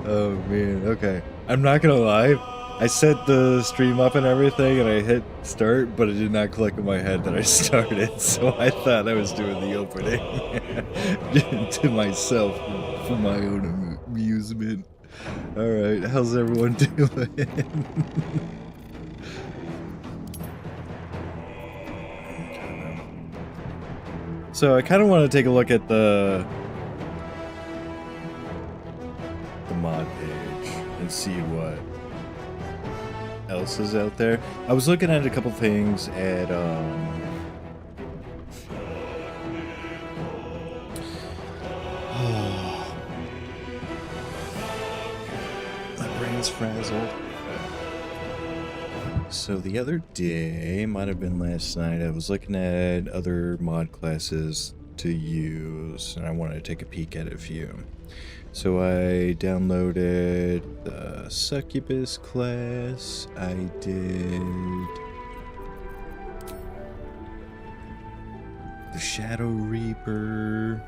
Oh man, okay. I'm not gonna lie. I set the stream up and everything and I hit start, but it did not click in my head that I started, so I thought I was doing the opening to myself for my own amusement. Alright, how's everyone doing? So I kind of want to take a look at the mod page and see what else is out there. I was looking at a couple things at my brain's frazzled. So the other day, might have been last night, I was looking at other mod classes to use, and I wanted to take a peek at a few. So I downloaded the Succubus class, I did the Shadow Reaper,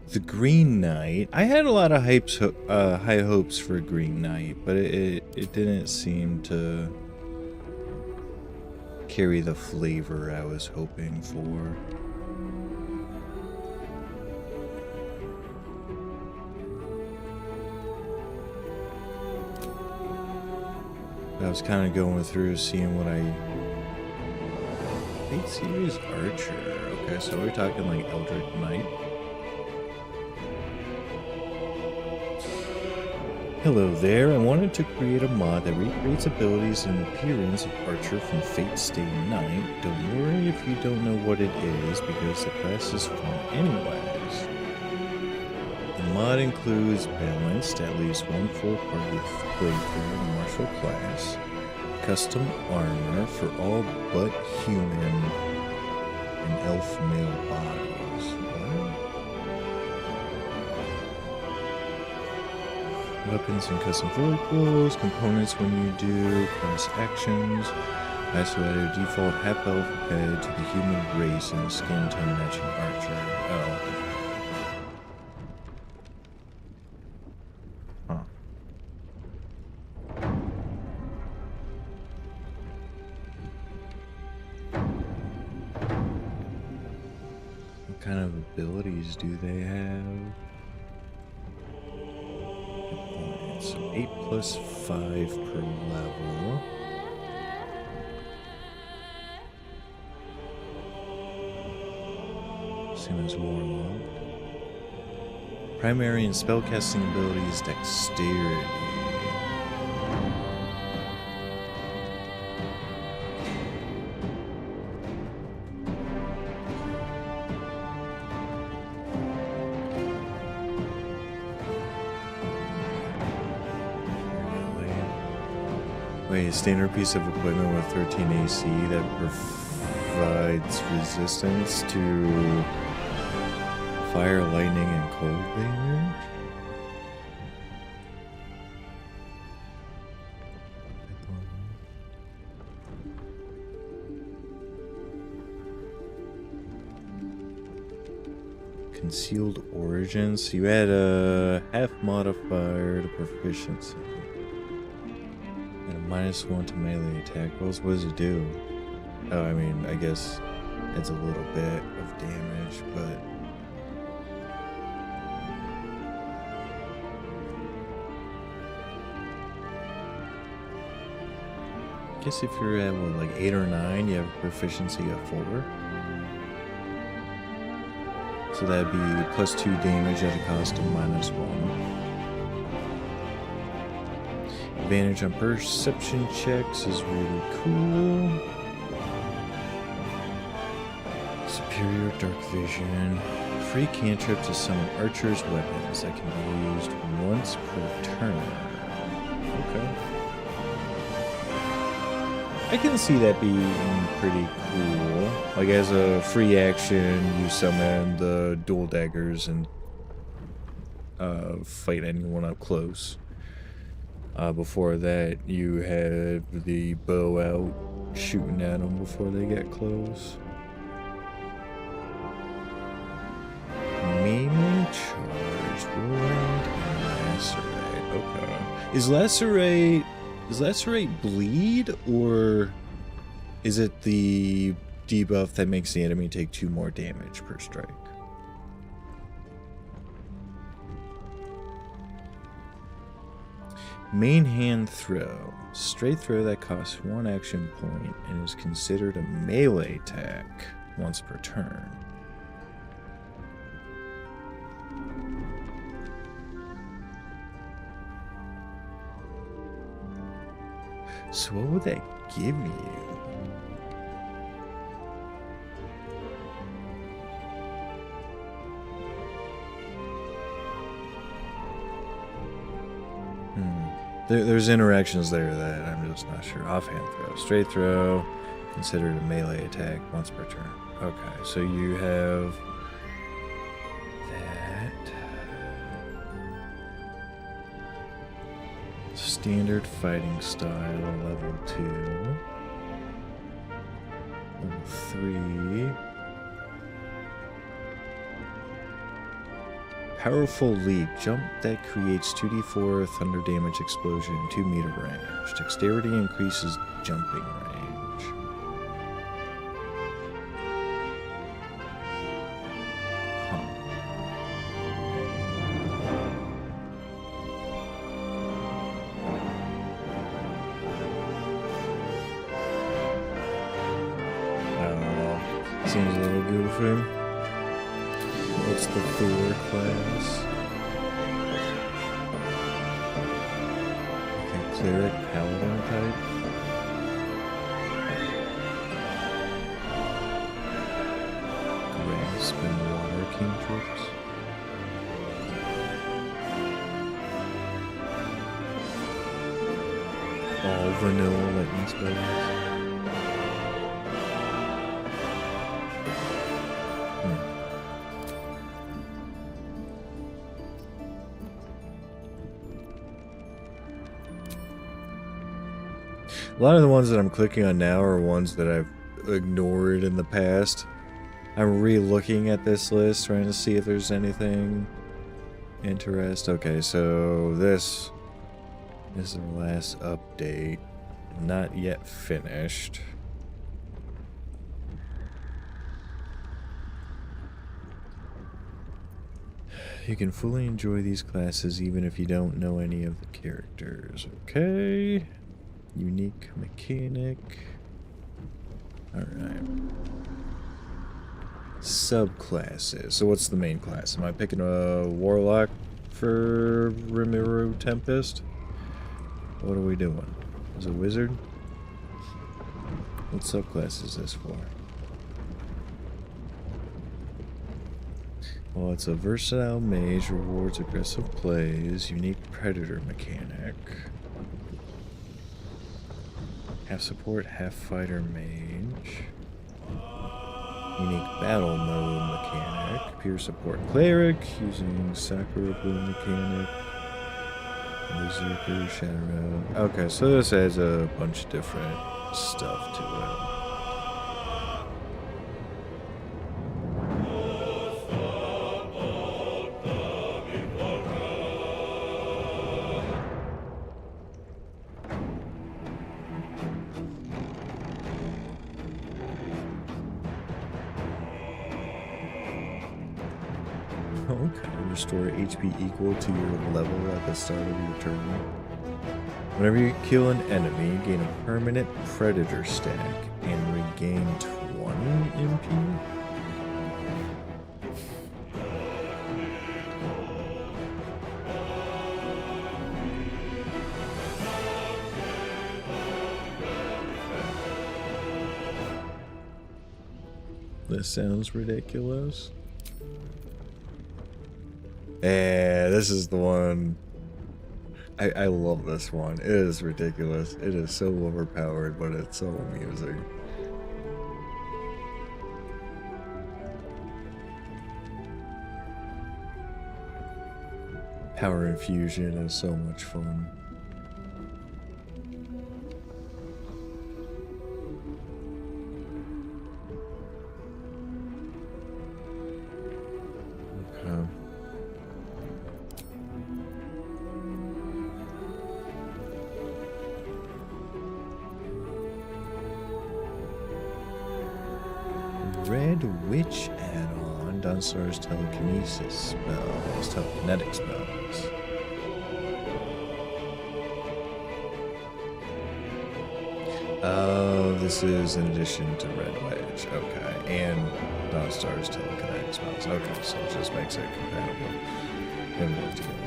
the Green Knight. I had a lot of high hopes for Green Knight, but it didn't seem to carry the flavor I was hoping for. I was kind of going through seeing what I... 8 series Archer. Okay, so we're talking like Eldritch Knight. Hello there, I wanted to create a mod that recreates abilities and appearance of Archer from Fate-Stay Night. Don't worry if you don't know what it is, because the class is fun anyways. The mod includes balanced, at least one full party playthrough in martial class, custom armor for all but human and elf male bodies. What? Weapons and custom vehicles, components when you do, class actions. Isolated default half-elf head to the human race and skin tone matching Archer. Oh. What kind of abilities do they have? So 8 plus 5 per level. Same as Warlock. Primary and spellcasting abilities, dexterity. Wait, a standard piece of equipment with 13 AC that provides resistance to fire, lightning, and cold damage? Concealed origin, so you add a half modifier to proficiency. And a -1 to melee attack rolls. What does it do? Oh, I mean, I guess it's a little bit of damage, but... I guess if you're at, what, like 8 or 9, you have a proficiency of 4. So that'd be +2 damage at a cost of -1. Advantage on perception checks is really cool. Superior dark vision. Free cantrip to summon archer's weapons that can be used once per turn. Okay. I can see that being pretty cool. Like, as a free action, you summon the dual daggers and fight anyone up close. Before that, you have the bow out shooting at them before they get close. Mainly charge, whirlwind, and lacerate. Okay. Is lacerate bleed, or is it the debuff that makes the enemy take 2 more damage per strike? Main hand throw. Straight throw that costs 1 action point and is considered a melee attack once per turn. So what would that give you? There's interactions there that I'm just not sure. Offhand throw. Straight throw, considered a melee attack once per turn. Okay, so you have that. Standard fighting style, level 2. Level 3. Powerful leap. Jump that creates 2d4 thunder damage explosion in 2 meter range. Dexterity increases jumping range. Huh. I don't know. Seems a little goofy. What's the Thor class? Okay, cleric paladin type. Grasp and water cantrips. All vanilla lightning spells. A lot of the ones that I'm clicking on now are ones that I've ignored in the past. I'm re-looking at this list, trying to see if there's anything interesting. Okay, so this is the last update. Not yet finished. You can fully enjoy these classes even if you don't know any of the characters. Okay. Unique mechanic. Alright. Subclasses. So what's the main class? Am I picking a warlock for Rimuru Tempest? What are we doing? Is it a wizard? What subclass is this for? Well, it's a versatile mage, rewards aggressive plays, unique predator mechanic. Half support, half fighter mage. Unique battle mode mechanic. Peer support cleric using Sakura Bloom mechanic. Berserker, Shadow. Okay, so this adds a bunch of different stuff to it. Okay, restore HP equal to your level at the start of your turn. Whenever you kill an enemy, gain a permanent predator stack and regain 20 MP. This sounds ridiculous. This is the one. I love this one. It is ridiculous. It is so overpowered, but it's so amusing. Power infusion is so much fun. Witch add-on, Dawnstar's telekinesis spells, telekinetic spells. Oh, this is in addition to Red Wedge. Okay, and Dawnstar's telekinetic spells. Okay, so it just makes it compatible and work together.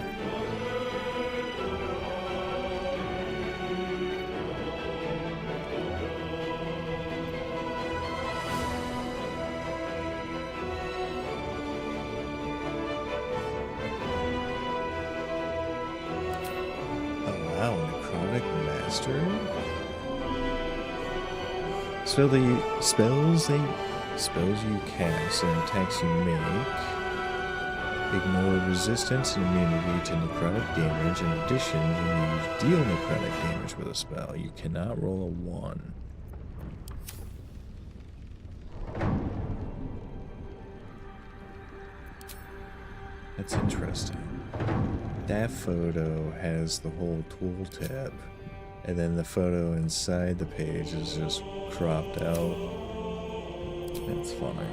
Spells you cast and attacks you make ignore resistance and immunity to necrotic damage. In addition, when you deal necrotic damage with a spell, you cannot roll a 1. That's interesting. That photo has the whole tooltip, and then the photo inside the page is just cropped out. That's funny.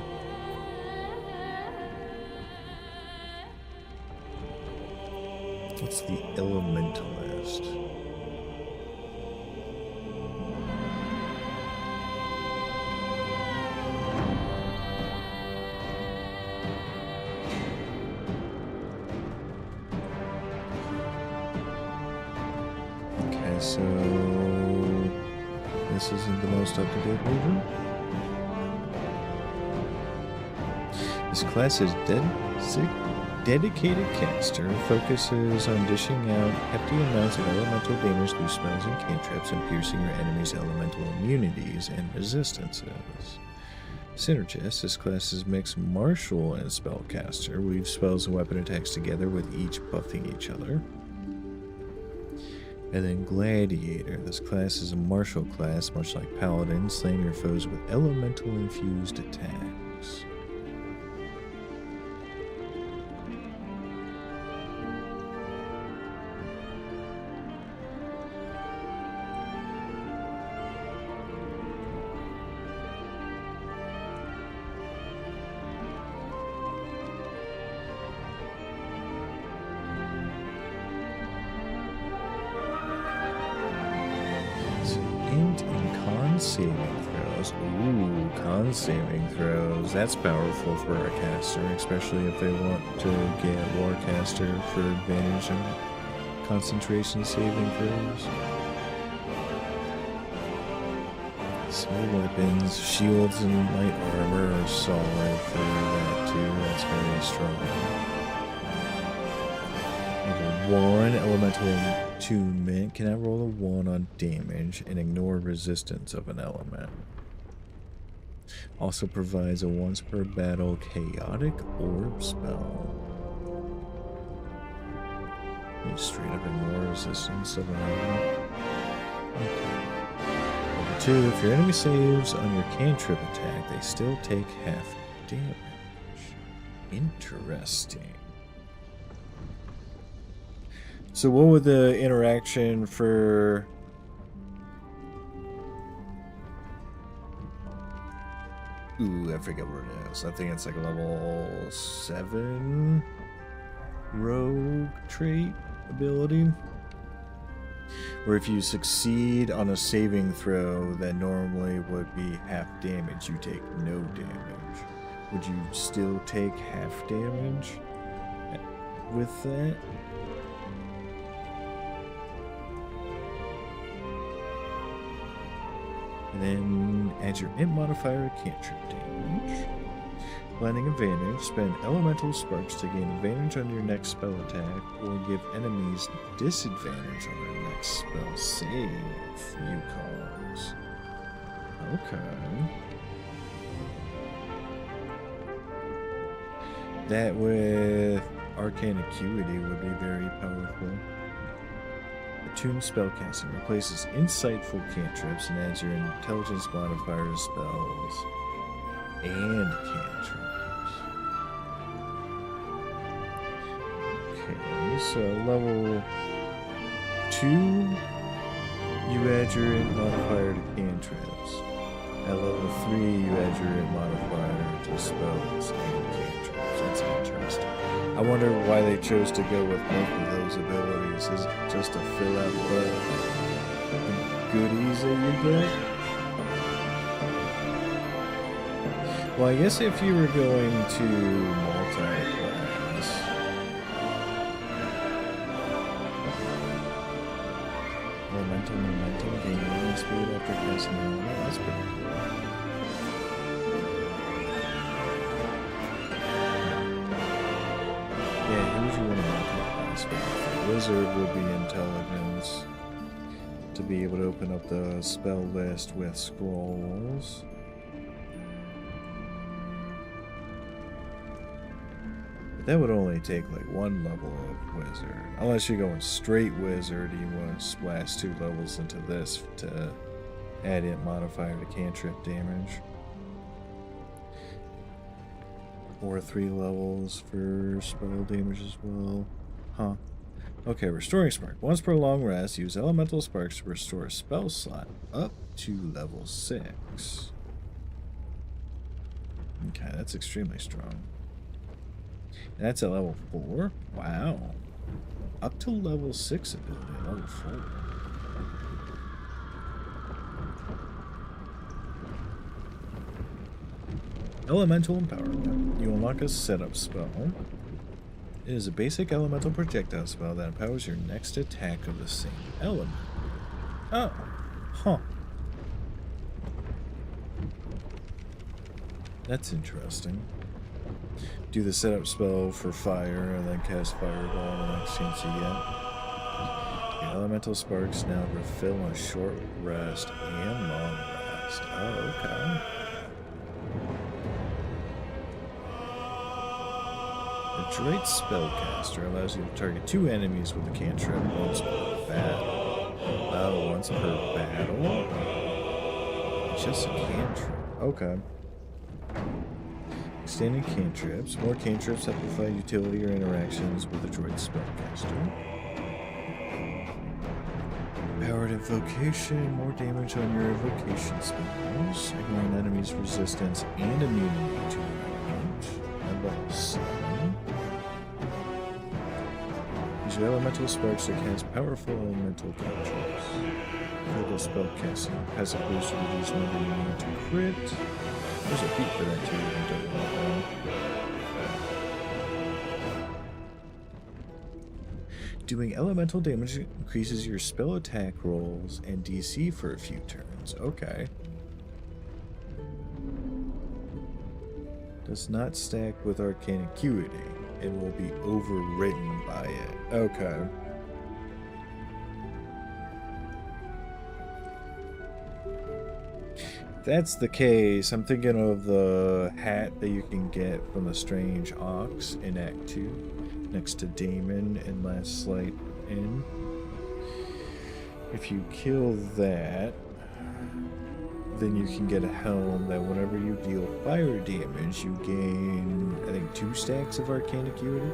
What's the Elementalist? Okay, so this isn't the most up-to-date version. This class is dedicated caster, focuses on dishing out hefty amounts of elemental damage through spells and cantrips and piercing your enemy's elemental immunities and resistances. Synergist, this class is mixed martial and spellcaster, weaves spells and weapon attacks together with each buffing each other. And then Gladiator, this class is a martial class, much like Paladin, slaying your foes with elemental infused attacks. Saving throws. That's powerful for a caster, especially if they want to get Warcaster for advantage on concentration saving throws. Some weapons, shields, and light armor are solid for that too. That's very strong. Level 1 elemental attunement cannot roll a 1 on damage and ignore resistance of an element. Also provides a once per battle chaotic orb spell. You straight up ignore resistance of an element. Okay. Number 2, if your enemy saves on your cantrip attack, they still take half damage. Interesting. So what would the interaction for... Ooh, I forget where it is. I think it's like a level 7 rogue trait ability. Where if you succeed on a saving throw that normally would be half damage, you take no damage. Would you still take half damage with that? And then add your int modifier cantrip damage. Blinding advantage, spend elemental sparks to gain advantage on your next spell attack, or give enemies disadvantage on their next spell save you cause. Okay. That with Arcane Acuity would be very powerful. Attune spellcasting replaces insightful cantrips and adds your intelligence modifier to spells and cantrips. Okay, so level 2, you add your int modifier to cantrips. At level 3, you add your hit modifier to spells and cantrips. That's interesting. I wonder why they chose to go with both of those abilities. Is it just to fill out the goodies that you get? Well, I guess if you were going to multi-class, elemental momentum, gain movement speed after casting an element. That's pretty cool. Yeah, who would you want to multi-class with? Wizard would be intelligence to be able to open up the spell list with scrolls. But that would only take like one level of wizard. Unless you're going straight wizard, you want to splash 2 levels into this to add in modifier to cantrip damage. Or 3 levels for spell damage as well. Huh. Okay, restoring spark. Once per long rest, use elemental sparks to restore a spell slot up to level 6. Okay, that's extremely strong. And that's at level 4? Wow. Up to level 6 ability, level 4. Elemental Empowerment. You unlock a setup spell. It is a basic elemental projectile spell that empowers your next attack of the same element. Oh. Huh. That's interesting. Do the setup spell for fire and then cast Fireball on the next chance you get. The elemental sparks now refill on short rest and long rest. Oh, okay. The Adroit Spellcaster allows you to target 2 enemies with a cantrip once per battle. Once per battle? Just a cantrip. Okay. Extending cantrips. More cantrips amplify utility or interactions with Adroit Spellcaster. Powered Invocation. More damage on your invocation spells. Ignoring enemies' resistance and immunity to element. At level 7. Use your elemental sparks to cast powerful elemental cantrips. Critical spellcasting. Passive boost to reduce whenever you need to crit. There's a feat for that too. Doing elemental damage increases your spell attack rolls and DC for a few turns. Okay. Does not stack with Arcane Acuity. It will be overwritten by it. Okay. If that's the case, I'm thinking of the hat that you can get from the Strange Ox in Act 2, next to Damon in Last Slight Inn. If you kill that, then you can get a helm that whenever you deal fire damage, you gain, I think, 2 stacks of Arcane Acuity.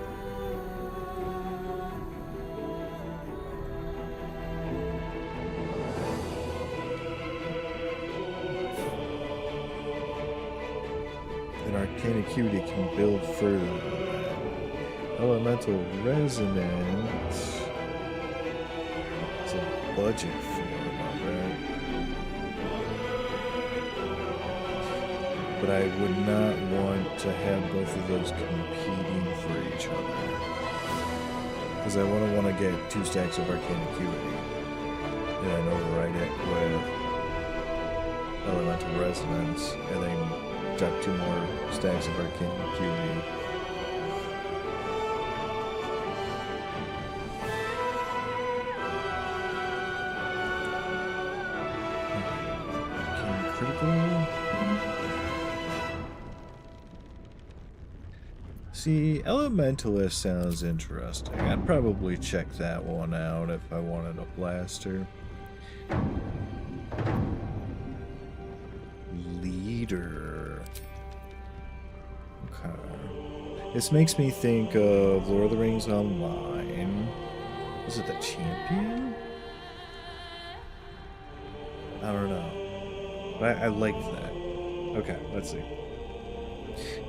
And Arcane Acuity can build further than that. Elemental Resonance is a budget form of it. But I would not want to have both of those competing for each other. Because I want to get 2 stacks of Arcane Acuity. And then override it with Elemental Resonance. And then drop 2 more stacks of Arcane Acuity. Arcane Critical? See, Elementalist sounds interesting. I'd probably check that one out if I wanted a blaster. Leader. Okay. This makes me think of Lord of the Rings Online. Was it the Champion? I don't know. I like that. Okay, let's see.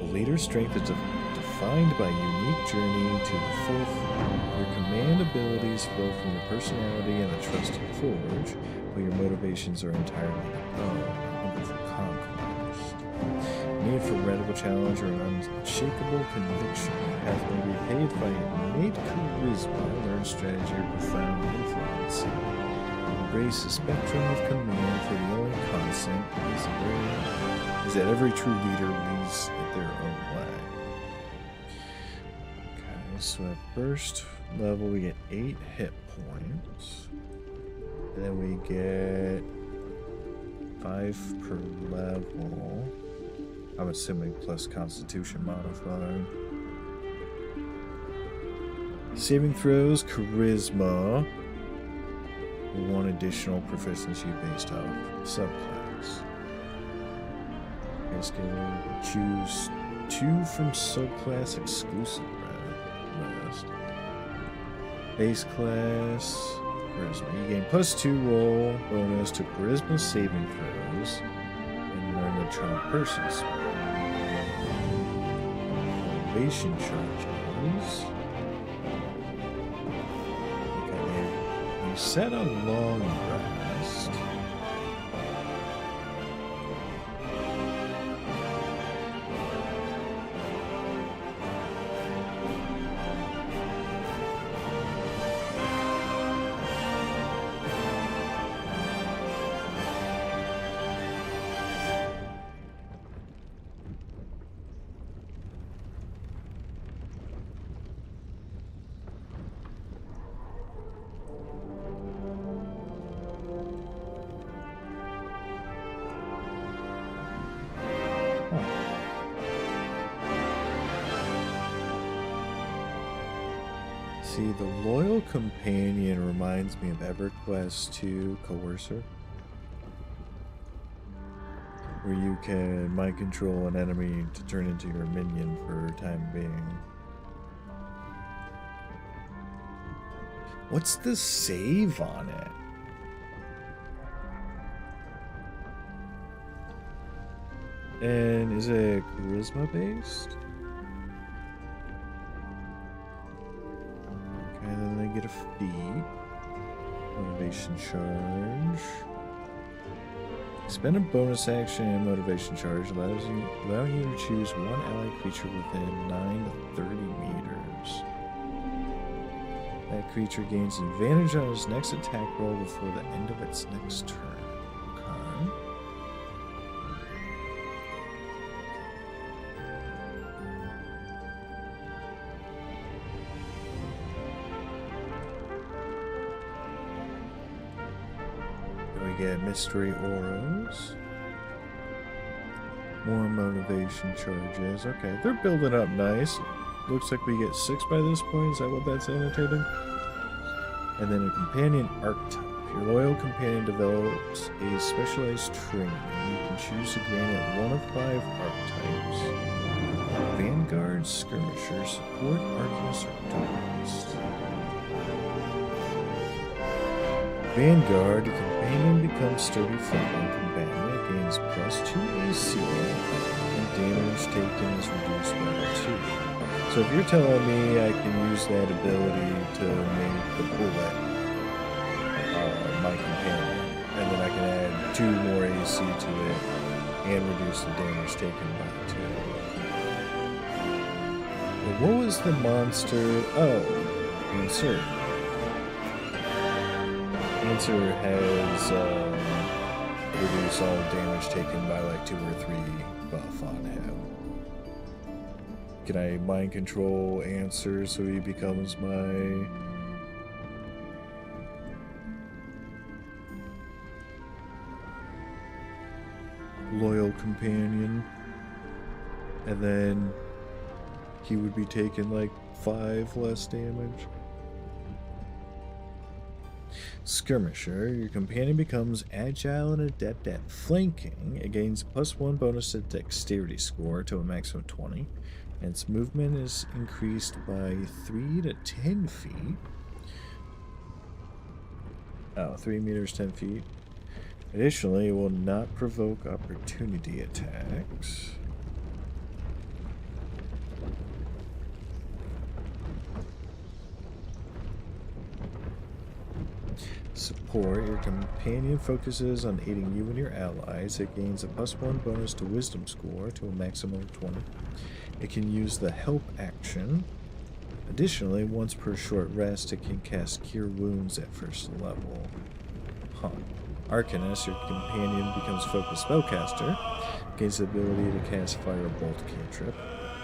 The leader's strength is defined by a unique journey to the forefront. Your command abilities flow from your personality and the trusted forge, but your motivations are entirely your own. Hunger for conquest. Need for radical challenge or an unshakable conviction. Path may be paved by innate charisma, learn strategy, or profound influence. Embrace the spectrum of command, for the only constant is that every true leader leads it their own way. Okay, so at first level we get 8 hit points. And then we get 5 per level. I'm assuming plus Constitution modifier. Saving throws, Charisma. 1 additional proficiency based off subclass. Let's choose 2 from subclass exclusive list. Base class, Charisma. You gain +2 roll bonus to Charisma saving throws and learn the charm person spell. Motivation charges. Okay, you set a long rest. See, the Loyal Companion reminds me of EverQuest 2 Coercer, where you can mind control an enemy to turn into your minion for time being. What's the save on it? And is it charisma based? Okay, then they get a feat. Motivation charge. Spend a bonus action and motivation charge allowing you to choose 1 allied creature within 9 to 30 meters. That creature gains advantage on its next attack roll before the end of its next turn. Okay. Get mystery auras. More motivation charges. Okay, they're building up nice. Looks like we get 6 by this point. Is that what that's indicating? And then a companion archetype. Your loyal companion develops a specialized training. You can choose to grant it 1 of 5 archetypes. Vanguard, Skirmisher, Support, Arcanist, or Duelist. Vanguard, your companion becomes sturdy frontline combatant. It gains +2 AC, and damage taken is reduced by 2. So if you're telling me I can use that ability to make the bullet my companion, and then I can add 2 more AC to it and reduce the damage taken by 2. But what was the monster? Oh, insert. Answer has reduced all damage taken by like 2 or 3 buff on him. Can I mind control Answer so he becomes my loyal companion? And then he would be taking like 5 less damage. Skirmisher, your companion becomes agile and adept at flanking. It gains +1 bonus to dexterity score to a maximum of 20. And its movement is increased by 3 to 10 feet. Oh, 3 meters, 10 feet. Additionally, it will not provoke opportunity attacks. Support. Your companion focuses on aiding you and your allies. It gains a +1 bonus to wisdom score to a maximum of 20. It can use the help action. Additionally, once per short rest, it can cast Cure Wounds at first level. Huh. Arcanist, your companion becomes focused spellcaster, gains the ability to cast Firebolt cantrip,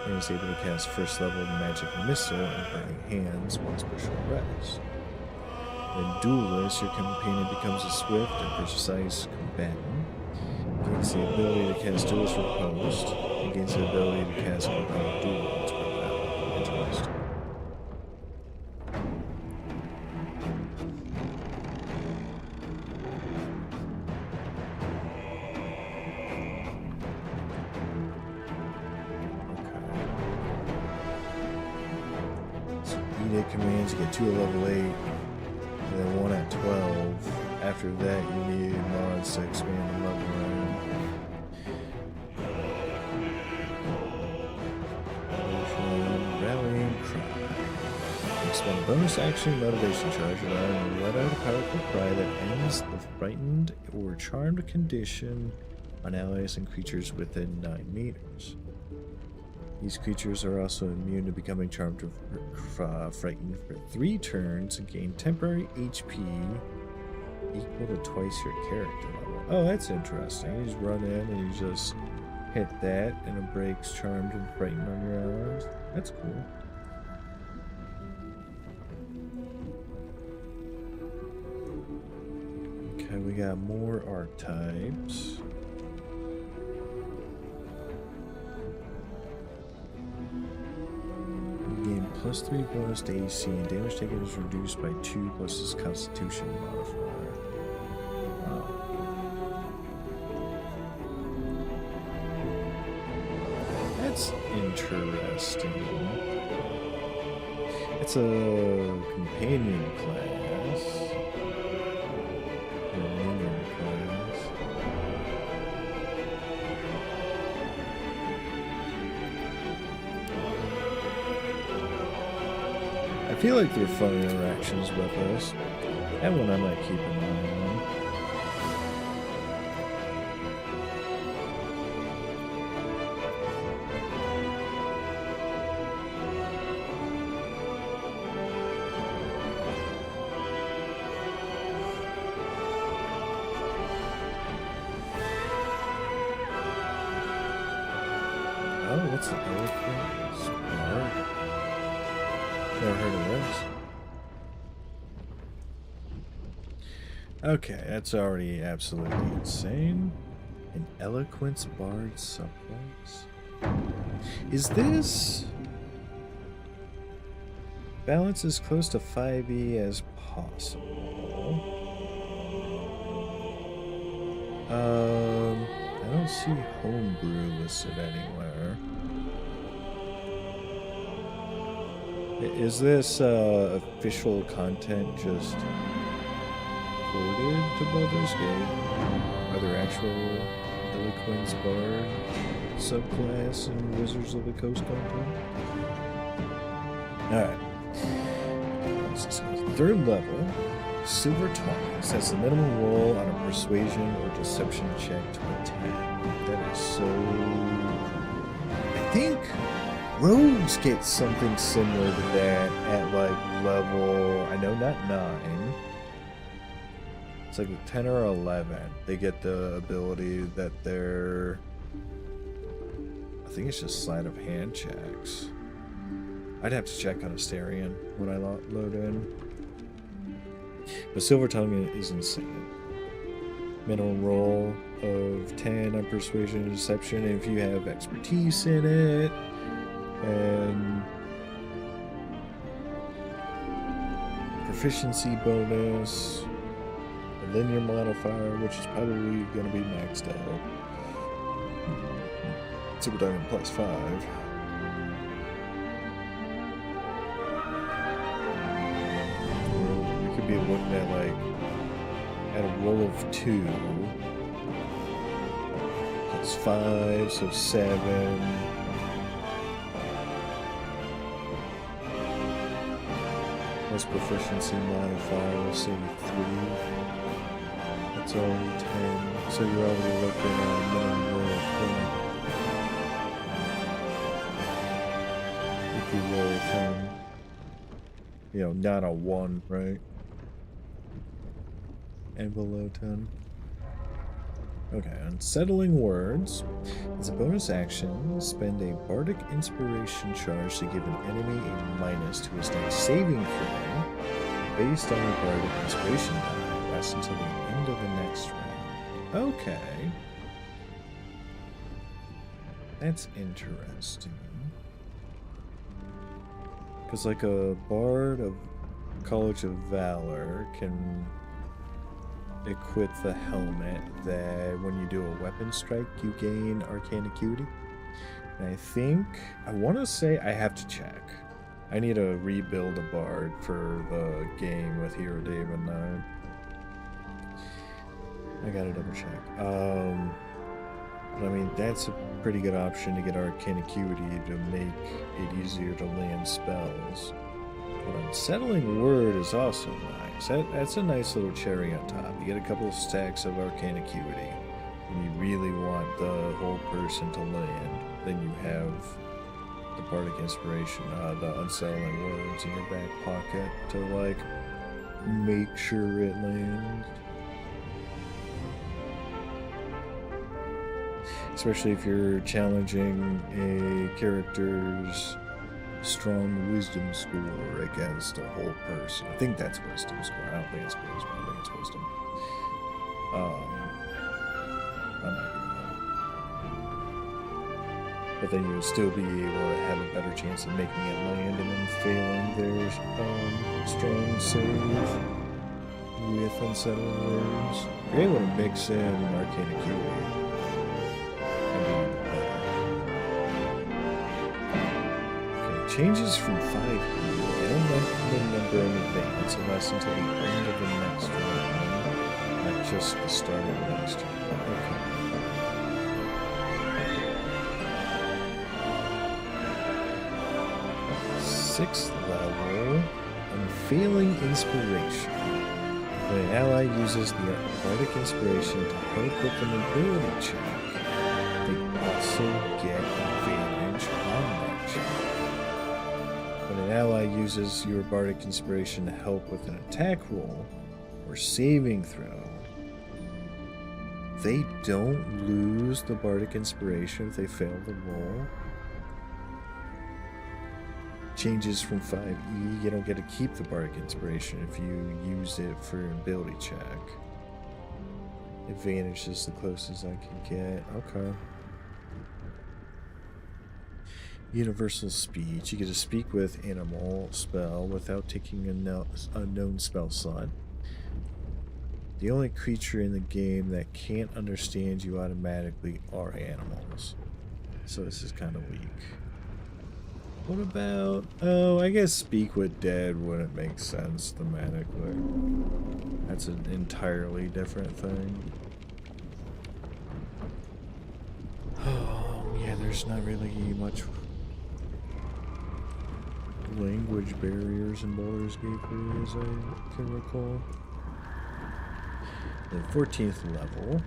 and is able to cast first level magic missile and burning hands once per short rest. In Duelist, your companion becomes a swift and precise combatant, gains the ability to cast Duelist Riposte, and gains the ability to cast Compelled Duel once per battle. Interesting. Edict commands, you get 2 at level 8, and then 1 at 12. After that, you need mods to expand the level around. Rallying Cry. Expend a bonus action motivation charge, allowing you to let out a powerful cry that ends the frightened or charmed condition on allies and creatures within 9 meters. These creatures are also immune to becoming charmed or frightened for 3 turns and gain temporary HP equal to twice your character level. Oh, that's interesting. You just run in and you just hit that and it breaks charmed and frightened on your allies. That's cool. Okay, we got more archetypes. Gain +3 bonus to AC, and damage taken is reduced by 2 plus his Constitution modifier. Wow. That's interesting. It's a companion class. Or a minion class. I feel like they're fun interactions with us. That one I might keep an eye on. Oh, what's the elephant? Spark. Never heard of this. Okay, that's already absolutely insane. An Eloquence Bard subclass? Is this... balance as close to 5e as possible? I don't see homebrew listed anywhere. Is this official content just ported to Baldur's Gate? Are there actual Eloquence Bard subclass in Wizards of the Coast content? Alright. Third level, Silver Tongue sets the minimum roll on a persuasion or deception check to attack. That is so... I think rogues get something similar to that at like level, I know not 9. It's like 10 or 11. They get the ability that they're... I think it's just sleight of hand checks. I'd have to check on Asterion when I load in. But Silver Tongue is insane. Minimum roll of 10 on Persuasion and Deception, and if you have expertise in it, and proficiency bonus, a linear modifier, which is probably going to be maxed out. Silver Tongue +5. Be looking at like at a roll of 2. That's 5, so 7. Plus proficiency modifier, we'll say 3. That's already 10. So you're already looking at a minimum roll of 10. If you roll 10. You know, not a 1, right? And below 10. Okay, unsettling words. As a bonus action, spend a bardic inspiration charge to give an enemy a minus to his next saving throw based on the bardic inspiration die. Lasts until the end of the next round. Okay. That's interesting. Because like a bard of College of Valor can equip the helmet that when you do a weapon strike you gain arcane acuity. And I want to say I have to check. I need to rebuild a bard for the game with Hero David 9. I gotta double check. But I mean, that's a pretty good option to get arcane acuity to make it easier to land spells. But unsettling word is also nice. That's a nice little cherry on top. You get a couple of stacks of arcane acuity. When you really want the whole person to land, then you have the bardic inspiration, the unsettling words in your back pocket to like make sure it lands. Especially if you're challenging a character's strong wisdom score against a whole person. I think that's wisdom score. I don't think it's charisma. I think it's wisdom. I'm not gonna. But then you would still be able to have a better chance of making it land and then failing their strong save with unsettling words. You're able to mix in arcane acuity. Changes from 5 here. They don't like the number in advance unless until the end of the next round, not just the start of the next round. Okay. 6th level, Unfailing Inspiration. When an ally uses the bardic inspiration to help with an ability check, they also get advantage on that check. When an ally uses your bardic inspiration to help with an attack roll or saving throw, they don't lose the bardic inspiration if they fail the roll. Changes from 5e, you don't get to keep the bardic inspiration if you use it for an ability check. Advantage is the closest I can get. Okay. Universal speech. You get to speak with animal spell without taking a known spell slot. The only creature in the game that can't understand you automatically are animals. So this is kind of weak. What about... Oh, I guess speak with dead wouldn't make sense thematically. That's an entirely different thing. Oh, yeah, there's not really much language barriers in Baldur's Gate 3 as I can recall. The 14th level,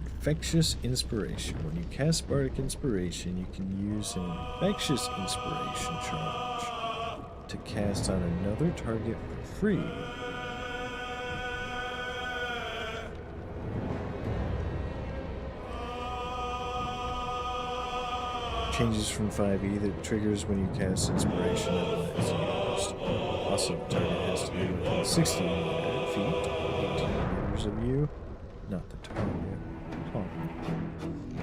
Infectious Inspiration. When you cast Bardic Inspiration, you can use an Infectious Inspiration charge to cast on another target for free. Changes from 5e that triggers when you cast Inspiration and when it's used. Also, the target has to be within 1,600 feet, 18 meters of you, not the target. Huh.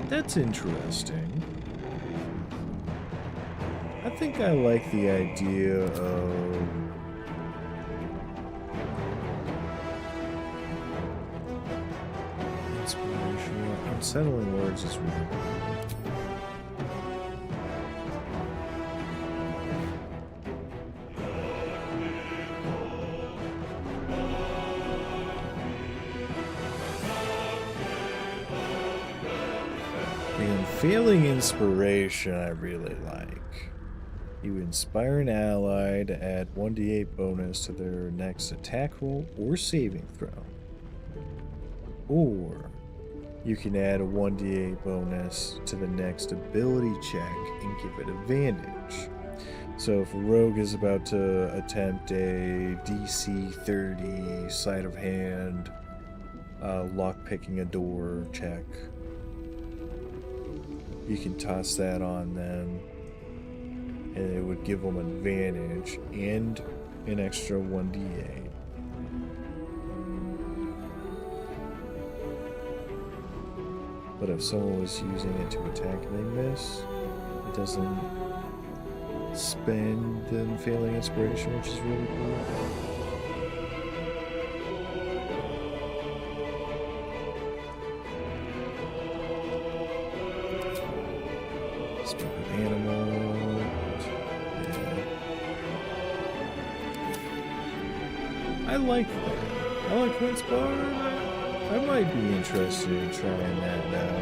That's interesting. I think I like the idea of inspiration. Unsettling words is really good. Failing inspiration I really like. You inspire an ally to add 1d8 bonus to their next attack roll or saving throw. Or you can add a 1d8 bonus to the next ability check and give it advantage. So if a rogue is about to attempt a DC 30 sleight of hand, lock-picking a door check, you can toss that on them, and it would give them advantage and an extra 1d8. But if someone was using it to attack and they miss, it doesn't spend the failing inspiration, which is really cool. Stupid animal. Yeah. I like that. I like what's going on. I might be interested in trying that now.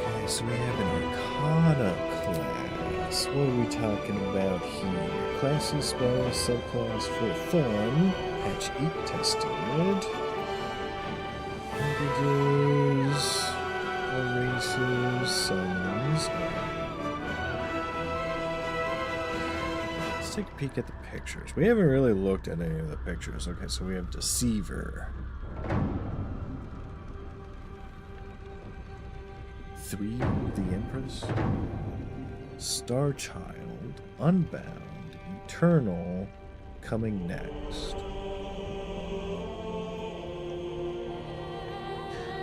Okay, so we have an Arcana class. What are we talking about here? Classes, spells, subclass for fun. Patch 8 tested. Languages, races, summons. Let's take a peek at the pictures. We haven't really looked at any of the pictures. Okay, so we have Deceiver. 3, the Empress. Star Child, Unbound, Eternal, coming next.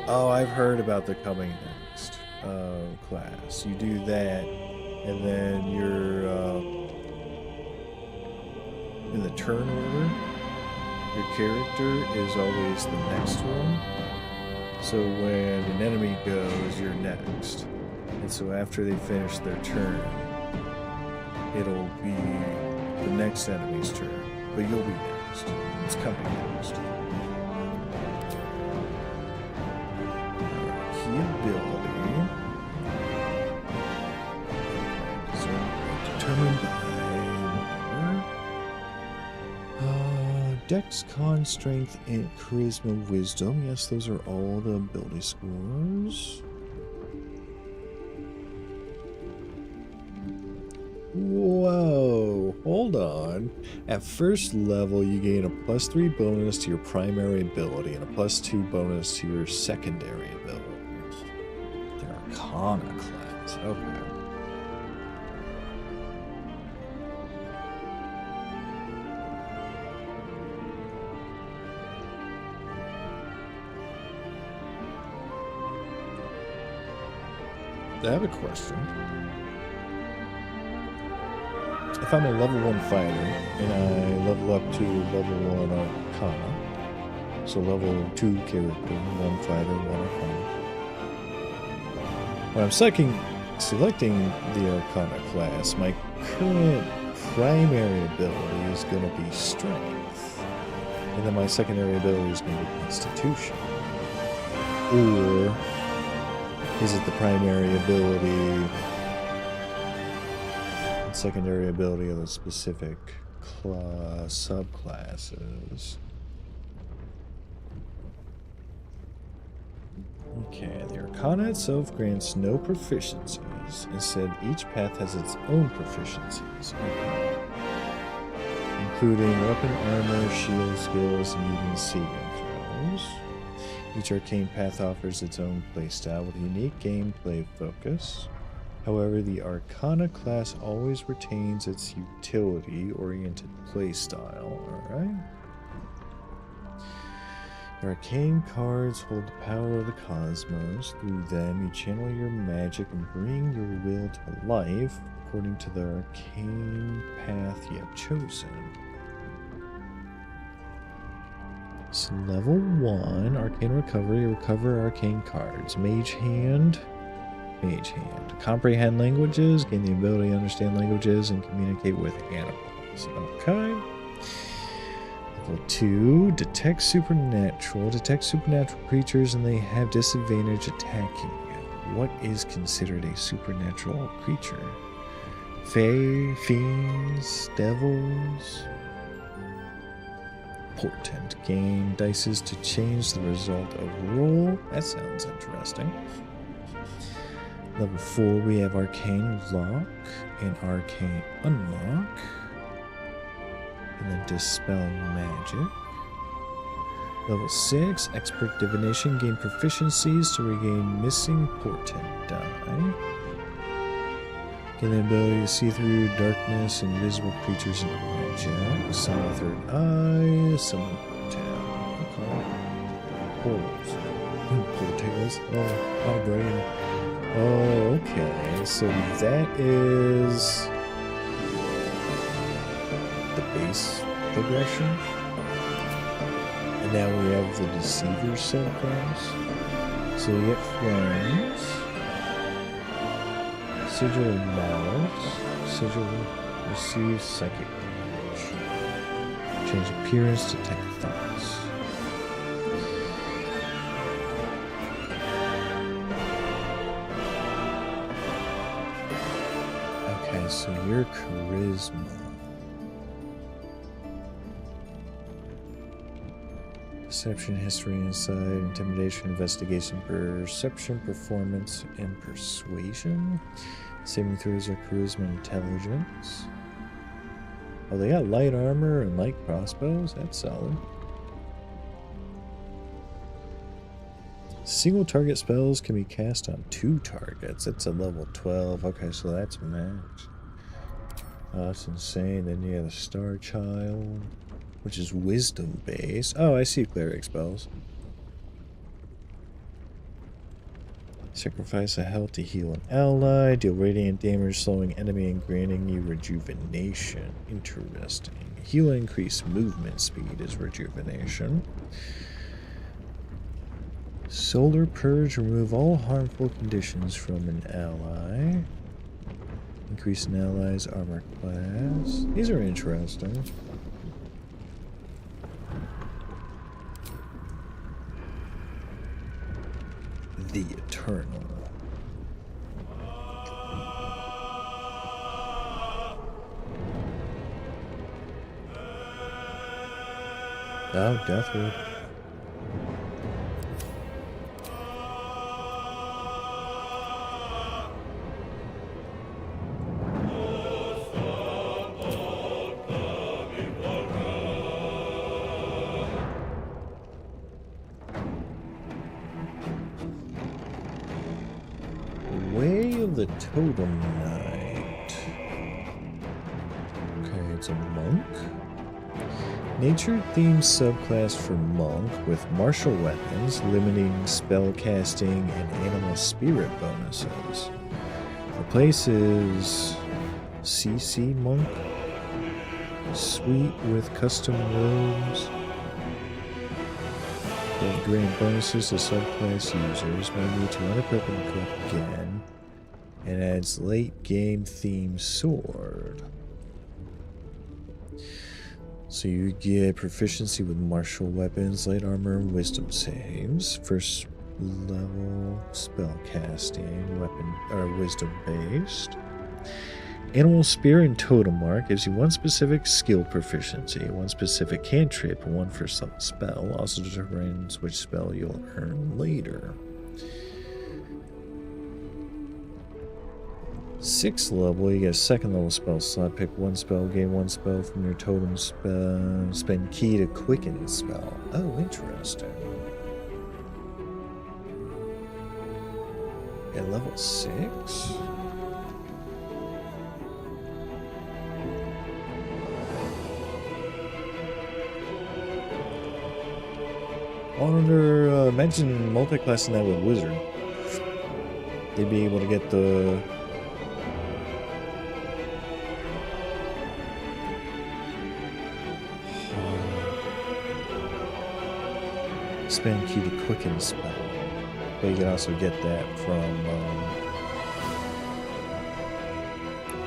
Oh, I've heard about the coming next class. You do that, and then you're in the turn order. Your character is always the next one. So when an enemy goes, you're next. And so after they finish their turn, it'll be the next enemy's turn. But you'll be next. It's coming next. Key ability. Determined by Dex, Con, Strength, and Charisma, Wisdom. Yes, those are all the ability scores. Whoa, hold on. At first level, you gain a +3 bonus to your primary ability and a +2 bonus to your secondary abilities. The Arcana class, okay. I have a question. If I'm a level 1 fighter and I level up to level 1 Arcana, so level 2 character, 1 fighter, 1 Arcana. When I'm selecting the Arcana class, my current primary ability is going to be Strength, and then my secondary ability is going to be Constitution. Or is it the primary ability and secondary ability of the specific subclasses? Okay, the Arcana itself grants no proficiencies. Instead, each path has its own proficiencies, including weapon, armor, shield skills, and even saving throws. Each arcane path offers its own playstyle with a unique gameplay focus. However, the Arcana class always retains its utility-oriented playstyle. Alright. The arcane cards hold the power of the cosmos. Through them, you channel your magic and bring your will to life according to the arcane path you have chosen. So level 1, Arcane Recovery, recover arcane cards. Mage Hand. Comprehend languages, gain the ability to understand languages and communicate with animals. Okay. Level 2, detect supernatural. Detect supernatural creatures and they have disadvantage attacking. What is considered a supernatural creature? Fae, fiends, devils. Portent. Gain dices to change the result of roll. That sounds interesting. Level 4, we have Arcane Lock and Arcane Unlock. And then Dispel Magic. Level 6, Expert Divination. Gain proficiencies to regain missing portent die. Gain the ability to see through darkness, invisible creatures, and objects. Summon a third eye. Summon portent. Okay. Portals. Portals. Oh, my brain. Oh, okay. So that is the base progression. And now we have the Deceiver subclass. So you get Friends, Sigil of Malice, Sigil receives Psychic damage. Change appearance, detect thoughts. Okay, so your Charisma. Perception, history, insight, intimidation, investigation, perception, performance, and persuasion. Saving throws are charisma and intelligence. Oh, they got light armor and light crossbows? That's solid. Single target spells can be cast on 2 targets. That's a level 12. Okay, so that's max. Oh, that's insane. Then you have the Star Child, which is wisdom based. Oh, I see cleric spells. Sacrifice a health to heal an ally. Deal radiant damage, slowing enemy and granting you rejuvenation. Interesting. Heal increase movement speed is rejuvenation. Solar Purge, remove all harmful conditions from an ally. Increase an ally's armor class. These are interesting. The Eternal. Oh, Deathwood. The Totem Knight. Okay, it's a monk. Nature-themed subclass for monk with martial weapons, limiting spell casting and animal spirit bonuses. Replaces CC monk. Suite with custom robes. That grant bonuses to subclass users. May need to unequip and equip again. And adds late game theme sword. So you get proficiency with martial weapons, light armor, and wisdom saves. First level spell casting, weapon or wisdom based. Animal Spear and Totem Mark gives you 1 specific skill proficiency, 1 specific cantrip, and 1 first level spell. Also determines which spell you'll earn later. 6th level, you get a 2nd level spell slot. Pick 1 spell, gain 1 spell from your totem spell. Spend key to quicken spell. Oh, interesting. At level 6? I wonder, imagine multi-classing that with Wizard. They'd be able to get the spend key to quicken spell, but you can also get that from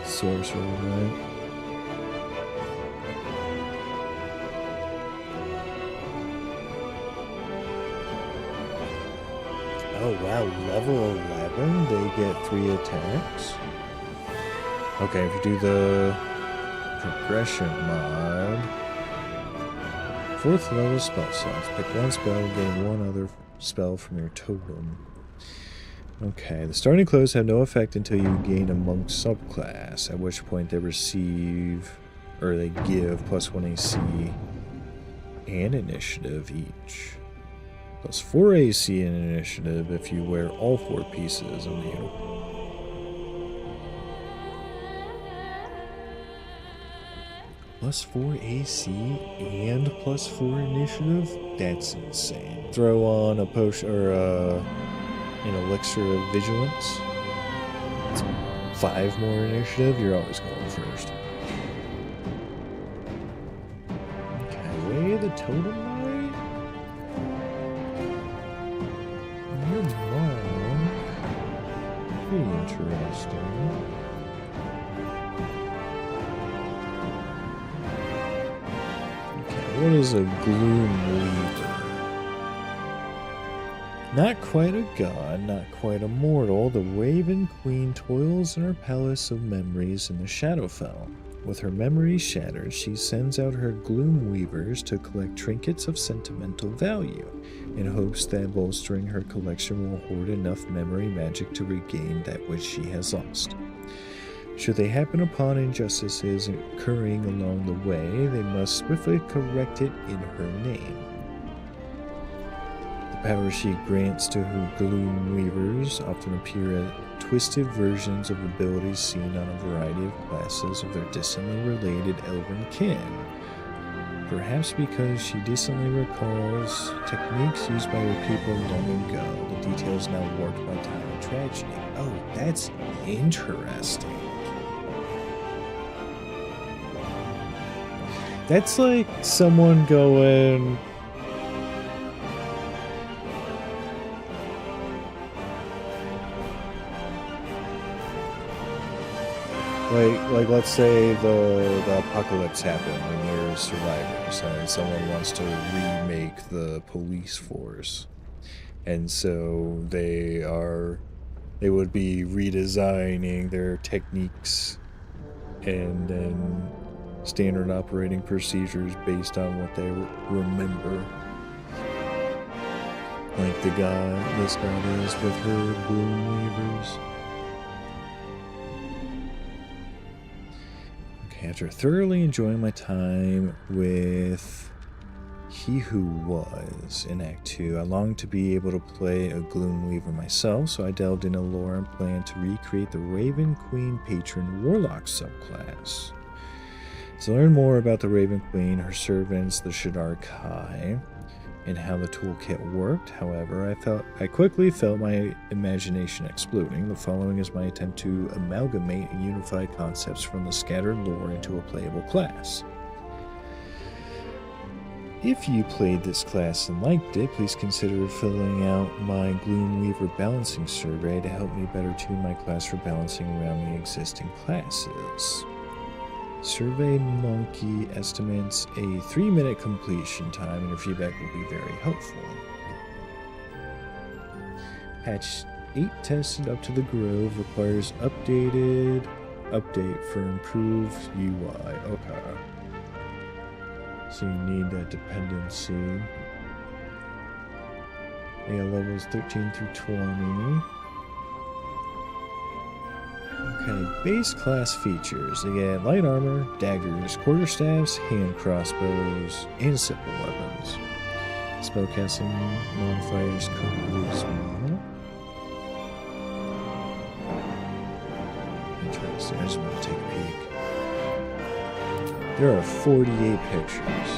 sorcerer, right? wow, level 11, they get 3 attacks. Okay, if you do the progression mod, 4th level spell slots. Pick one spell, gain one other spell from your totem. Okay, the starting clothes have no effect until you gain a monk subclass, at which point they receive, or they give, +1 AC and initiative each. +4 AC and initiative if you wear all 4 pieces of the uniform. +4 AC and +4 initiative? That's insane. Throw on a potion or an elixir of vigilance. It's 5 more initiative. You're always going first. Okay, way of the totem knight. Your mom. Pretty interesting. What is a gloom weaver? Not quite a god, not quite a mortal, the Raven Queen toils in her palace of memories in the Shadowfell. With her memories shattered, she sends out her gloom weavers to collect trinkets of sentimental value, in hopes that bolstering her collection will hoard enough memory magic to regain that which she has lost. Should they happen upon injustices occurring along the way, they must swiftly correct it in her name. The power she grants to her gloom weavers often appear as twisted versions of abilities seen on a variety of classes of their distantly related elven kin. Perhaps because she distantly recalls techniques used by her people long ago, the details now warped by time and tragedy. Oh, that's interesting. That's like someone going, like let's say the apocalypse happened and there's survivors and someone wants to remake the police force, and so they would be redesigning their techniques and then standard operating procedures based on what they remember. Like this god is with her gloom weavers. Okay, after thoroughly enjoying my time with He Who Was in Act 2, I longed to be able to play a gloom weaver myself, so I delved into lore and planned to recreate the Raven Queen Patron Warlock subclass. To learn more about the Raven Queen, her servants, the Shadar Kai, and how the toolkit worked, however, I quickly felt my imagination exploding. The following is my attempt to amalgamate and unify concepts from the scattered lore into a playable class. If you played this class and liked it, please consider filling out my Gloom Weaver balancing survey to help me better tune my class for balancing around the existing classes. Survey Monkey estimates a 3-minute completion time, and your feedback will be very helpful. Patch 8 tested up to the Grove requires update for improved UI. Okay. So you need that dependency. Yeah, levels 13 through 20. Okay, base class features. They get light armor, daggers, quarterstaffs, hand crossbows, and simple weapons. Spellcasting modifiers charisma. Interesting, I just want to take a peek. There are 48 pictures.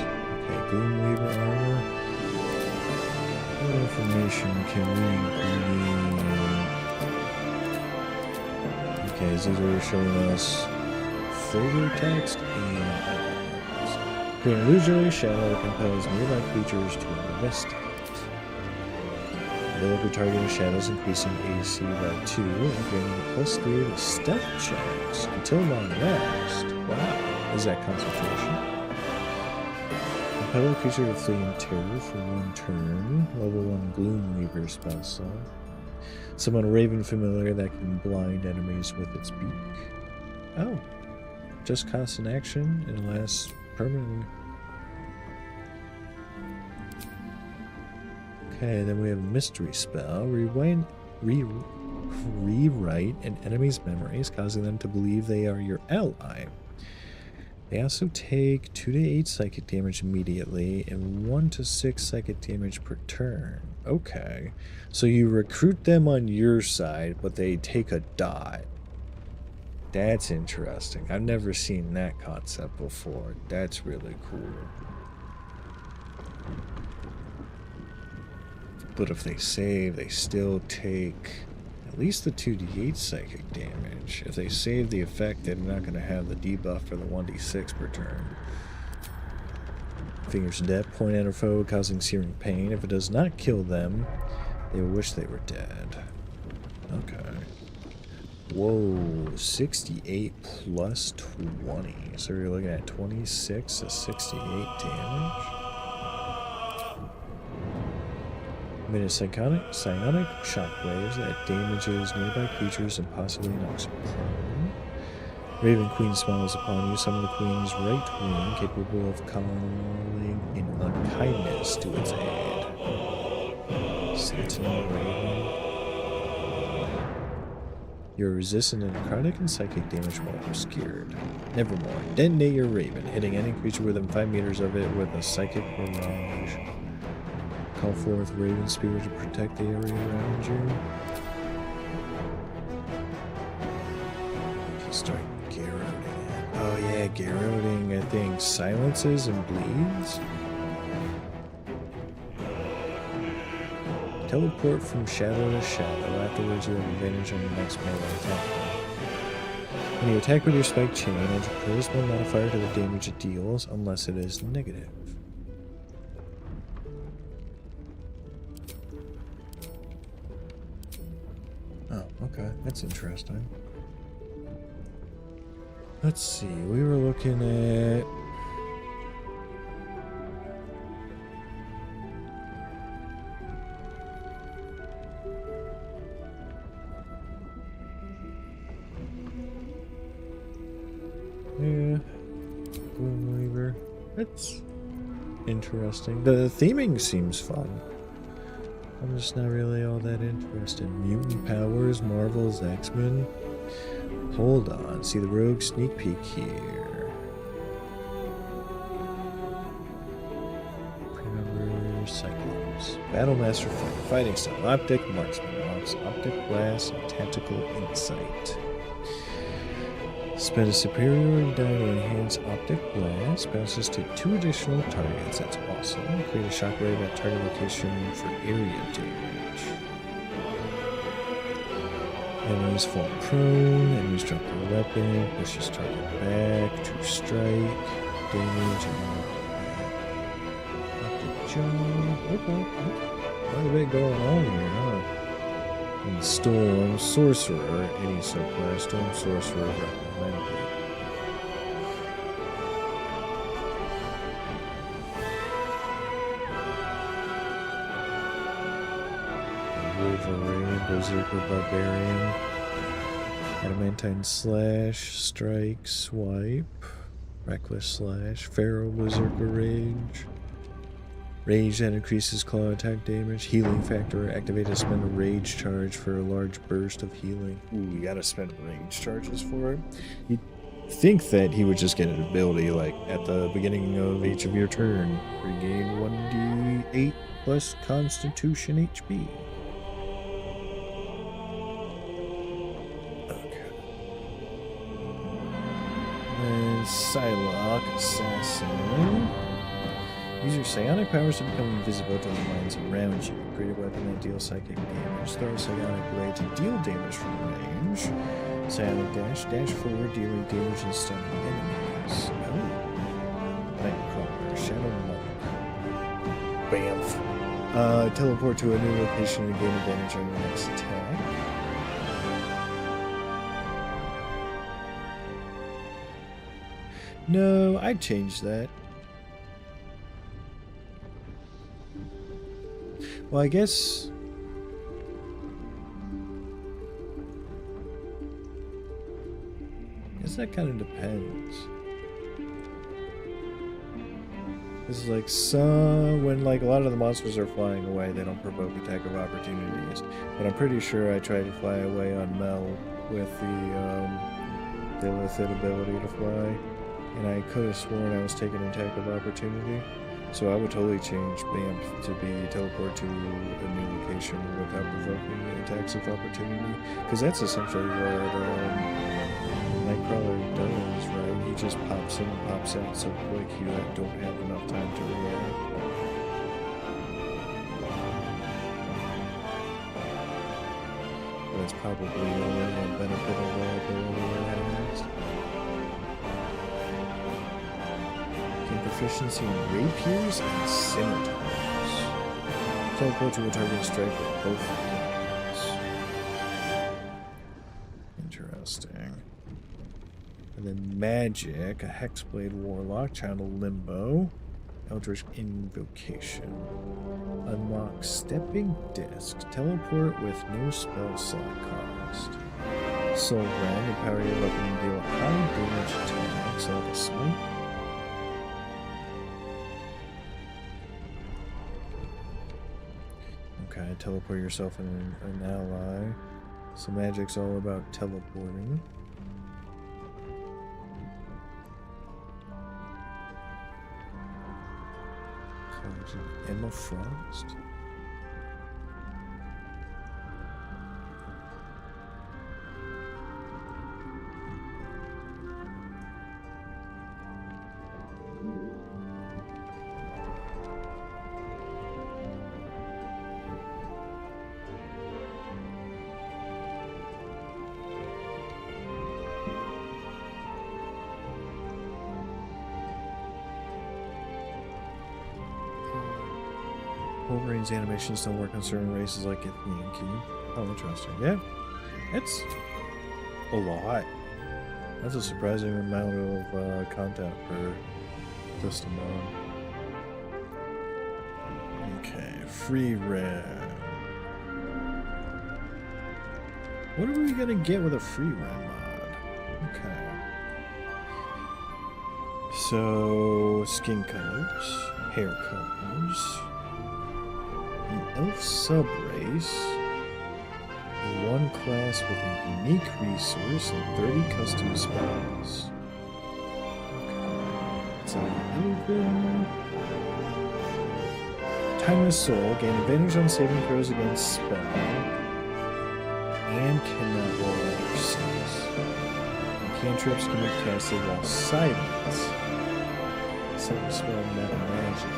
Okay, Gloomweaver armor. What information can we glean? Okay, these are showing us flavor text and items. Create an illusionary shadow compels nearby creatures to investigate. Developer targeting shadows increasing AC by 2 and gaining a +3 to stealth checks until long rest. Wow, is that concentration? Compel a creature to flee in terror for 1 turn. Level 1 Gloomweaver spell slot. Summon a Raven familiar that can blind enemies with its beak. Oh. Just constant action and lasts permanently. Okay, then we have a mystery spell. Rewrite an enemy's memories, causing them to believe they are your ally. They also take 2 to 8 psychic damage immediately and 1 to 6 psychic damage per turn. Okay. So you recruit them on your side, but they take a dot. That's interesting. I've never seen that concept before. That's really cool. But if they save, they still take at least the 2d8 psychic damage. If they save the effect, they're not going to have the debuff for the 1d6 per turn. Fingers of Death, point at a foe, causing searing pain. If it does not kill them, they will wish they were dead. Okay. Whoa, 68 plus 20. So you're looking at 26 to 68 damage. Made a psionic shockwaves that damages nearby creatures and possibly knocks them prone. Raven Queen smiles upon you. Summon the Queen's right wing, capable of calling in unkindness to its aid. Sentinel Raven. You're resistant to necrotic and psychic damage while obscured. Nevermore, detonate your Raven, hitting any creature within 5 meters of it with a psychic barrage. Call forth Raven Spirit to protect the area around you. Start garroting it. Oh yeah, garroting, I think, silences and bleeds. Teleport from shadow to shadow. Afterwards, you have advantage on the next melee attack. When you attack with your spike chain, add your charisma modifier to the damage it deals, unless it is negative. Oh, okay. That's interesting. Let's see. We were looking at... yeah. Gloomweaver. That's interesting. The theming seems fun. I'm just not really all that interested. Mutant powers, Marvel's X-Men. Hold on, see the rogue sneak peek here. Remember Cyclops. Battlemaster fighting style. Optic marksman. Marks optic blast and tactical insight. Spend a superiority die to enhance optic blast. Bounces to 2 additional targets. That's awesome. Create a shockwave at target location for area damage. Enemies fall prone. Enemies drop their weapon. Pushes target back to strike. Damage and optic jump. Okay. Quite a bit going on here, huh? And Storm Sorcerer, any subclass, Storm Sorcerer recommended. Wolverine, Berserker Barbarian, Adamantine Slash, Strike, Swipe, Reckless Slash, Pharaoh Berserker Rage. Rage that increases claw attack damage. Healing factor. Activate to spend a rage charge for a large burst of healing. Ooh, you gotta spend rage charges for it. You'd think that he would just get an ability like at the beginning of each of your turn. Regain 1d8 plus Constitution HP. Okay. And Psylocke, Assassin. Use your psionic powers to become invisible to the minds around you. Create a weapon that deals psychic damage. Throw a psionic blade to deal damage from range. Psionic dash. Dash forward, dealing damage and stunning enemies. Oh. Nightcrawler. Shadow Monk. Bamf. Teleport to a new location and gain advantage on your next attack. No, I'd change that. Well, I guess guess that kind of depends. This is like when like a lot of the monsters are flying away, they don't provoke attack of opportunities. But I'm pretty sure I tried to fly away on Mel with the Illithid ability to fly, and I could have sworn I was taking an attack of opportunity. So I would totally change BAMF to be teleport to a new location without provoking attacks of opportunity, because that's essentially what Nightcrawler does, right? He just pops in and pops out so quick you don't have enough time to react. That's probably the only benefit of that ability it has. Proficiency in rapiers and scimitars. Teleport to a target and strike with both hands. Interesting. And then magic, a Hexblade Warlock, Channel Limbo, Eldritch Invocation. Unlock Stepping Disc, teleport with no spell slot cost. Soul Brand, empower your weapon to deal high damage attacks like a smite. Okay, teleport yourself and an ally. So magic's all about teleporting. College of Emma Frost. Wolverine's animations don't work on certain races like Yankee. Oh, interesting. Yeah, it's a lot. That's a surprising amount of content for just a mod. Okay, free ram. What are we gonna get with a free ram mod? Okay. So, skin colors, hair colors. An elf subrace, one class with a unique resource and 30 custom spells. Okay. It's an elven. Timeless Soul, gain advantage on saving throws against spell, and cannot roll other spells. Cantrips can be casted while silent. Second spell, meta magic.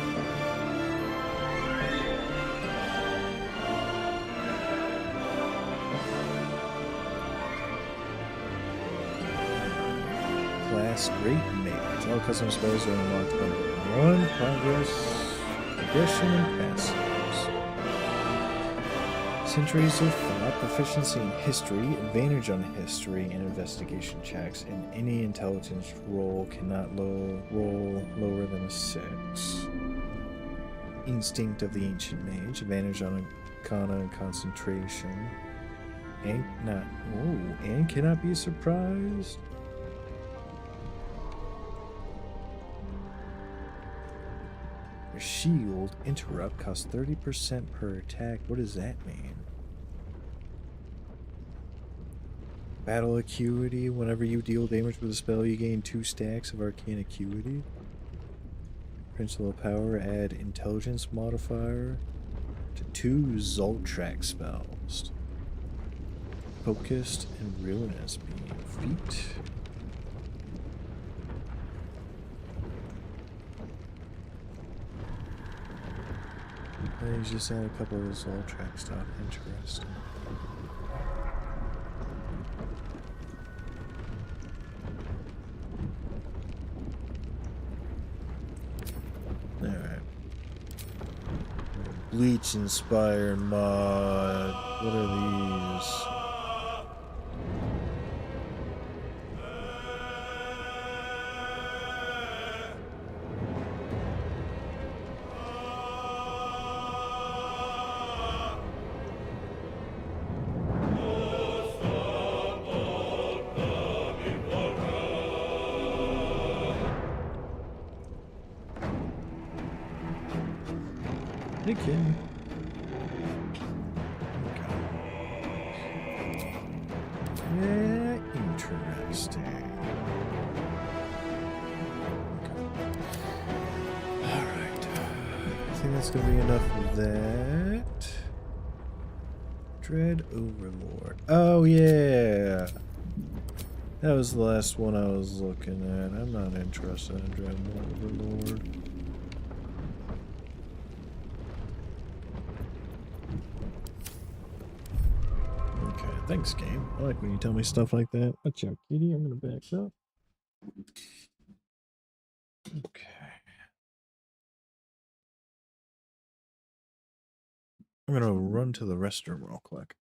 Great Mage. All custom spells are unlocked by 1 progress, addition, and passives. Centuries of Thought, proficiency in history, advantage on history and investigation checks, and any intelligence roll cannot roll lower than a 6. Instinct of the Ancient Mage, advantage on Arcana and concentration, and cannot be surprised. Shield interrupt costs 30% per attack. What does that mean? Battle acuity. Whenever you deal damage with a spell, you gain 2 stacks of arcane acuity. Principle of power. Add intelligence modifier to 2 Zoltrack spells. Focused and ruinous beam. Feet. You just add a couple of those old track stuff. Interesting. Alright. Bleach inspired mod. What are these? Hey, kid. Yeah, interesting. Alright. I think that's gonna be enough of that. Dread Overlord. Oh, yeah. That was the last one I was looking at. I'm not interested in Dread Overlord. Okay, thanks, game. I like when you tell me stuff like that. Watch out, kitty. I'm gonna back up. Okay. I'm gonna run to the restroom real quick.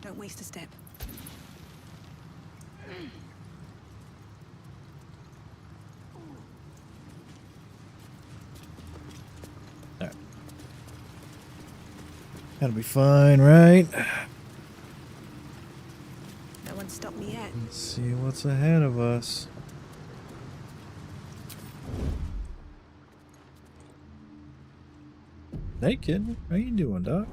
Don't waste a step. Alright. That'll be fine, right? No one's stopped me yet. Let's see what's ahead of us. Hey kid, how you doing, Doc?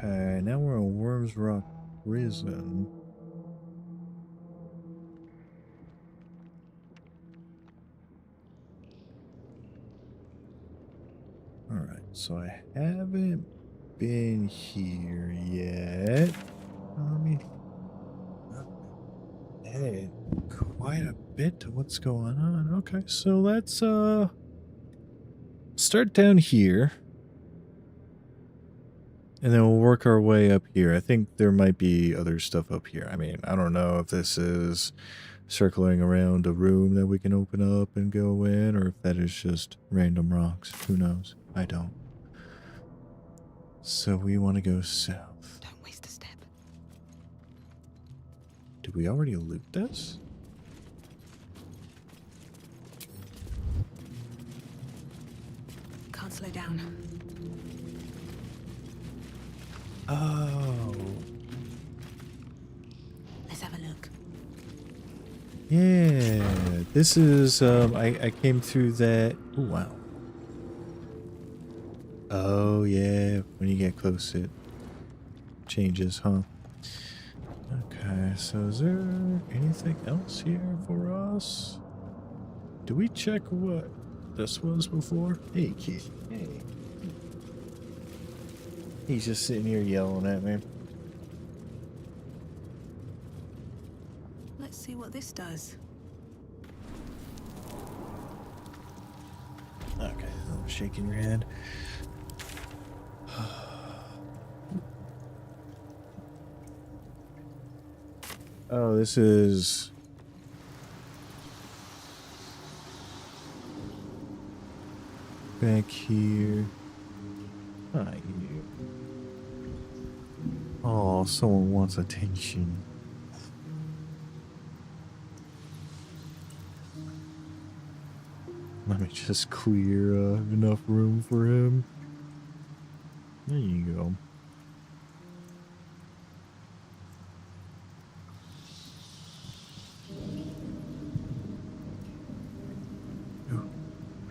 Okay, now we're in Worms Rock Prison. Alright, so I haven't been here yet. I mean, hey, quite a bit to what's going on. Okay, so let's start down here. And then we'll work our way up here. I think there might be other stuff up here. I mean, I don't know if this is circling around a room that we can open up and go in, or if that is just random rocks. Who knows? I don't. So we want to go south. Don't waste a step. Did we already loot this? Can't slow down. Oh. Let's have a look. Yeah. This is, I came through that. Oh, wow. Oh, yeah. When you get close, it changes, huh? Okay, so is there anything else here for us? Did we check what this was before? Hey, kid. Hey. He's just sitting here yelling at me. Let's see what this does. Okay, I'm shaking your hand. Oh, this is... back here. Hi, you. Oh, someone wants attention. Let me just clear enough room for him. There you go.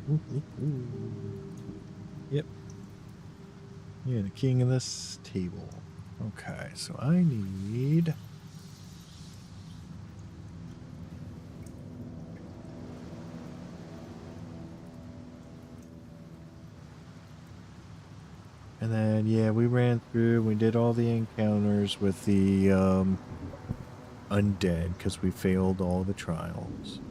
Ooh. Yep. Yeah, the king of this table. Okay, so I need... And then, yeah, we ran through, we did all the encounters with the undead, because we failed all the trials.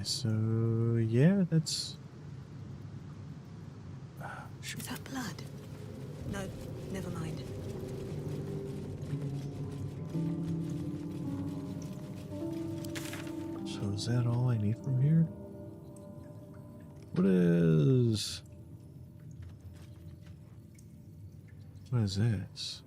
So, yeah, that's... Is that blood? No, never mind. So is that all I need from here? What is this?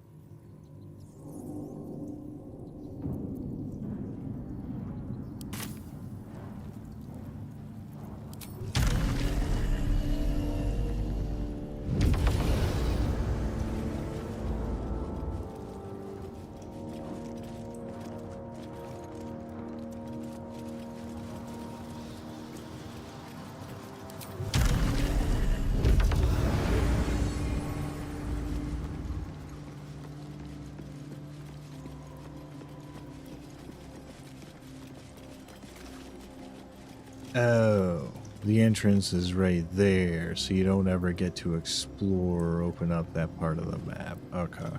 Oh, the entrance is right there, so you don't ever get to explore or open up that part of the map. Okay.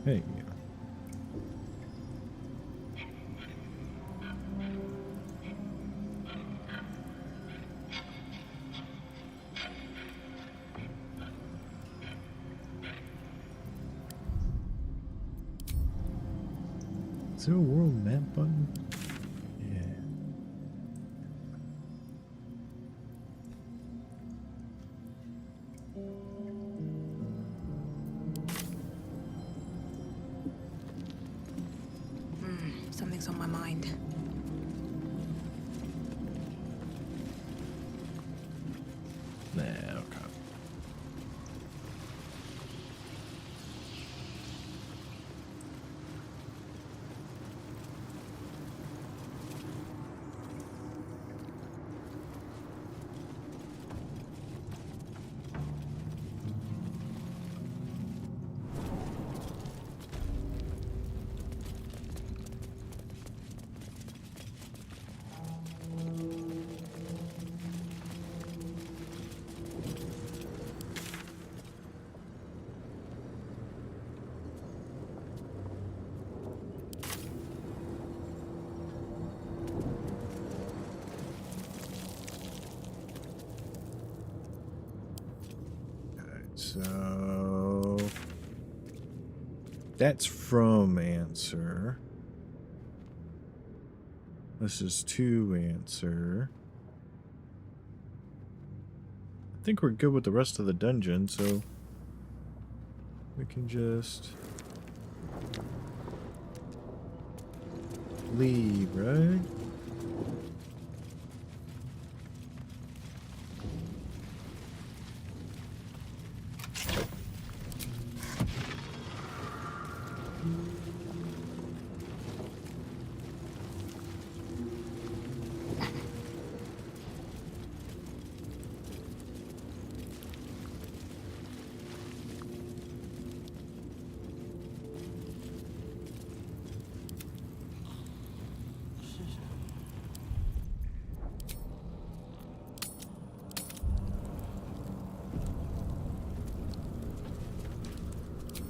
Hey. Is there a world map button? Yeah. Something's on my mind. Nah, okay. So that's from answer. This is to answer. I think we're good with the rest of the dungeon, so we can just leave, right?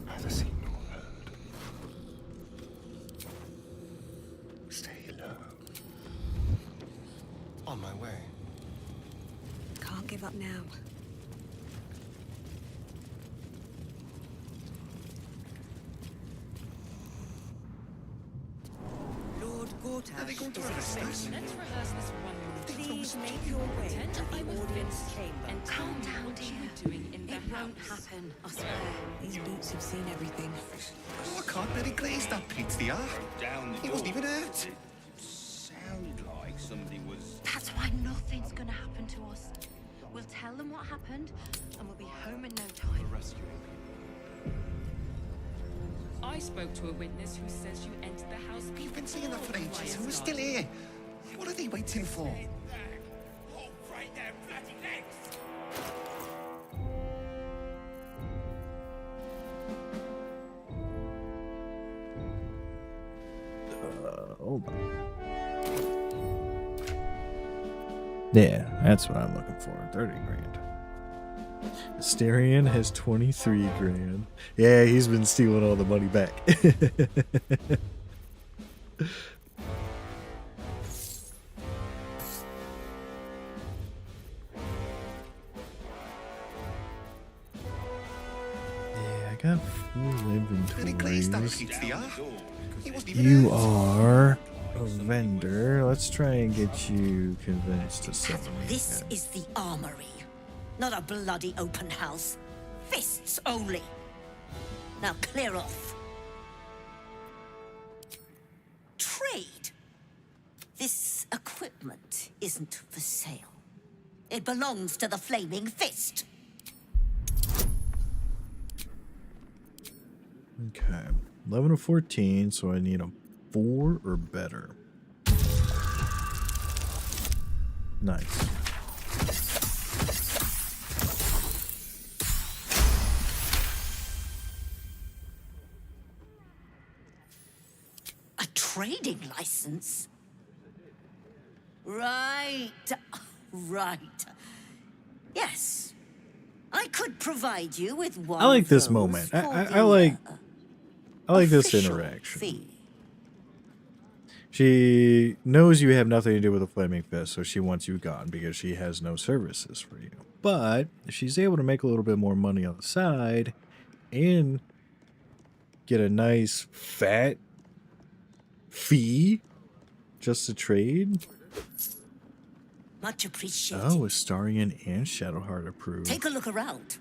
Neither seen nor heard. Stay low. On my way. Can't give up now. Lord Are they Gortash going to is arrest us? expecting Let's rehearse this one more. Please make your way Pretend to I the was audience Vince chamber. and tell me what you were doing in the It won't house. happen, I swear. These boots have seen everything. Oh, I can't really glaze that Pete's the art. Down the He wasn't door. even hurt. Sounded like somebody was. That's why nothing's gonna happen to us. We'll tell them what happened, and we'll be home in no time. I spoke to a witness who says you entered the house. You've been saying that for ages, and we're still here. What are they waiting for? Hold right there, bloody legs! Hold on. Yeah, that's what I'm looking for. 30 grand. Asterion has 23 grand. Yeah, he's been stealing all the money back. Yeah, I got full Really glaze that inventories. Pete's the Down art. the door. He wasn't even You hurt. are a vendor. Let's try and get you convinced to sell me. This is the armory, not a bloody open house. Fists only. Now clear off. Trade. This equipment isn't for sale. It belongs to the Flaming Fist. Okay. 11 to 14, so I need a 4 or better. Nice. A trading license? Right. Right. Yes. I could provide you with one. I like of this those moment. for I the, like this official interaction. fee. She knows you have nothing to do with the Flaming Fist, so she wants you gone because she has no services for you. But if she's able to make a little bit more money on the side and get a nice fat Fee? Just a trade? Much appreciated. Oh, Astarion and Shadowheart approved. Take a look around.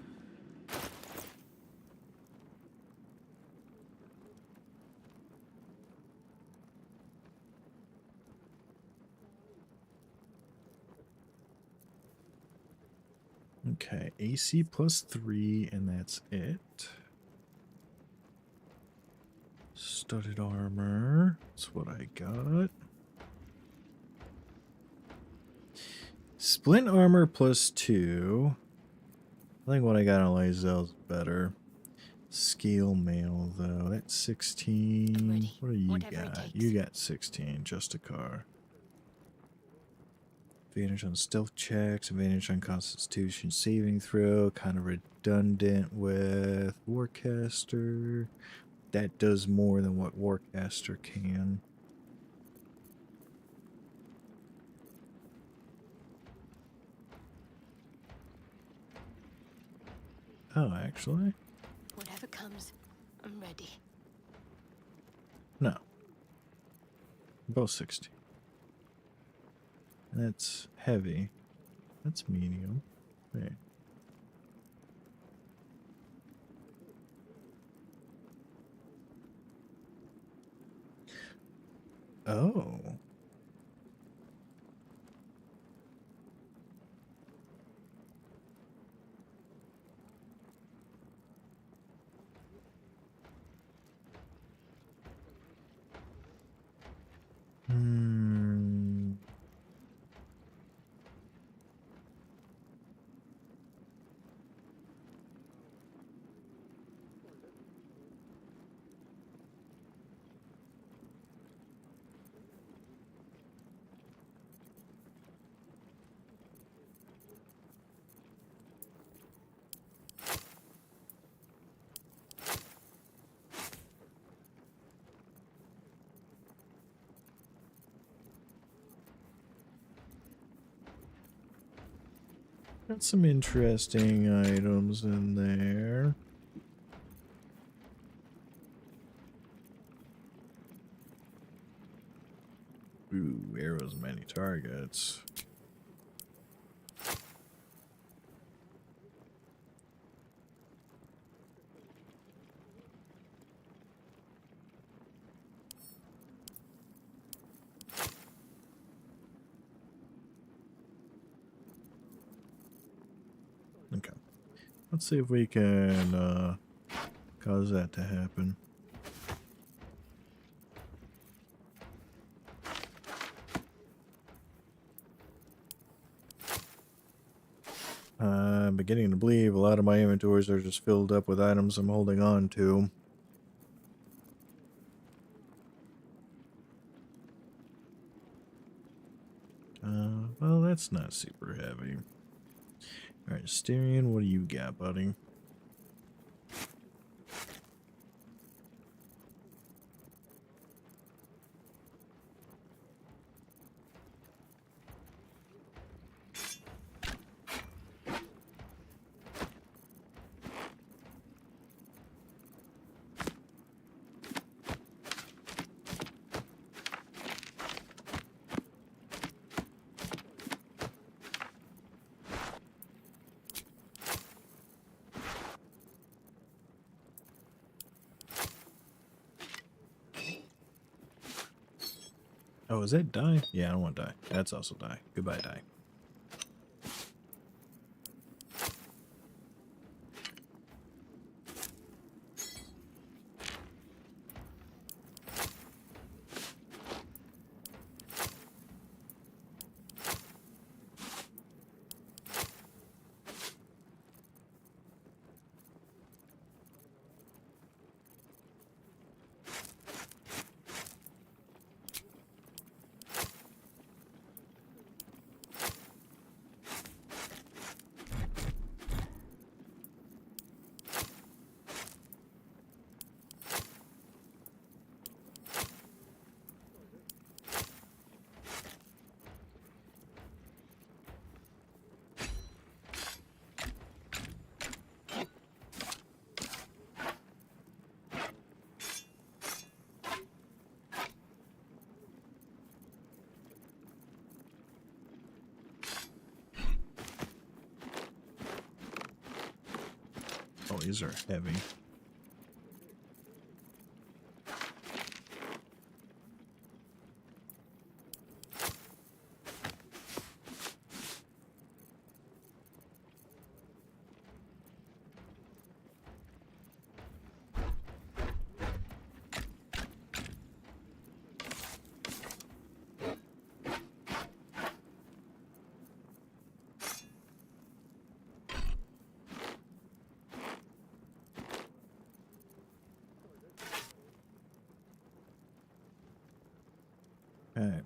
Okay, AC +3, and that's it. Studded armor. That's what I got. Splint armor +2. I think what I got on Lae'zel is better. Scale mail, though. That's 16. Ready. What do you Whatever it got? takes. You got 16. Just a car. Advantage on stealth checks, advantage on constitution saving throw, kind of redundant with Warcaster. That does more than what Warcaster can. Oh, actually? Whatever comes, I'm ready. No. Both 16. That's heavy. That's medium. Wait. Oh. Hmm. Got some interesting items in there. Ooh, arrows, many targets. Okay. Let's see if we can cause that to happen. I'm beginning to believe a lot of my inventories are just filled up with items I'm holding on to. Well, that's not super heavy. Alright, Styrian, what do you got, buddy? Oh, is that die? Yeah, I don't want die. That's also die. Goodbye, die. these are heavy. Okay.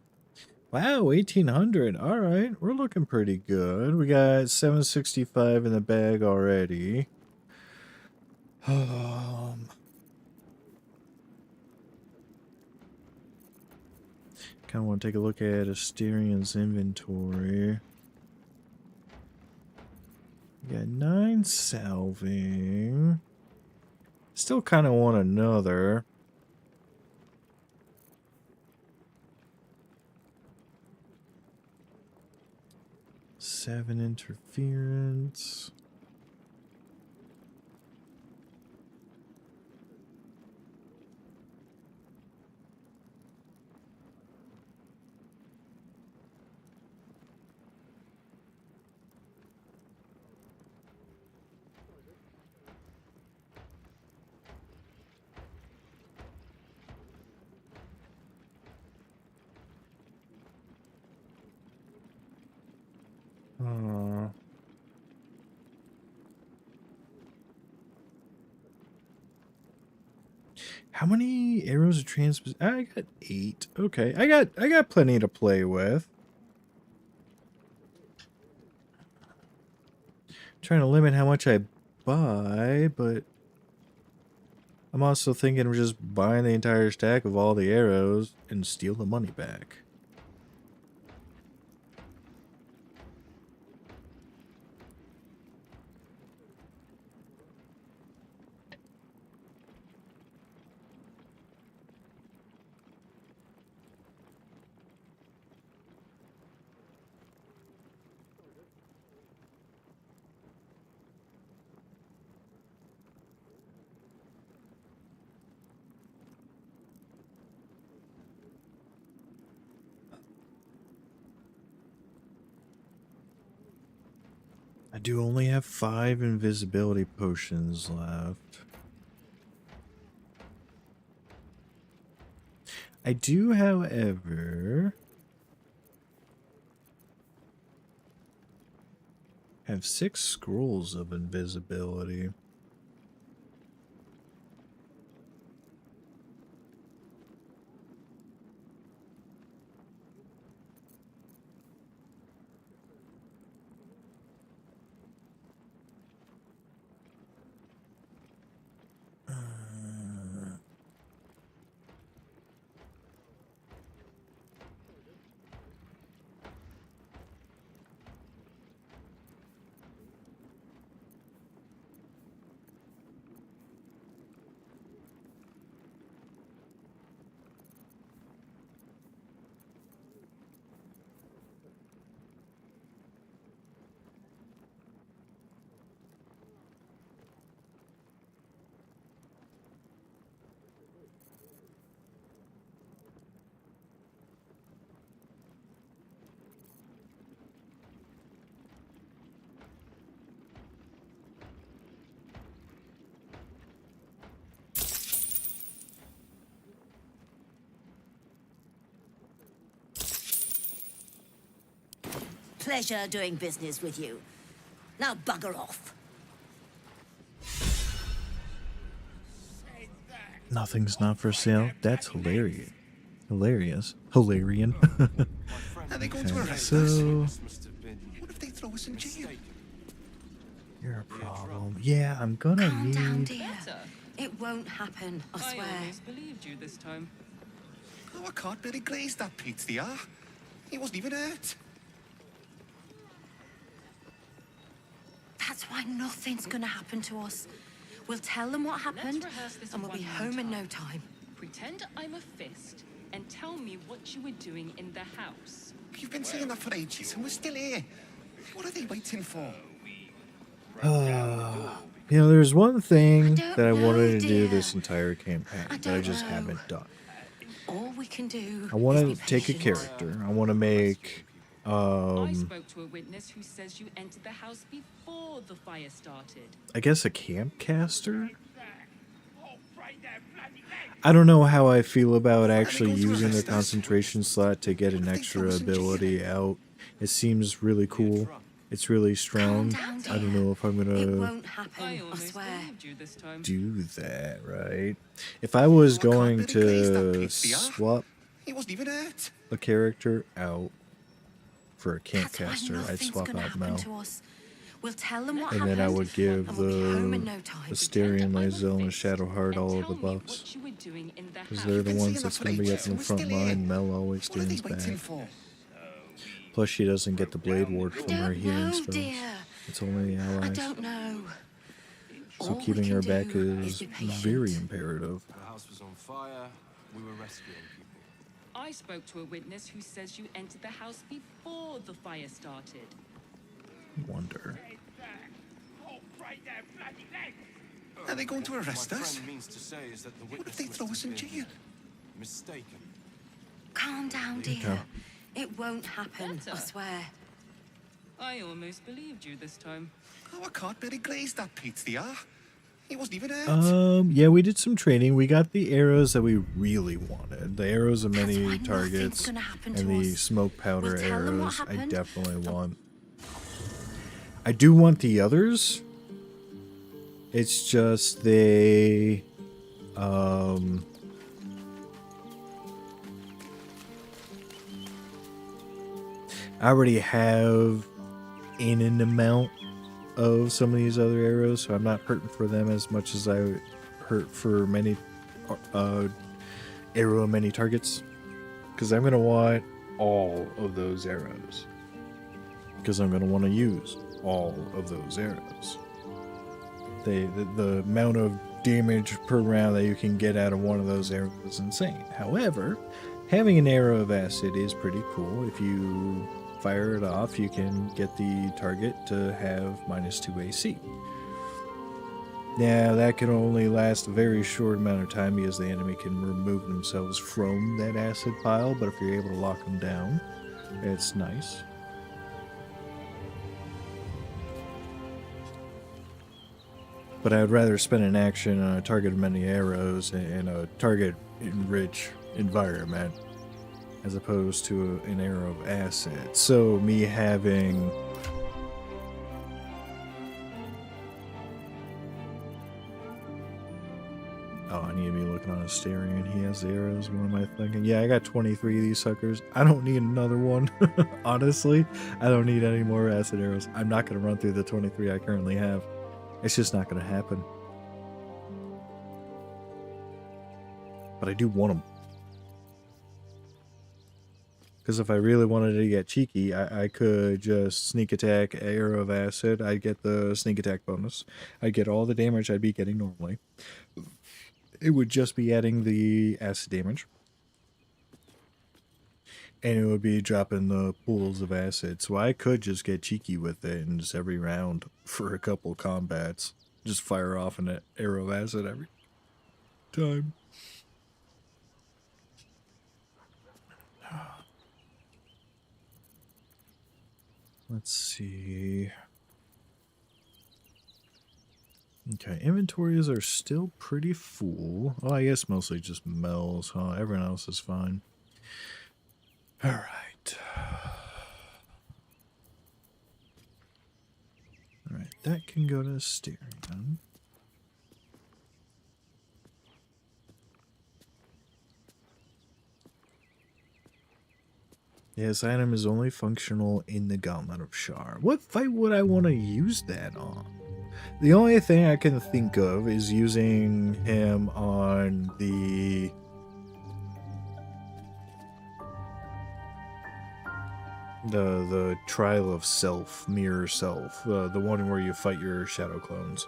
Wow, 1800. All right, we're looking pretty good. We got 765 in the bag already. Kind of want to take a look at Asterian's inventory. We got 9 salving. Still kind of want another. 7 interference. How many arrows of transposition? I got 8. Okay, I got plenty to play with. Trying to limit how much I buy, but I'm also thinking of just buying the entire stack of all the arrows and steal the money back. I do only have 5 invisibility potions left. I do, however, have 6 scrolls of invisibility. Pleasure doing business with you. Now bugger off. Nothing's not for sale. That's hilarious. Hilarian. Are they going to Okay, arrest us? so What if they throw us in jail? you're a problem. Yeah, I'm gonna Calm down, need. dear. It won't happen, I I swear. always believed you this time. Oh, I can't really glaze that Pete the R. He wasn't even hurt. That's why nothing's gonna happen to us. We'll tell them what happened, rehearse this and we'll be one more home in time. no time. Pretend I'm a fist and tell me what you were doing in the house. You've been saying that for ages, and we're still here. What are they waiting for? You know, there's one thing don't that I know, wanted to do dear. this entire campaign I that I don't just know. haven't done. All we can do I want is to be take a patient. character. I want to make I spoke to a witness who says you entered the house before the fire started. I guess a camp caster. Oh, break their bloody legs! I don't know how I feel about they actually going to using the arrest us? concentration slot to get an What if they extra throw us in jail? ability out. It seems really cool. It's really strong. Calm down, I don't dear. know if I'm It gonna won't happen, I I almost swear. believed you this time. do that, right? If I was Oh, I can't going let it glaze that to pizza, yeah? swap He wasn't even hurt. a character out for a camp That's why caster, I'd nothing's swap gonna out happen Mel. to us. We'll tell them what And happened, then I would give and we'll be home in the no time. Asterion, Pretend I'm a Lae'zel, and fist Shadowheart and all of tell the me buffs. what you were doing in the Because house. they're the been ones saying that's that going to for be up ages, in and the we're front still here. line. Mel always What are they stands waiting back. for? Plus, she doesn't get the Blade Ward I from her don't healing know, spells. dear. It's only the I allies. don't know. So All we keeping can her back do is be patient. very imperative. The house was on fire. We were rescuing people. I spoke to a witness who says you entered the house before the fire started. Wonder. Oh, break their bloody legs! Are they going to arrest My us? friend means to say is that the What if witness they must throw have us in been jail? mistaken. Calm down, dear. Okay. It won't happen, I Better. swear. I almost believed you this time. Oh, I can't let it glaze that pizza, yeah? He wasn't even hurt. Yeah, we did some training. We got the arrows that we really wanted. The arrows of That's many why nothing's targets gonna happen and to the us. smoke powder We'll tell them what arrows. I happened. definitely want. I do want the others. It's just they I already have an amount of some of these other arrows, so I'm not hurting for them as much as I would hurt for many arrow of many targets. Because I'm gonna want all of those arrows. Because I'm gonna want to use all of those arrows. The amount of damage per round that you can get out of one of those arrows is insane. However, having an arrow of acid is pretty cool. If you fire it off, you can get the target to have -2 AC. Now, that can only last a very short amount of time because the enemy can remove themselves from that acid pile, but if you're able to lock them down, it's nice. But I'd rather spend an action on a target of many arrows in a target-rich environment as opposed to an arrow of acid. So me having... Oh, I need to be looking on Asterion. He has the arrows. What am I thinking? Yeah, I got 23 of these suckers. I don't need another one. Honestly, I don't need any more acid arrows. I'm not going to run through the 23 I currently have. It's just not going to happen. But I do want them. Because if I really wanted to get cheeky, I could just sneak attack arrow of acid. I'd get the sneak attack bonus. I'd get all the damage I'd be getting normally. It would just be adding the acid damage. And it would be dropping the pools of acid. So I could just get cheeky with it and just every round for a couple combats. Just fire off an arrow of acid every time. Let's see. Okay, inventories are still pretty full. Oh, I guess mostly just Mel's, huh? Everyone else is fine. Alright. Alright, that can go to Asterion. Yeah, this item is only functional in the Gauntlet of Shar. What fight would I want to use that on? The only thing I can think of is using him on the... The Trial of Self, Mirror Self. The one where you fight your shadow clones.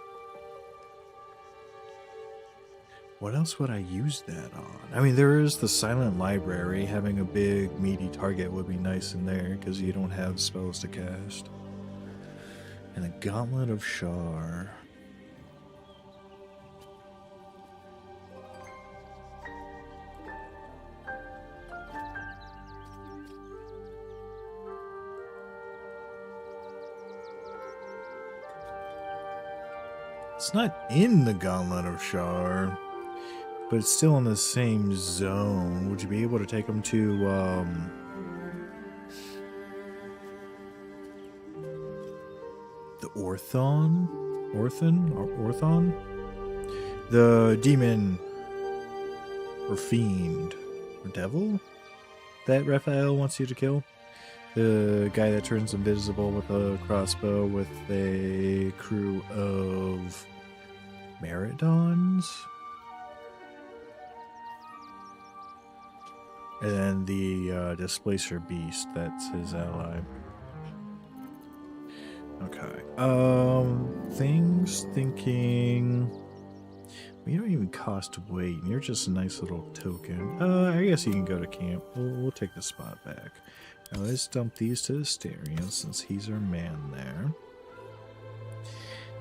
What else would I use that on? I mean, there is the Silent Library. Having a big, meaty target would be nice in there, because you don't have spells to cast. And the Gauntlet of Shar. It's not in the Gauntlet of Shar, but it's still in the same zone. Would you be able to take them to, the Orthon? Orthon? Or Orthon? The demon, or fiend, or devil that Raphael wants you to kill? The guy that turns invisible with a crossbow with a crew of Meridons? And then the Displacer Beast, that's his ally. Okay. Things thinking... Well, you don't even cost weight, and you're just a nice little token. I guess you can go to camp. We'll take the spot back. Now let's dump these to Asterion, since he's our man there.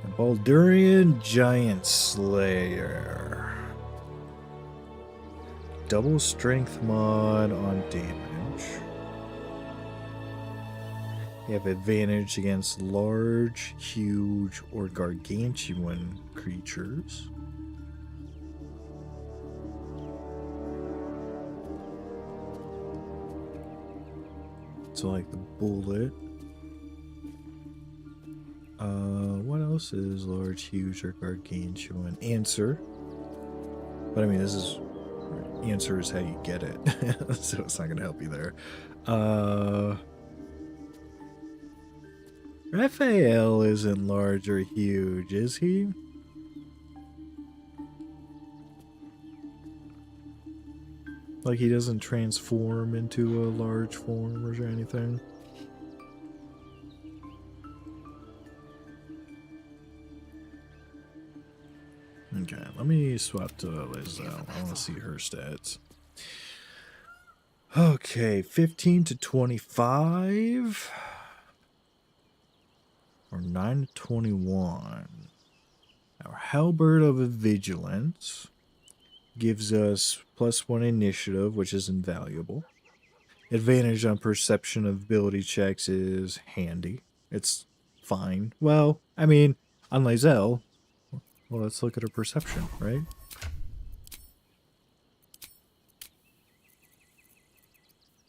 And Baldurian Giant Slayer. Double strength mod on damage. You have advantage against large, huge, or gargantuan creatures. So like the bullet. What else is large, huge, or gargantuan? Answer. But I mean, this is... Answer is how you get it. So it's not going to help you there. Raphael isn't large or huge, is he? Like he doesn't transform into a large form or anything? Okay, let me swap to Lizelle. I want to see her stats. Okay, 15 to 25. Or 9 to 21. Our Halberd of Vigilance gives us +1 initiative, which is invaluable. Advantage on perception of ability checks is handy. It's fine. Well, I mean, on Lizelle, well, let's look at her perception, right?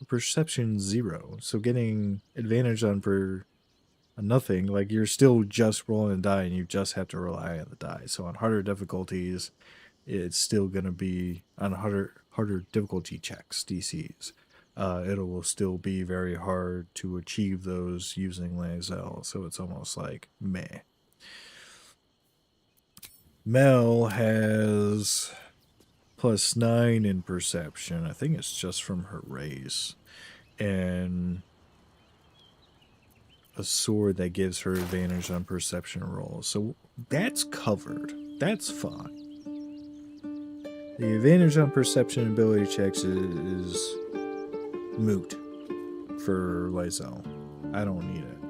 Perception 0. So getting advantage on nothing, like you're still just rolling a die and you just have to rely on the die. So on harder difficulties, it's still going to be on harder difficulty checks, DCs. It will still be very hard to achieve those using Lizelle. So it's almost like meh. Mel has +9 in perception. I think it's just from her race. And a sword that gives her advantage on perception rolls. So that's covered. That's fine. The advantage on perception ability checks is moot for Lizelle. I don't need it.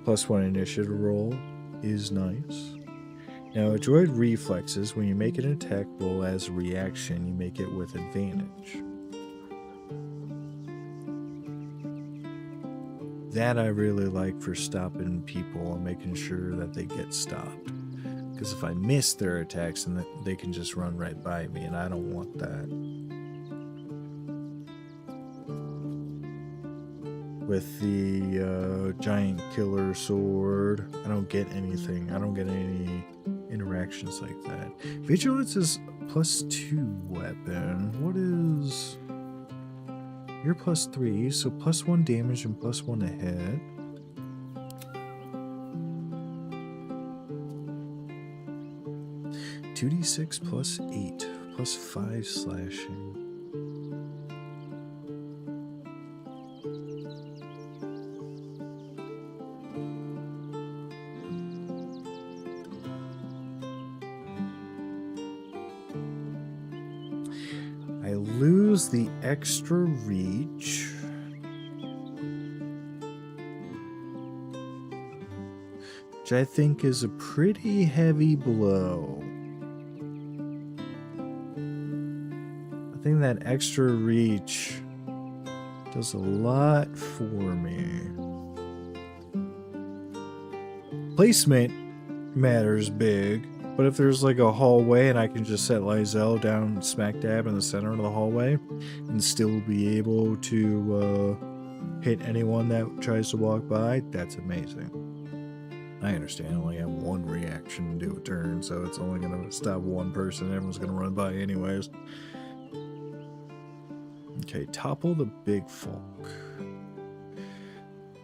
+1 initiative roll is nice. Now, a droid reflexes, when you make an attack roll as a reaction, you make it with advantage. That I really like for stopping people and making sure that they get stopped. Because if I miss their attacks, then they can just run right by me, and I don't want that. With the giant killer sword, I don't get anything. I don't get any interactions like that. Vigilance is +2 weapon. What is... You're +3, so +1 damage and +1 a hit. (2d6 +8 +5 slashing). I lose the extra reach. which I think is a pretty heavy blow. I think that extra reach does a lot for me. Placement matters big, but if there's like a hallway and I can just set Lysel down smack dab in the center of the hallway and still be able to hit anyone that tries to walk by, that's amazing. I understand I only have one reaction to do a turn, so it's only going to stop one person. Everyone's going to run by anyways. Okay, topple the big folk.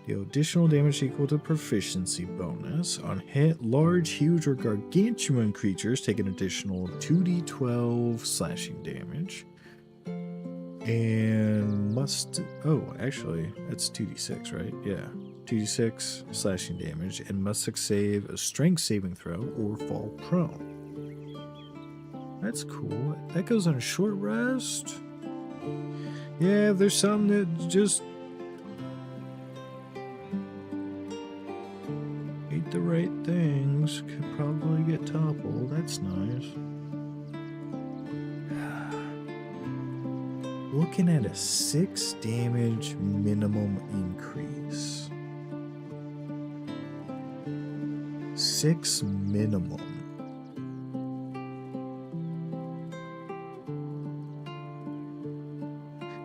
Deal additional damage equal to proficiency bonus. On hit, large, huge, or gargantuan creatures take an additional 2d12 slashing damage. And must... Oh, actually, that's 2d6, right? Yeah. 2d6 slashing damage and must succeed a strength saving throw or fall prone. That's cool. That goes on a short rest. Yeah, if there's some that just eat the right things, could probably get toppled. That's nice. Looking at a 6 damage minimum increase. 6 minimum.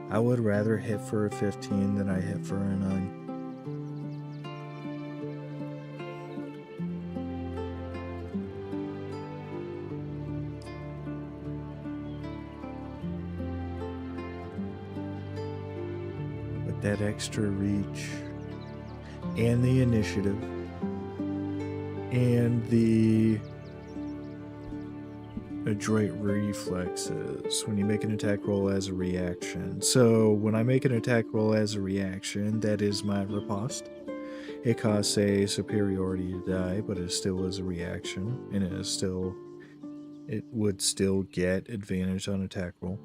I would rather hit for a 15 than I hit for a 9. With that extra reach and the initiative and the adroit reflexes when you make an attack roll as a reaction. So when I make an attack roll as a reaction, that is my riposte. It costs a superiority to die, but it still is a reaction, and it would still get advantage on attack roll.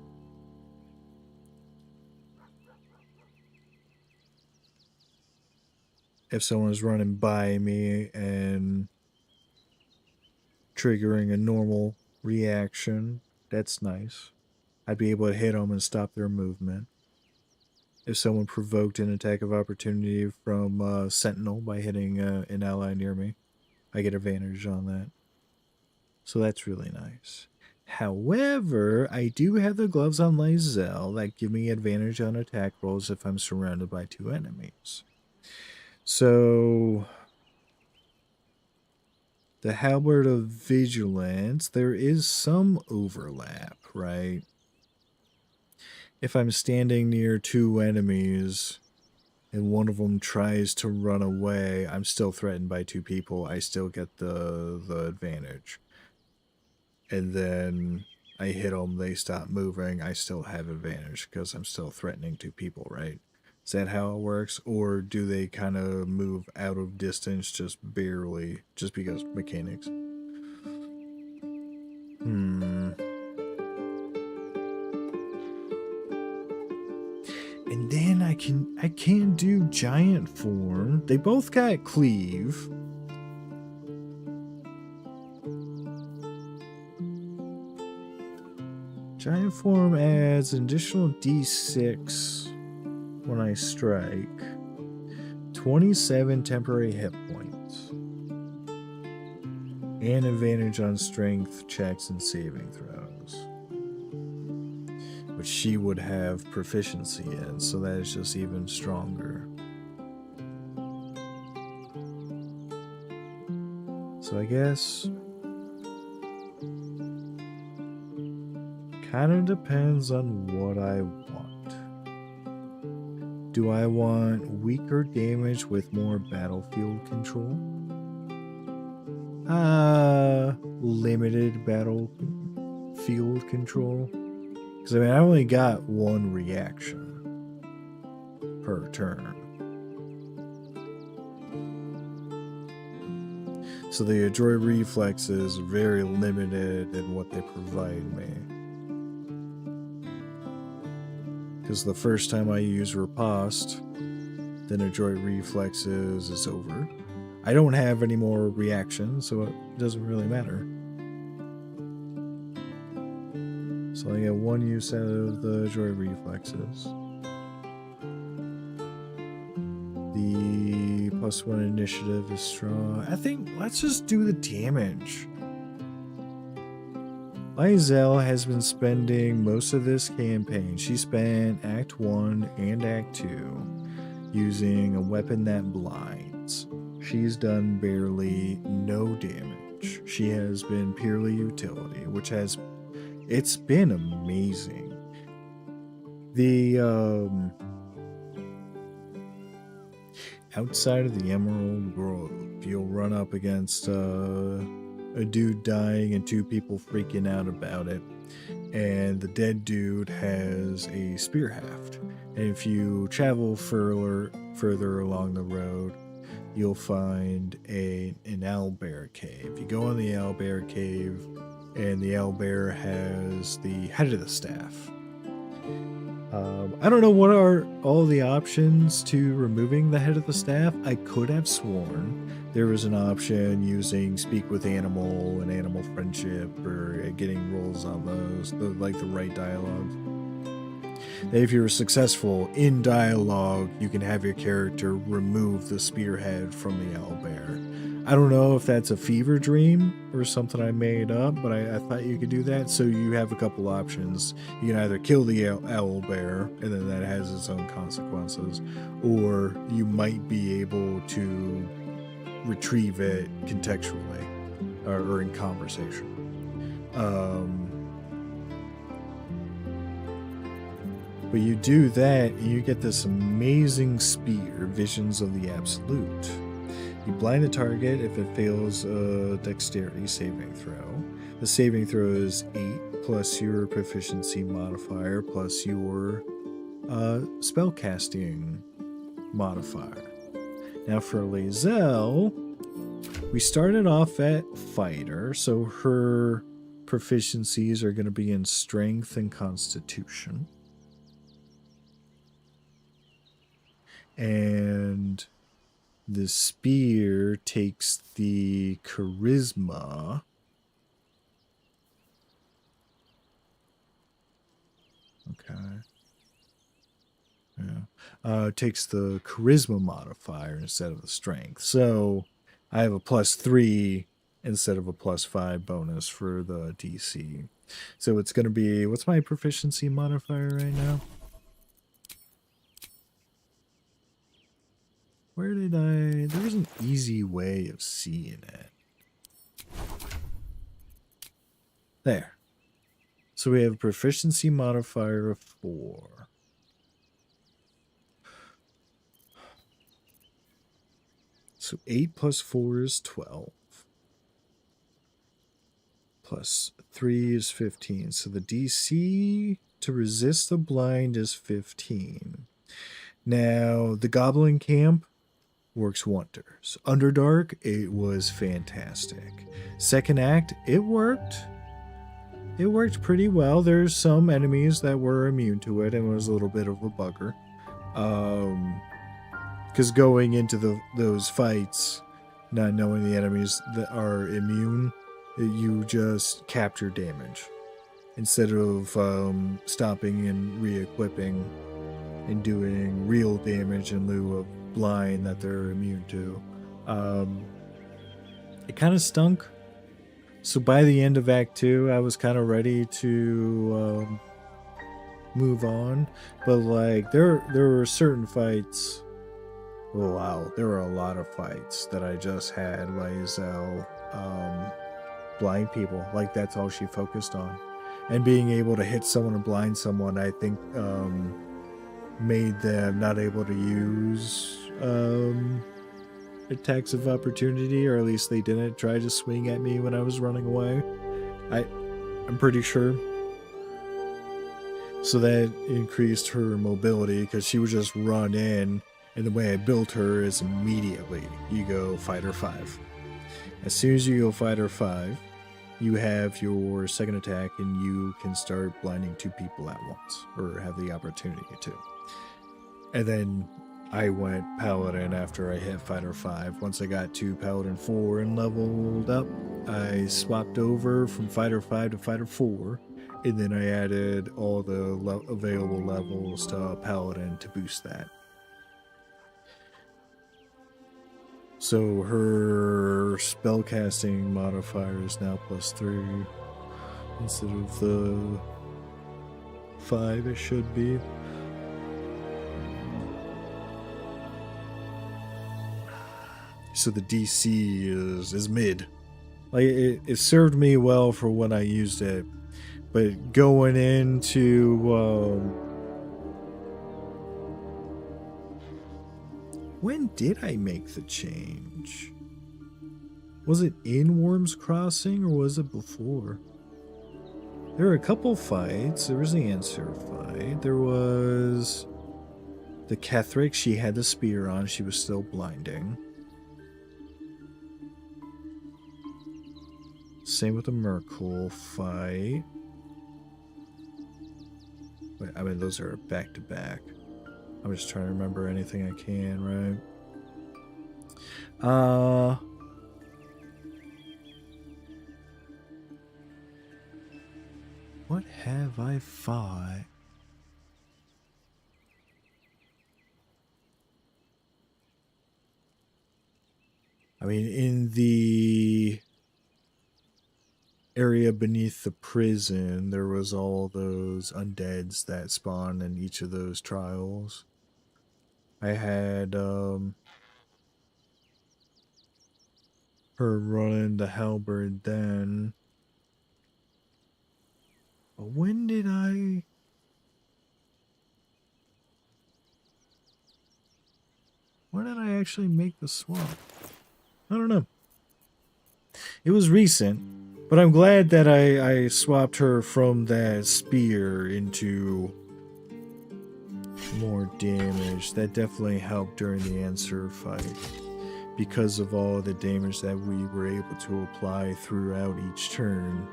If someone's running by me and triggering a normal reaction, that's nice. I'd be able to hit them and stop their movement. If someone provoked an attack of opportunity from Sentinel by hitting an ally near me, I get advantage on that. So that's really nice. However, I do have the gloves on Lysel that give me advantage on attack rolls if I'm surrounded by 2 enemies. So the Halberd of Vigilance, there is some overlap, right? If I'm standing near 2 enemies and one of them tries to run away, I'm still threatened by 2 people. I still get the advantage. And then I hit them, they stop moving, I still have advantage because I'm still threatening 2 people, right? Is that how it works? Or do they kind of move out of distance just barely, just because mechanics? And then I can do giant form. They both got cleave. Giant form adds an additional d6 when I strike. 27 temporary hit points. And advantage on strength checks and saving throws. Which she would have proficiency in, so that is just even stronger. So I guess kind of depends on what I want. Do I want weaker damage with more battlefield control? Limited battlefield control? Because I mean, I only got 1 reaction per turn. So the adroit reflexes are very limited in what they provide me. Because the first time I use riposte, then adroit reflexes is over. I don't have any more reactions, so it doesn't really matter. So I get 1 use out of the joy reflexes. The +1 initiative is strong. I think let's just do the damage. Lizelle has been spending most of this campaign. She spent Act 1 and Act 2 using a weapon that blinds. She's done barely no damage. She has been purely utility, which has it's been amazing. The outside of the Emerald Grove, you'll run up against a dude dying and 2 people freaking out about it, and the dead dude has a spear haft. And if you travel further along the road, you'll find an owlbear cave. You go in the owlbear cave, and the owlbear has the head of the staff. I don't know what are all the options to removing the head of the staff. I could have sworn there was an option using speak with animal and animal friendship, or getting rolls on those, the right dialogues. If you're successful in dialogue, you can have your character remove the spearhead from the owlbear. I don't know if that's a fever dream or something I made up, but I thought you could do that. So you have a couple options. You can either kill the owlbear, and then that has its own consequences, or you might be able to retrieve it contextually or in conversation. But you do that, and you get this amazing spear, Visions of the Absolute. You blind the target if it fails a dexterity saving throw. The saving throw is 8 plus your proficiency modifier plus your spellcasting modifier. Now for Lizelle, we started off at fighter, so her proficiencies are going to be in strength and constitution. And the spear takes the charisma. Okay. Yeah. Takes the charisma modifier instead of the strength. So I have a +3 instead of a +5 bonus for the DC. So it's going to be, what's my proficiency modifier right now? Where did there was an easy way of seeing it. There. So we have a proficiency modifier of 4. So 8 plus 4 is 12. Plus 3 is 15. So the DC to resist the blind is 15. Now, the Goblin Camp works wonders. Underdark, it was fantastic. Second act, it worked. It worked pretty well. There's some enemies that were immune to it and was a little bit of a bugger. Because going into those fights, not knowing the enemies that are immune, you just capture damage. Instead of stopping and re-equipping and doing real damage in lieu of blind that they're immune to. It kind of stunk. So by the end of Act 2, I was kind of ready to move on. But like there were certain fights. Oh wow, there were a lot of fights that I just had Lizelle blind people. Like that's all she focused on. And being able to hit someone and blind someone, I think made them not able to use attacks of opportunity, or at least they didn't try to swing at me when I was running away. I'm pretty sure. So that increased her mobility because she would just run in, and the way I built her is immediately you go fighter 5. As soon as you go fighter 5, you have your second attack and you can start blinding 2 people at once, or have the opportunity to. And then I went Paladin after I hit Fighter 5. Once I got to Paladin 4 and leveled up, I swapped over from Fighter 5 to Fighter 4, and then I added all the available levels to Paladin to boost that. So her spellcasting modifier is now +3 instead of the 5 it should be. So the DC is mid. Like it served me well for when I used it, but going into when did I make the change? Was it in Worm's Crossing or was it before? There were a couple fights. There was the answer fight. There was the Ketheric. She had the spear on. She was still blinding. Same with the Merkle fight. Wait, I mean, those are back to back. I'm just trying to remember anything I can, right? What have I fought? I mean, in the area beneath the prison, there was all those undeads that spawn in each of those trials. I had her running the halberd then. But when did I actually make the swap? I don't know. It was recent. But I'm glad that I swapped her from that spear into more damage. That definitely helped during the answer fight. Because of all the damage that we were able to apply throughout each turn,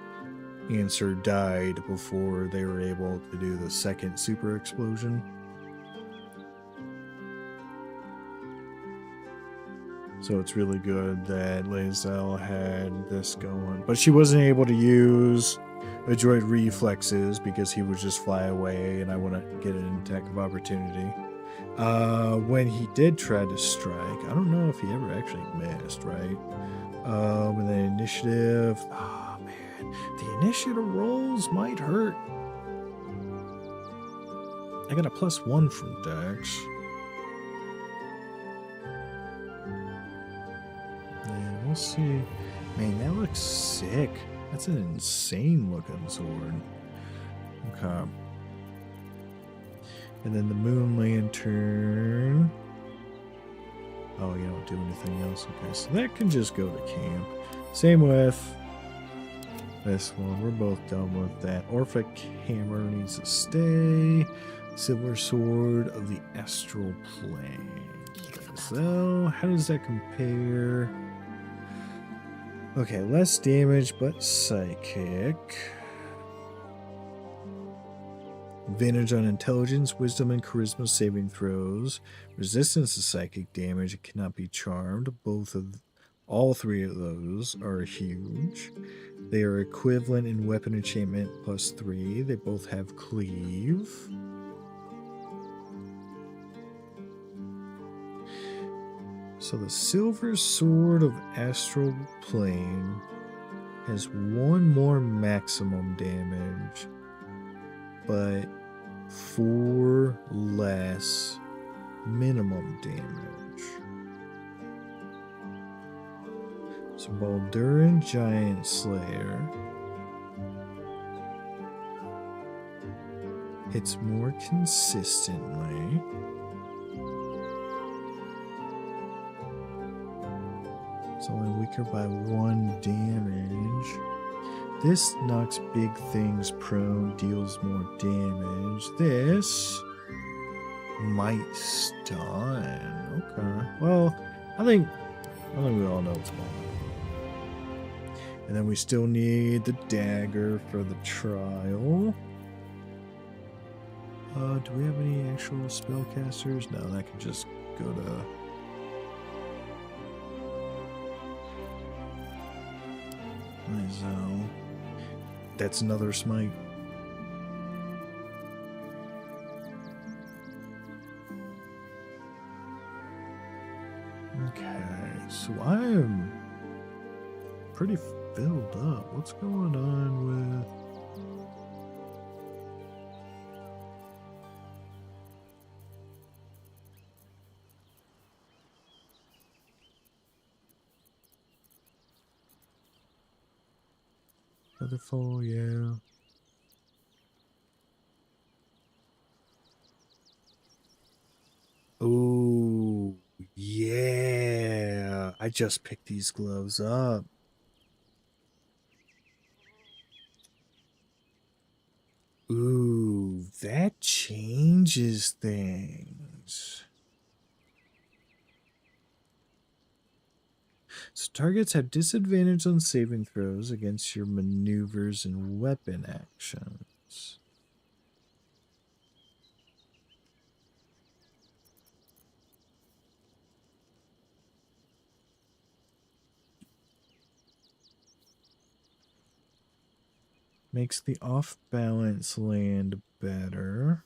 Answer died before they were able to do the second super explosion. So it's really good that Lae'zel had this going. But she wasn't able to use Adroit Reflexes because he would just fly away and I wouldn't get an attack of opportunity. When he did try to strike, I don't know if he ever actually missed, right? And then initiative. Oh man, the initiative rolls might hurt. I got a +1 from Dex. Man, we'll see. Man, that looks sick. That's an insane looking sword. Okay. And then the Moon Lantern. Oh, you don't do anything else. Okay, so that can just go to camp. Same with this one. We're both done with that. Orphic Hammer needs to stay. Silver Sword of the Astral Plane. So, how does that compare? Okay, less damage, but psychic. Advantage on intelligence, wisdom, and charisma saving throws. Resistance to psychic damage. It cannot be charmed. All three of those are huge. They are equivalent in weapon enchantment +3. They both have cleave. So the Silver Sword of Astral Plane has 1 more maximum damage, but 4 less minimum damage. So Balduran Giant Slayer hits more consistently. It's only weaker by 1 damage. This knocks big things prone, deals more damage. This might stun. Okay. Well, I think we all know it's more. And then we still need the dagger for the trial. Do we have any actual spellcasters? No, that can just go to... So, that's another smite. Okay, so I am pretty filled up. What's going on with... Featherfall, yeah. Ooh, yeah. I just picked these gloves up. Ooh, that changes things. So targets have disadvantage on saving throws against your maneuvers and weapon actions. Makes the off-balance land better.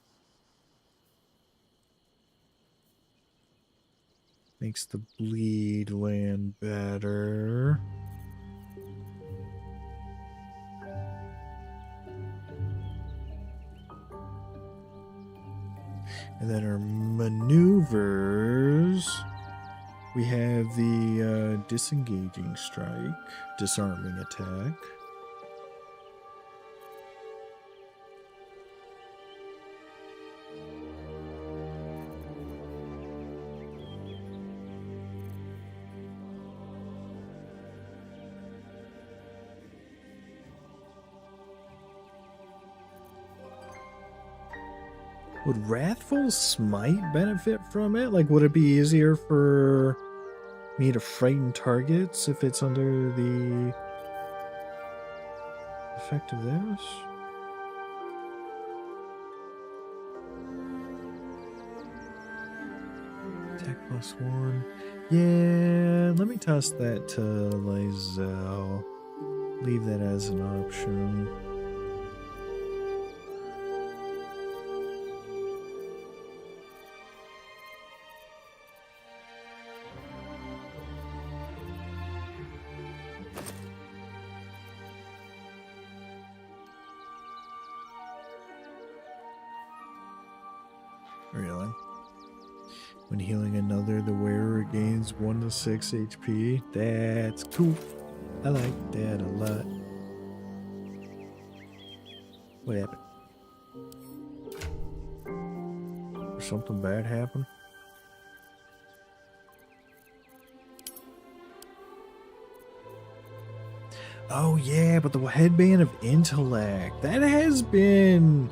Makes the bleed land better. And then our maneuvers, we have the disengaging strike, disarming attack. Would Wrathful Smite benefit from it? Like, would it be easier for me to frighten targets if it's under the effect of this? Attack +1. Yeah, let me toss that to Lysel. Leave that as an option. Really? When healing another, the wearer gains 1 to 6 HP. That's cool. I like that a lot. What happened? Did something bad happen? Oh yeah, but the headband of intellect. That has been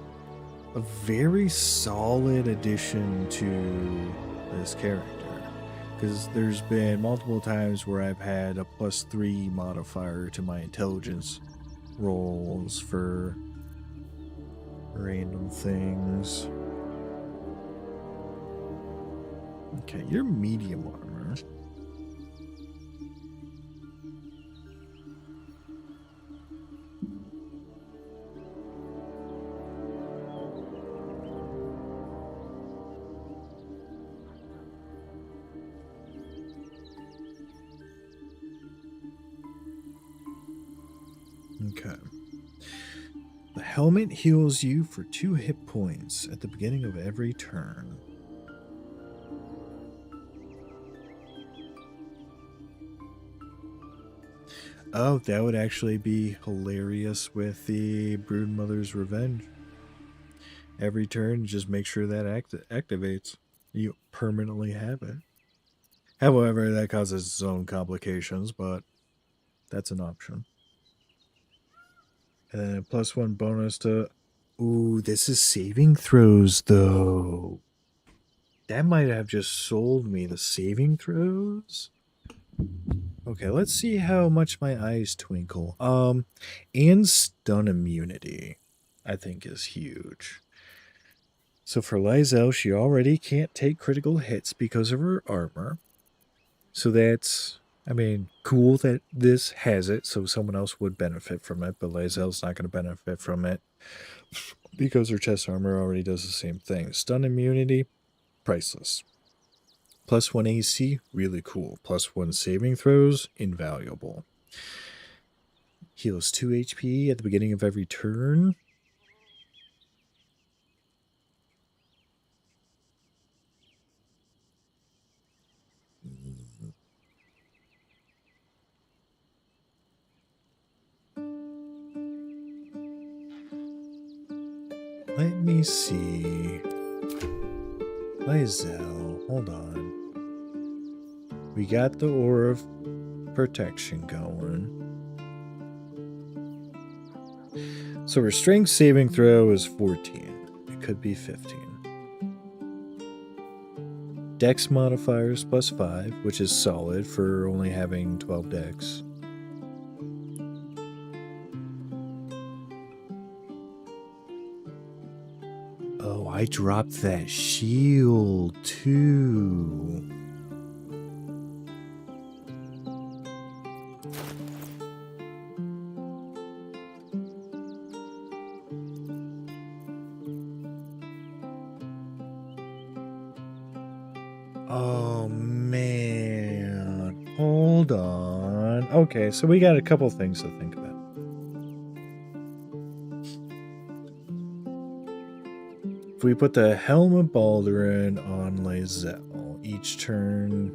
a very solid addition to this character, because there's been multiple times where I've had a +3 modifier to my intelligence rolls for random things. Okay, you're medium armor. Okay. The helmet heals you for 2 hit points at the beginning of every turn. Oh, that would actually be hilarious with the Broodmother's Revenge. Every turn, just make sure that activates. You permanently have it. However, that causes its own complications, but that's an option. And then a +1 bonus to... Ooh, this is saving throws, though. That might have just sold me the saving throws. Okay, let's see how much my eyes twinkle. And stun immunity, I think, is huge. So for Lysel, she already can't take critical hits because of her armor. So that's, I mean, cool that this has it, so someone else would benefit from it, but Lysel's not going to benefit from it because her chest armor already does the same thing. Stun immunity, priceless. +1 AC, really cool. +1 saving throws, invaluable. Heals 2 HP at the beginning of every turn. Let me see. Lysel, hold on. We got the Aura of Protection going. So her strength saving throw is 14. It could be 15. Dex modifiers +5, which is solid for only having 12 dex. Oh, I dropped that shield too. Oh man, hold on. Okay, so we got a couple things to think about. If we put the Helm of Baldurin on Lysel, each turn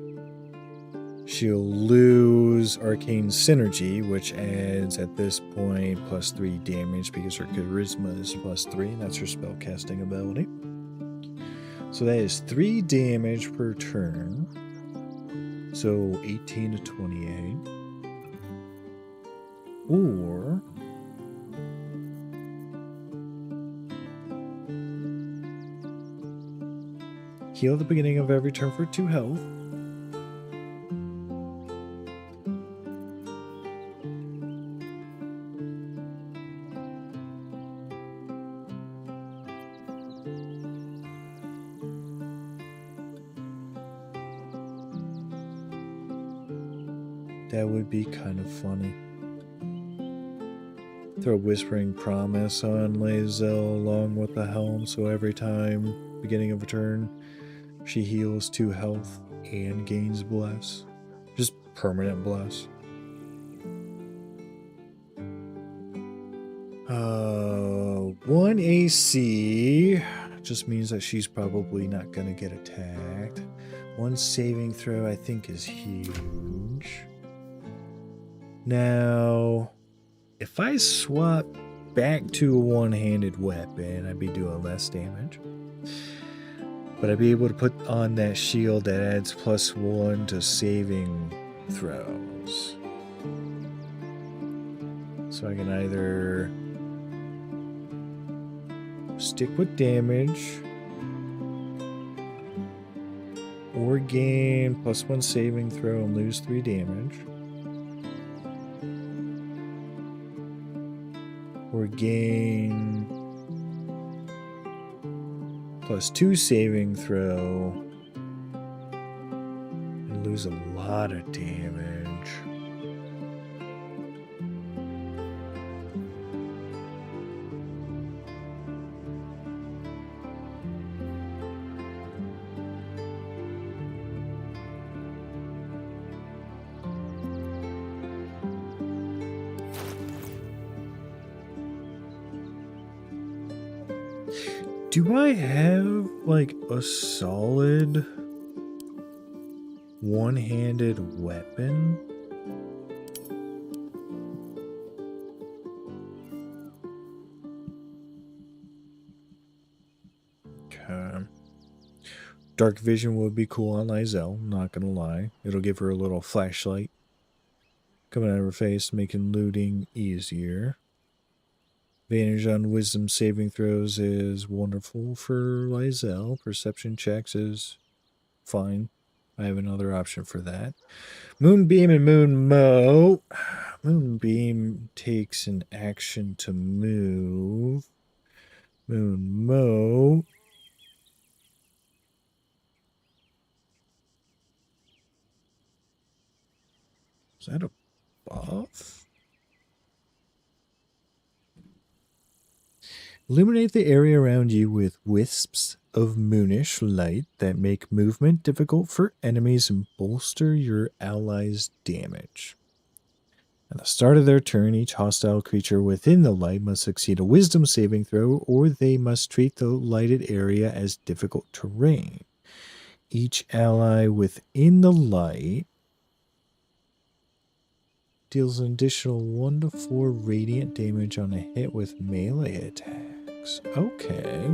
she'll lose Arcane Synergy, which adds at this point +3 damage because her Charisma is +3, and that's her spellcasting ability. So that is 3 damage per turn. So 18 to 28. Or heal at the beginning of every turn for 2 health. That would be kind of funny. Throw Whispering Promise on Lysel along with the helm, so every time, beginning of a turn, she heals 2 health and gains Bless. Just permanent Bless. 1 AC just means that she's probably not going to get attacked. 1 saving throw I think is huge. Now, if I swap back to a one-handed weapon, I'd be doing less damage. But I'd be able to put on that shield that adds +1 to saving throws. So I can either stick with damage or gain +1 saving throw and lose 3 damage. Or gain +2 saving throw and lose a lot of damage. Do I have, like, a solid one-handed weapon? Okay. Dark Vision would be cool on Lysel, not gonna lie. It'll give her a little flashlight coming out of her face, making looting easier. Advantage on Wisdom saving throws is wonderful for Lysel. Perception checks is fine. I have another option for that. Moonbeam and Moonmote. Moonbeam takes an action to move. Moonmote Is that a buff? Illuminate the area around you with wisps of moonish light that make movement difficult for enemies and bolster your allies' damage. At the start of their turn, each hostile creature within the light must succeed a wisdom saving throw, or they must treat the lighted area as difficult terrain. Each ally within the light deals an additional 1 to 4 radiant damage on a hit with melee attacks. Okay.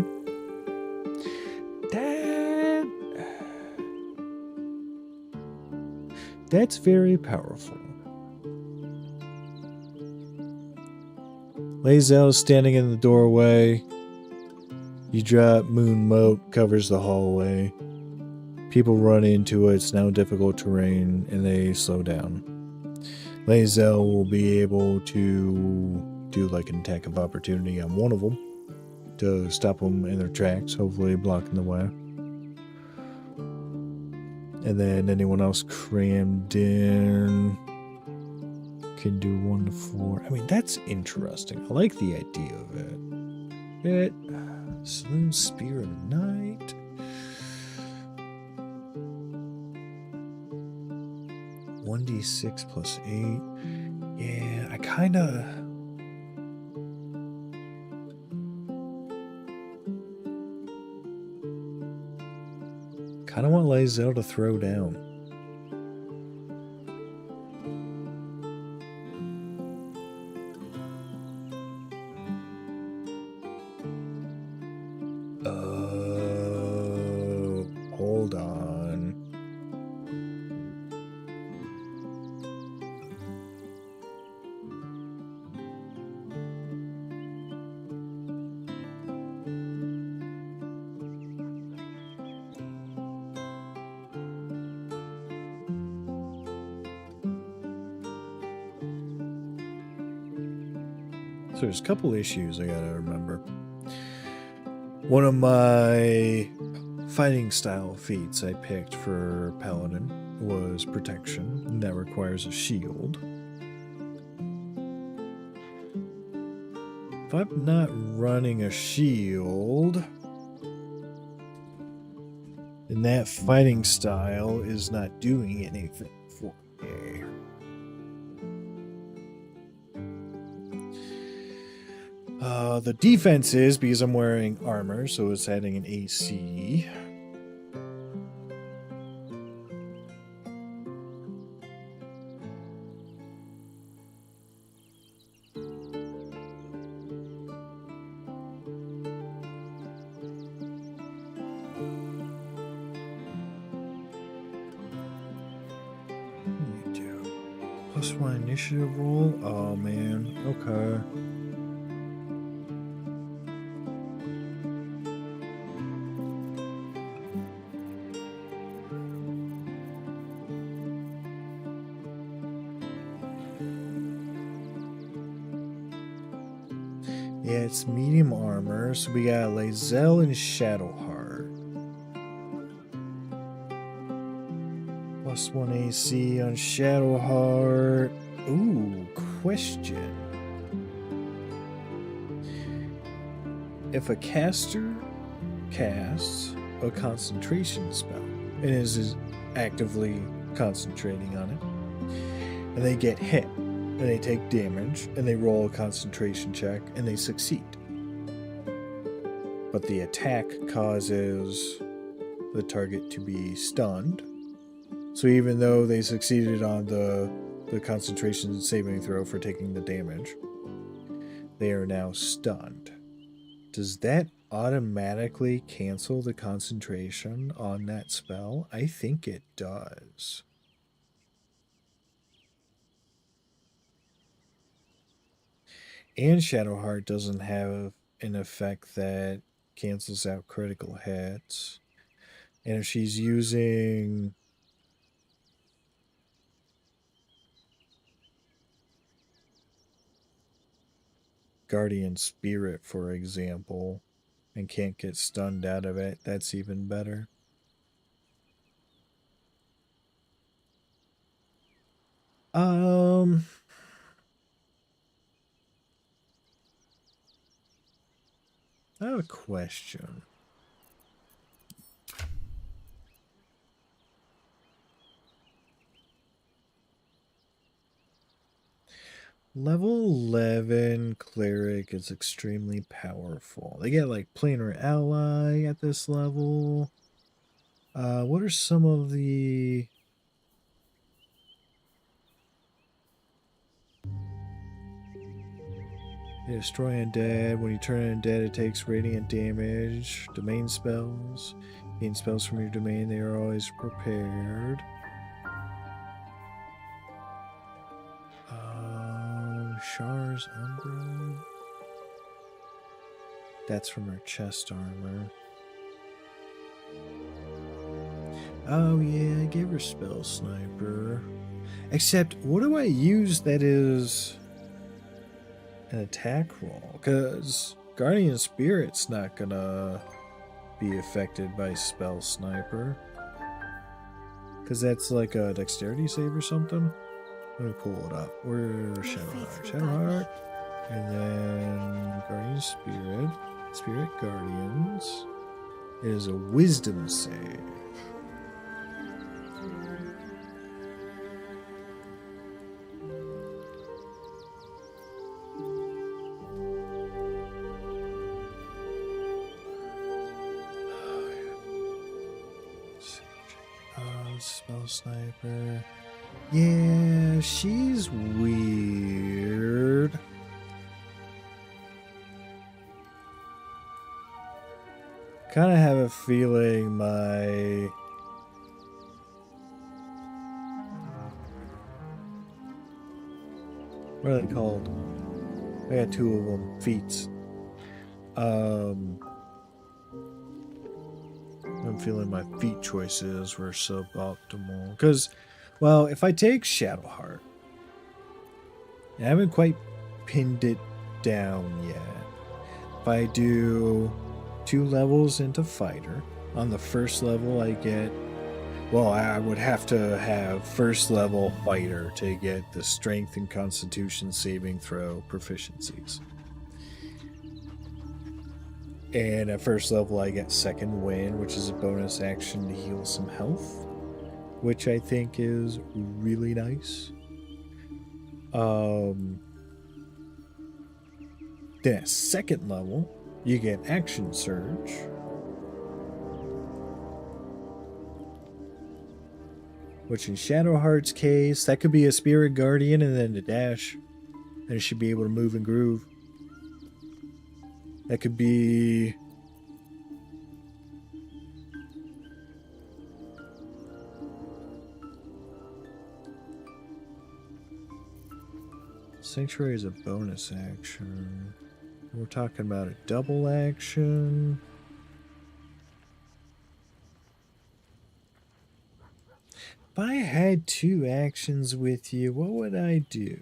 That's very powerful. Lae'zel is standing in the doorway. You drop Moon Moat, covers the hallway. People run into it. It's now difficult terrain, and they slow down. Lae'zel will be able to do like an attack of opportunity on one of them to stop them in their tracks, hopefully blocking the way. And then anyone else crammed in can do 1 to 4. I mean, that's interesting. I like the idea of it. Saloon Spear of Night. $1d6 plus 8. Yeah, I kind of... want Lae'zel to throw down. Hold on. So there's a couple issues I gotta remember. One of my fighting style feats I picked for Paladin was Protection, and that requires a shield. If I'm not running a shield, then that fighting style is not doing anything for me. The defense is because I'm wearing armor, so it's adding an AC. What do we do? +1 initiative roll? Oh man, okay. Yeah, it's medium armor, so we got Lae'zel and Shadowheart. +1 AC on Shadowheart. Ooh, question. If a caster casts a concentration spell and is actively concentrating on it, and they get hit, and they take damage, and they roll a concentration check, and they succeed. But the attack causes the target to be stunned. So even though they succeeded on the concentration saving throw for taking the damage, they are now stunned. Does that automatically cancel the concentration on that spell? I think it does. And Shadowheart doesn't have an effect that cancels out critical hits. And if she's using Guardian Spirit, for example, and can't get stunned out of it, that's even better. Um, I have a question. Level 11 cleric is extremely powerful. They get like planar ally at this level. What are some of the They destroy undead. When you turn undead, it takes radiant damage. Domain spells. Gain spells from your domain. They are always prepared. Shar's Umbra. That's from her chest armor. Oh yeah, I gave her spell sniper. Except, what do I use that is an attack roll? Because Guardian Spirit's not gonna be affected by spell sniper. Because that's like a dexterity save or something. Let me pull it up. Where's Shadowheart? Shadowheart. And then Guardian Spirit. Spirit Guardians. It is a wisdom save. Spell sniper. Yeah, she's weird. Kind of have a feeling my what are they called? I got two of them. Feats. I'm feeling my feat choices were suboptimal. Because, well, if I take Shadowheart, I haven't quite pinned it down yet. If I do 2 levels into Fighter, on the first level I get... Well, I would have to have first level Fighter to get the Strength and Constitution saving throw proficiencies. And at first level I get Second Wind, which is a bonus action to heal some health, which I think is really nice. Then at second level, you get Action Surge. Which in Shadowheart's case, that could be a Spirit Guardian and then a dash. And it should be able to move and groove. That could be... Sanctuary is a bonus action. We're talking about a double action. If I had 2 actions with you, what would I do?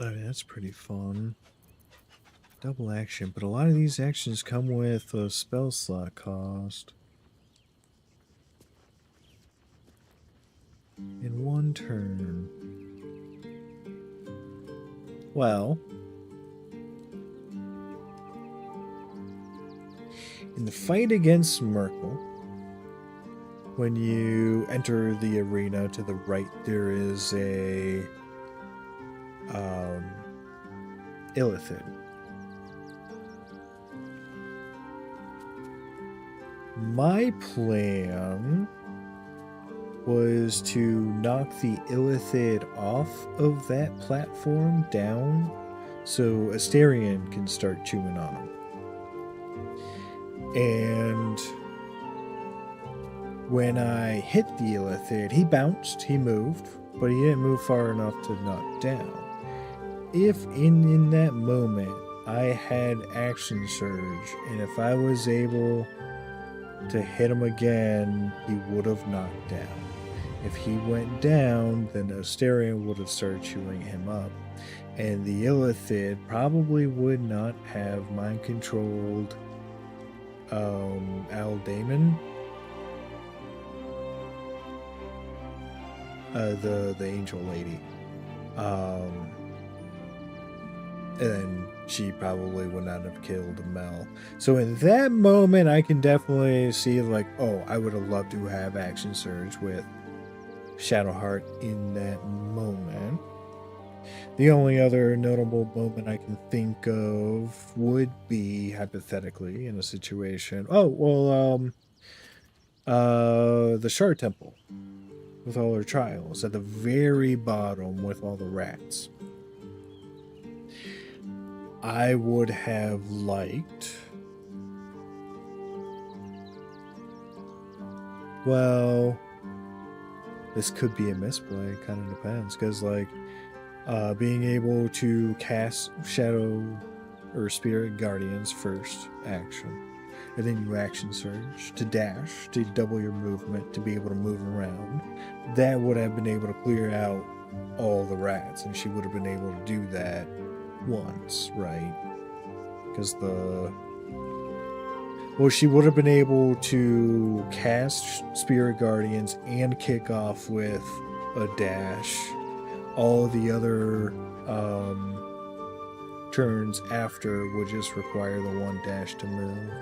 I mean, that's pretty fun. Double action, but a lot of these actions come with a spell slot cost. In 1 turn. Well, in the fight against Merkel, when you enter the arena to the right, there is a Illithid. My plan was to knock the Illithid off of that platform down so Asterion can start chewing on him. And when I hit the Illithid, he bounced, he moved, but he didn't move far enough to knock down. If in that moment I had Action Surge, and if I was able to hit him again, he would have knocked down. If he went down, then Asterion would have started chewing him up. And the Illithid probably would not have mind-controlled Aldamon. The angel lady. And then she probably would not have killed Mel. So in that moment, I can definitely see like, oh, I would have loved to have Action Surge with Shadowheart in that moment. The only other notable moment I can think of would be, hypothetically, in a situation... Oh, well, the Shard Temple. With all her trials. At the very bottom with all the rats. I would have liked... Well... This could be a misplay, kind of depends, because, like, being able to cast Shadow or Spirit Guardians first action, and then you Action Surge to dash, to double your movement, to be able to move around, that would have been able to clear out all the rats, and she would have been able to do that once, right? Because well, she would have been able to cast Spirit Guardians and kick off with a dash. All the other turns after would just require the one dash to move.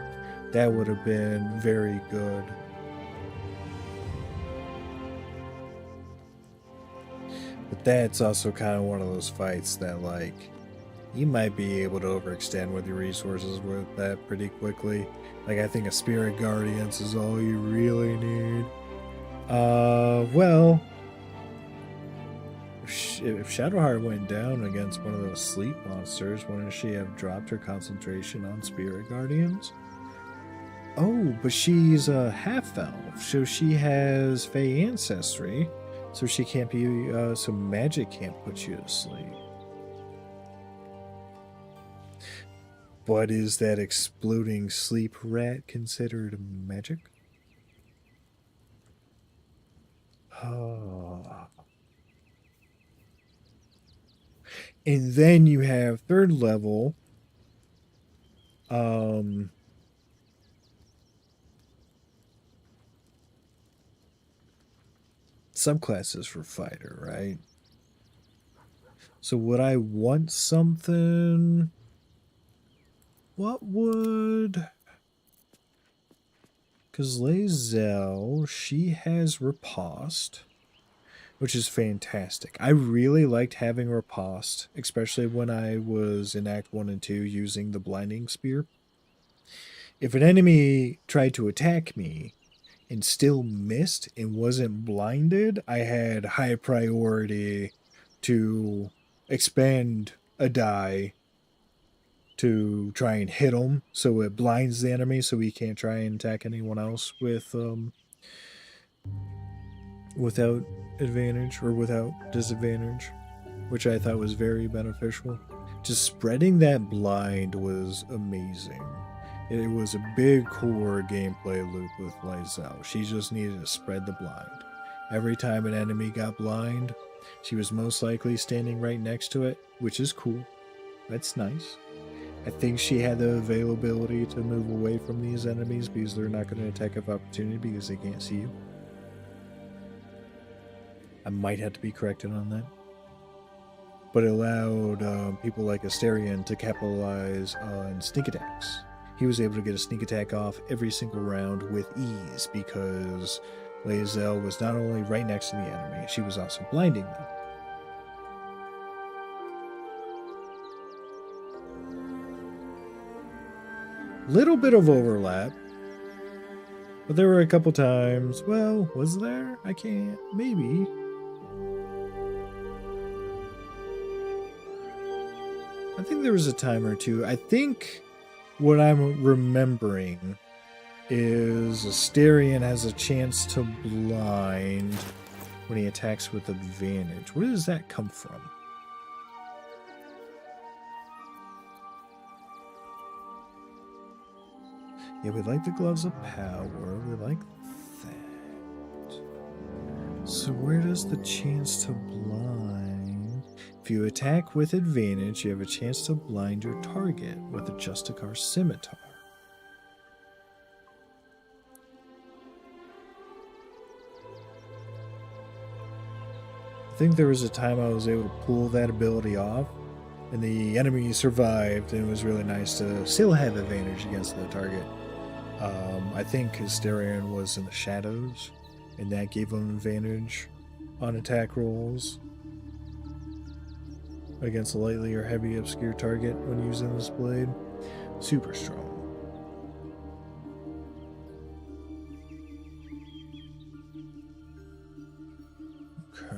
That would have been very good. But that's also kind of one of those fights that, like, you might be able to overextend with your resources with that pretty quickly. Like, I think a Spirit Guardians is all you really need. Well, if Shadowheart went down against one of those sleep monsters, wouldn't she have dropped her concentration on Spirit Guardians? Oh, but she's a half-elf, so she has Fey ancestry, so she can't be, so magic can't put you to sleep. But is that exploding sleep rat considered magic? Oh. And then you have third level. Subclasses for fighter, right? So would I want something... What would... Because Lae'zel, she has Riposte, which is fantastic. I really liked having Riposte, especially when I was in Act 1 and 2 using the Blinding Spear. If an enemy tried to attack me and still missed and wasn't blinded, I had high priority to expend a die to try and hit him, so it blinds the enemy so he can't try and attack anyone else with without advantage or without disadvantage, which I thought was very beneficial. Just spreading that blind was amazing. It was a big core gameplay loop with Lae'zel. She just needed to spread the blind. Every time an enemy got blind, she was most likely standing right next to it, which is cool. That's nice. I think she had the availability to move away from these enemies because they're not going to attack of opportunity because they can't see you. I might have to be corrected on that. But it allowed people like Asterion to capitalize on sneak attacks. He was able to get a sneak attack off every single round with ease because Lae'zel was not only right next to the enemy, she was also blinding them. Little bit of overlap, but there were a couple times. Well, was there? I can't. Maybe. I think there was a time or two. I think what I'm remembering is Asterion has a chance to blind when he attacks with advantage. Where does that come from? Yeah, we like the gloves of power. We like that. So where does the chance to blind? If you attack with advantage, you have a chance to blind your target with a Justicar Scimitar. I think there was a time I was able to pull that ability off, and the enemy survived, and it was really nice to still have advantage against the target. I think Hysterion was in the shadows, and that gave him advantage on attack rolls against a lightly or heavy obscure target when using this blade. Super strong. Okay,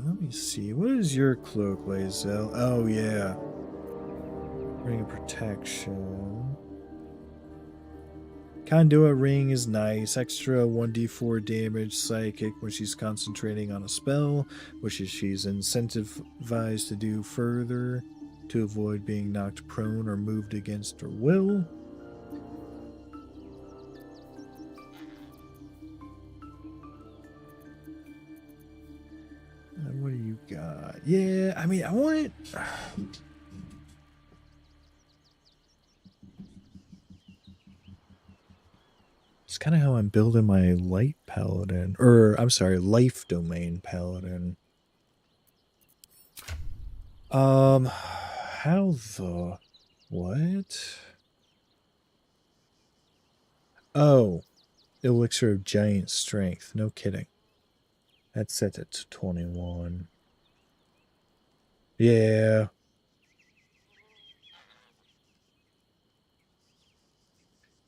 let me see. What is your cloak, Lae'zel? Oh, yeah. Ring of Protection. Conduit Ring is nice. Extra 1d4 damage psychic when she's concentrating on a spell, which is she's incentivized to do further to avoid being knocked prone or moved against her will. And what do you got? Yeah, I mean, I want... It's kind of how I'm building my light paladin, or I'm sorry, life domain paladin. How the what? Oh, elixir of giant strength. No kidding. That's set it to 21. Yeah.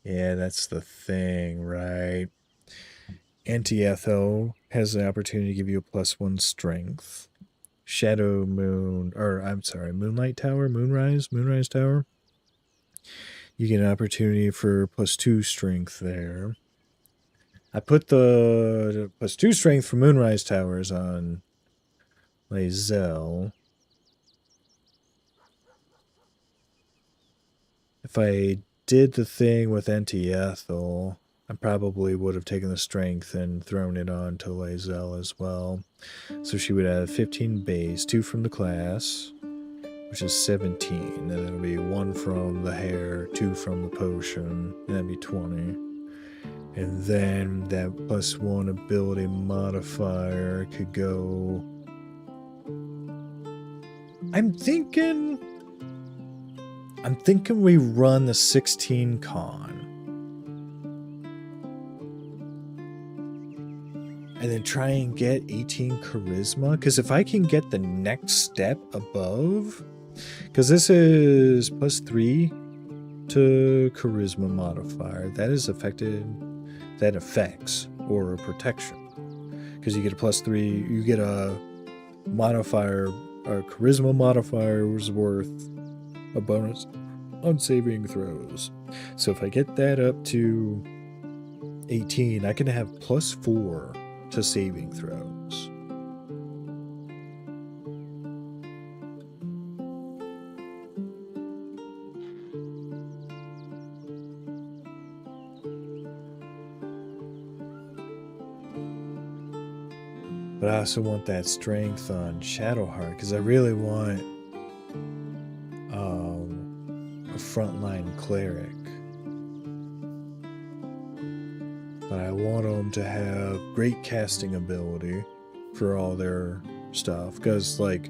Yeah, that's the thing, right? Anti-Etho has the opportunity to give you a +1 strength. Shadow Moon, or I'm sorry, Moonlight Tower, Moonrise Tower. You get an opportunity for +2 strength there. I put the +2 strength for Moonrise Towers on Lae'zel. If I did the thing with Anti-Ethel, I probably would have taken the strength and thrown it on to Lae'zel as well. So she would have 15 base, 2 from the class, which is 17. And then it'll be 1 from the hair, 2 from the potion, and that'd be 20. And then that +1 ability modifier could go... I'm thinking we run the 16 con. And then try and get 18 charisma. Because if I can get the next step above... Because this is +3 to charisma modifier. That is affected... That affects or protection. Because you get a +3... You get a modifier... Or charisma modifier was worth a bonus on saving throws. So if I get that up to 18, I can have +4 to saving throws. But I also want that strength on Shadowheart because I really want a frontline cleric. But I want them to have great casting ability for all their stuff. Because, like,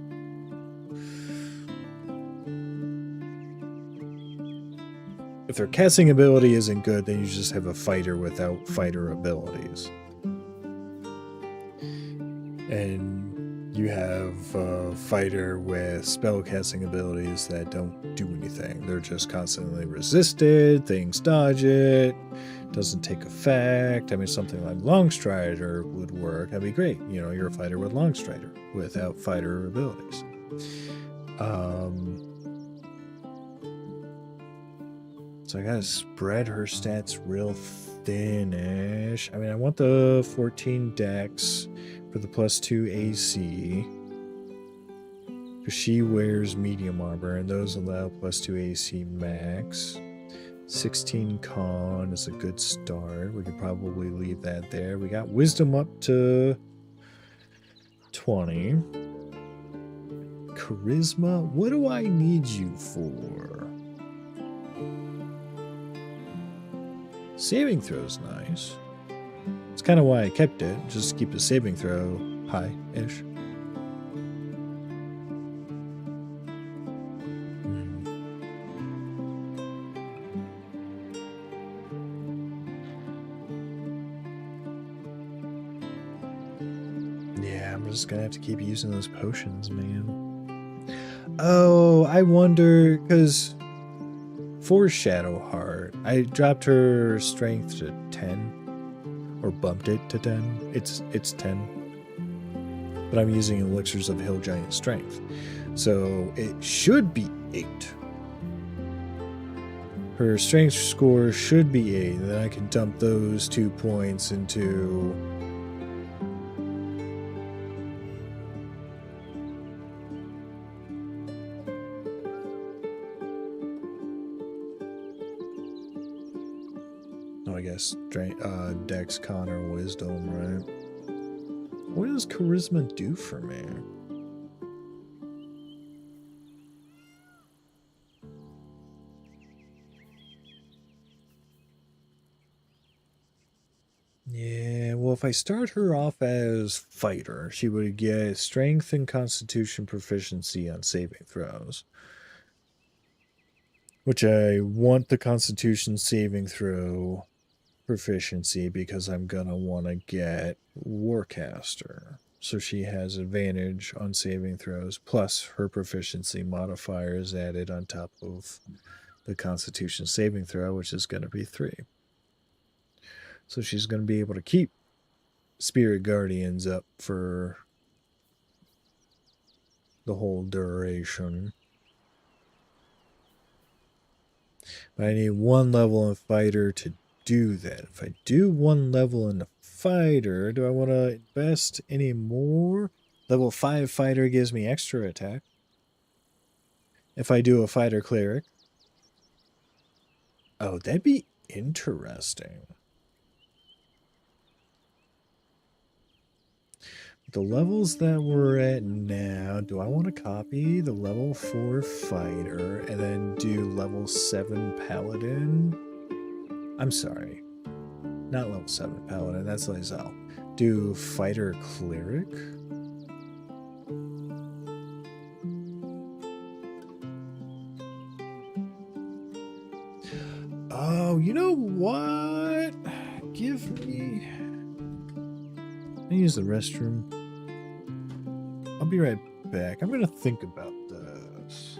if their casting ability isn't good, then you just have a fighter without fighter abilities. And you have a fighter with spell casting abilities that don't do anything. They're just constantly resisted, things dodge it, doesn't take effect. I mean, something like Longstrider would work. That'd be great. You know, you're a fighter with Longstrider without fighter abilities. So I gotta spread her stats real thin-ish. I mean, I want the 14 dex for the +2 AC. Because she wears medium armor, and those allow +2 AC max. 16 con is a good start. We could probably leave that there. We got wisdom up to 20. Charisma, what do I need you for? Saving throw's nice. It's kind of why I kept it, just to keep the saving throw high-ish. Yeah, I'm just gonna have to keep using those potions, man. Oh, I wonder, because for Shadowheart, I dropped her strength to 10, or bumped it to 10. It's 10, but I'm using elixirs of Hill Giant Strength, so it should be 8. Her strength score should be 8, and then I can dump those 2 points into... I guess Dex, Con, or Wisdom, right? What does Charisma do for me? Yeah, well, if I start her off as Fighter, she would get Strength and Constitution proficiency on saving throws. Which I want the Constitution saving throw proficiency because I'm gonna want to get Warcaster, so she has advantage on saving throws, plus her proficiency modifier is added on top of the Constitution saving throw, which is going to be 3. So she's going to be able to keep Spirit Guardians up for the whole duration. But I need 1 level in Fighter to do that. If I do 1 level in the Fighter, do I want to invest any more? Level 5 Fighter gives me extra attack. If I do a Fighter Cleric. Oh, that'd be interesting. The levels that we're at now, do I want to copy the level 4 Fighter and then do level 7 Paladin? I'm sorry. Not level 7 Paladin, that's Lizelle. Do Fighter Cleric? Oh, you know what? Give me... I use the restroom. I'll be right back. I'm gonna think about this.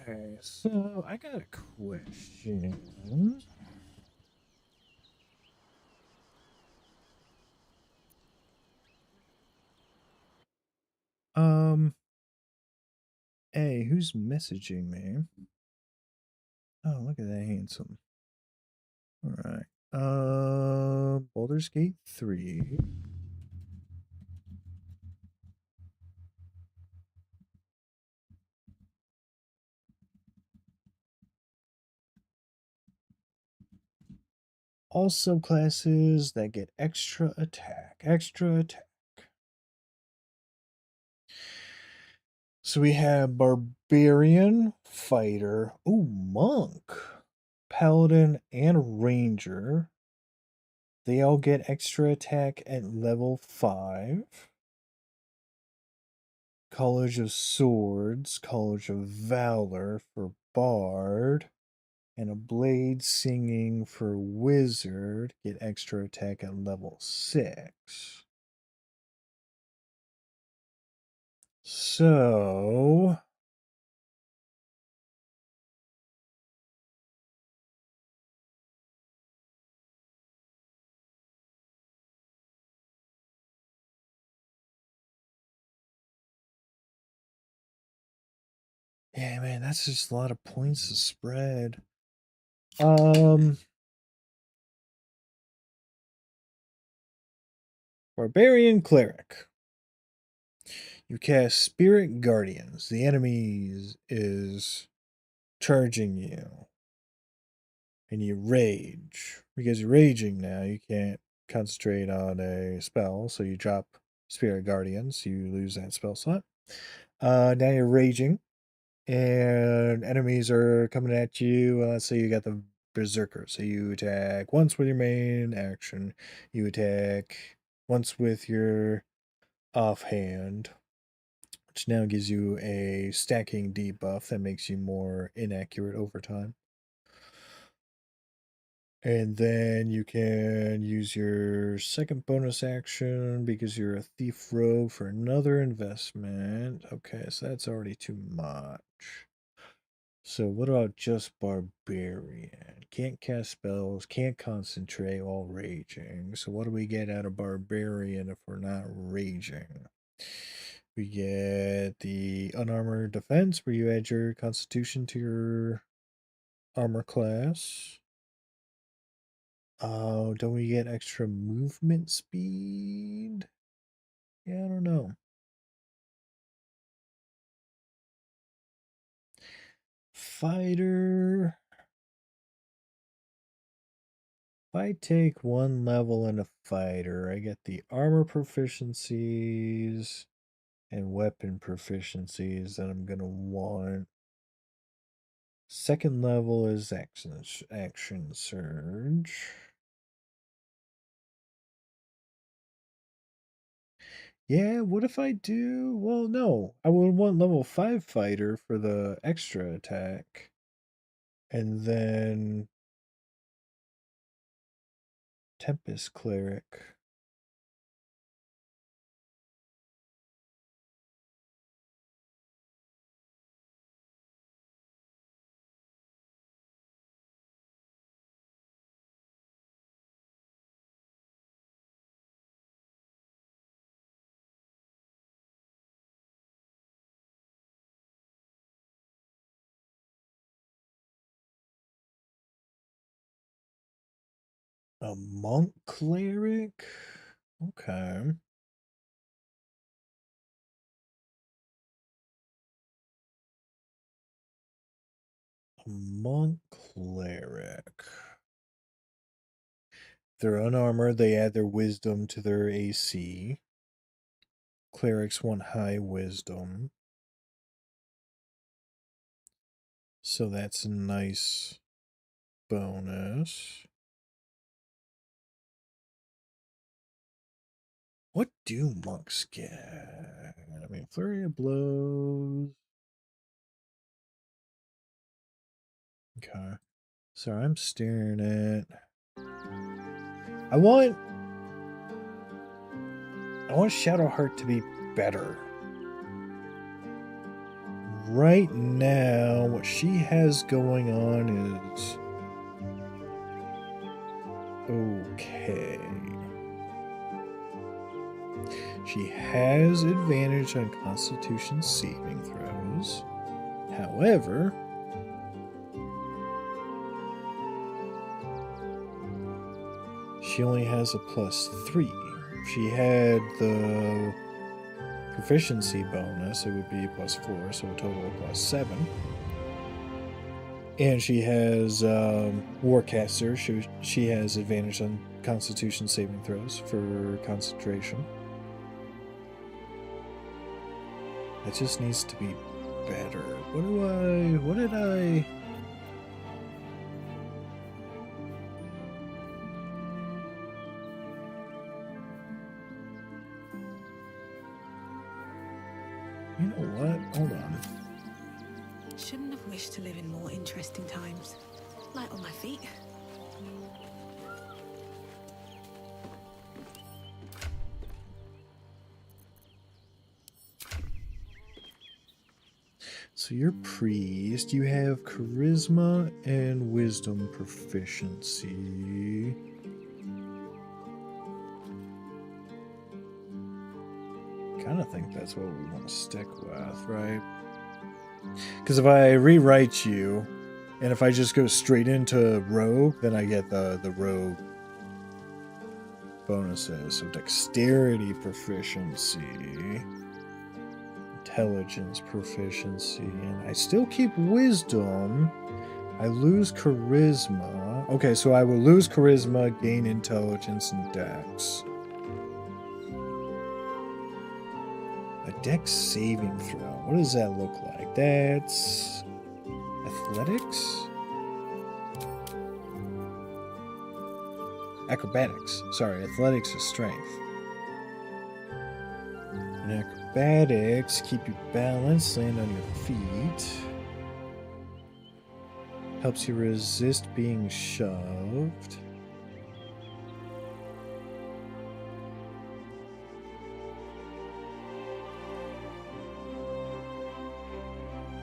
Okay, so I got a question. Hey, who's messaging me? Oh, look at that handsome. All right. Baldur's Gate 3. All subclasses that get extra attack. Extra attack. So we have Barbarian, Fighter, ooh, Monk, Paladin, and Ranger. They all get extra attack at level 5. College of Swords, College of Valor for Bard, and a Blade Singing for Wizard get extra attack at level 6. So yeah, man, that's just a lot of points to spread. Barbarian Cleric. You cast Spirit Guardians. The enemy is charging you. And you rage. Because you're raging now, you can't concentrate on a spell, so you drop Spirit Guardians, you lose that spell slot. Now you're raging, and enemies are coming at you. Let's say you got the Berserker, so you attack once with your main action, you attack once with your offhand, which now gives you a stacking debuff that makes you more inaccurate over time. And then you can use your second bonus action because you're a thief rogue for another investment. Okay, so that's already too much. So what about just barbarian? Can't cast spells, can't concentrate while raging. So what do we get out of barbarian if we're not raging? We get the unarmored defense where you add your constitution to your armor class. Oh, don't we get extra movement speed? Yeah, I don't know. Fighter. If I take one level in a fighter, I get the armor proficiencies and weapon proficiencies that I'm gonna want. Second level is action surge. Yeah, what if I do? Well, no. I would want level 5 fighter for the extra attack. And then Tempest Cleric. A monk cleric? Okay. A monk cleric. They're unarmored, they add their wisdom to their AC. Clerics want high wisdom. So that's a nice bonus. What do monks get? I mean, flurry of blows. Okay. So I'm staring at. I want Shadowheart to be better. right now, what she has going on is okay. She has advantage on Constitution saving throws. However, she only has a +3. If she had the proficiency bonus, it would be +4, so a total of +7. And she has Warcaster. She has advantage on Constitution saving throws for concentration. It just needs to be better. What did I... You know what? Hold on. Shouldn't have wished to live in more interesting times. Light on my feet. So you're priest. You have charisma and wisdom proficiency. Kind of think that's what we want to stick with, right? Because if I rewrite you, and if I just go straight into rogue, then I get the rogue bonuses. So dexterity proficiency, intelligence proficiency, and I still keep wisdom. I lose charisma. Okay, so I will lose charisma, gain intelligence, and dex. A dex saving throw. What does that look like? That's athletics? Acrobatics. Sorry, athletics is strength. And acrobatics keep you balanced, land on your feet. Helps you resist being shoved.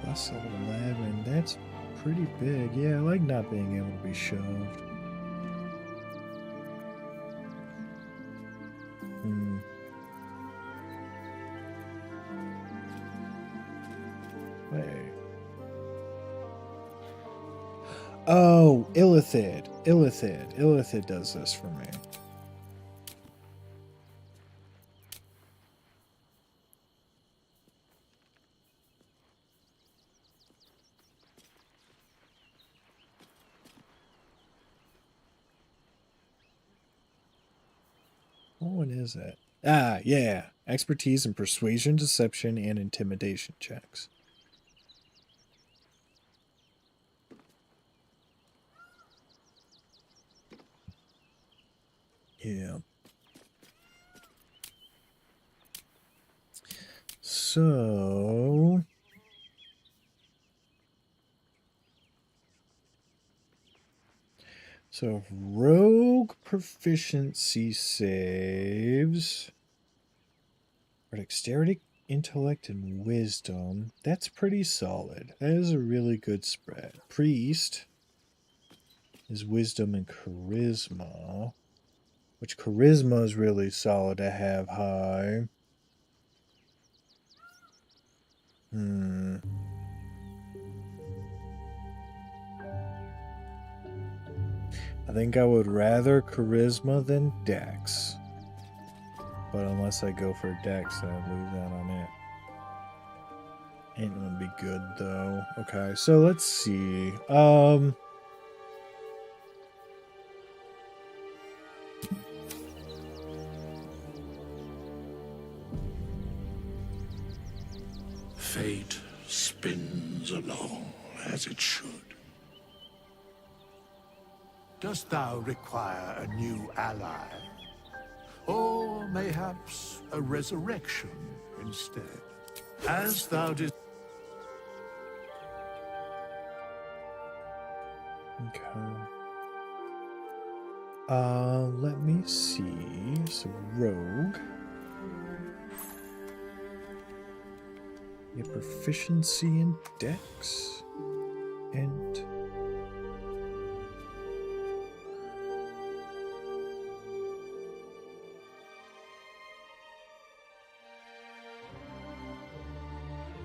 Plus 11, that's pretty big. Yeah, I like not being able to be shoved. Wait. Oh, Illithid. Illithid does this for me. What one is it? Ah, yeah. Expertise in persuasion, deception, and intimidation checks. Yeah. So... So, rogue proficiency saves for dexterity, intellect, and wisdom. That's pretty solid. That is a really good spread. Priest is wisdom and charisma, which charisma is really solid to have high. I think I would rather charisma than dex. But unless I go for dex, then I lose out on it. Ain't gonna be good though. Okay, so let's see. Fate spins along as it should. Dost thou require a new ally? Or mayhaps a resurrection instead? As thou did. Okay. Let me see. So rogue. Get proficiency in Dex. And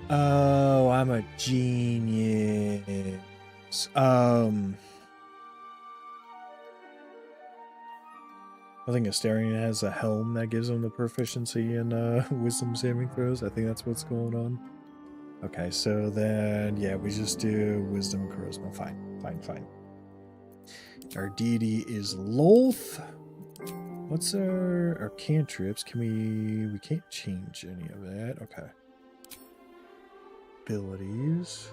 oh, I'm a genius. I think Astarion has a helm that gives him the proficiency in wisdom saving throws. I think that's what's going on. Okay, so then, yeah, we just do wisdom charisma. Fine. Our deity is Lolth. What's our cantrips? We can't change any of that. Okay. Abilities.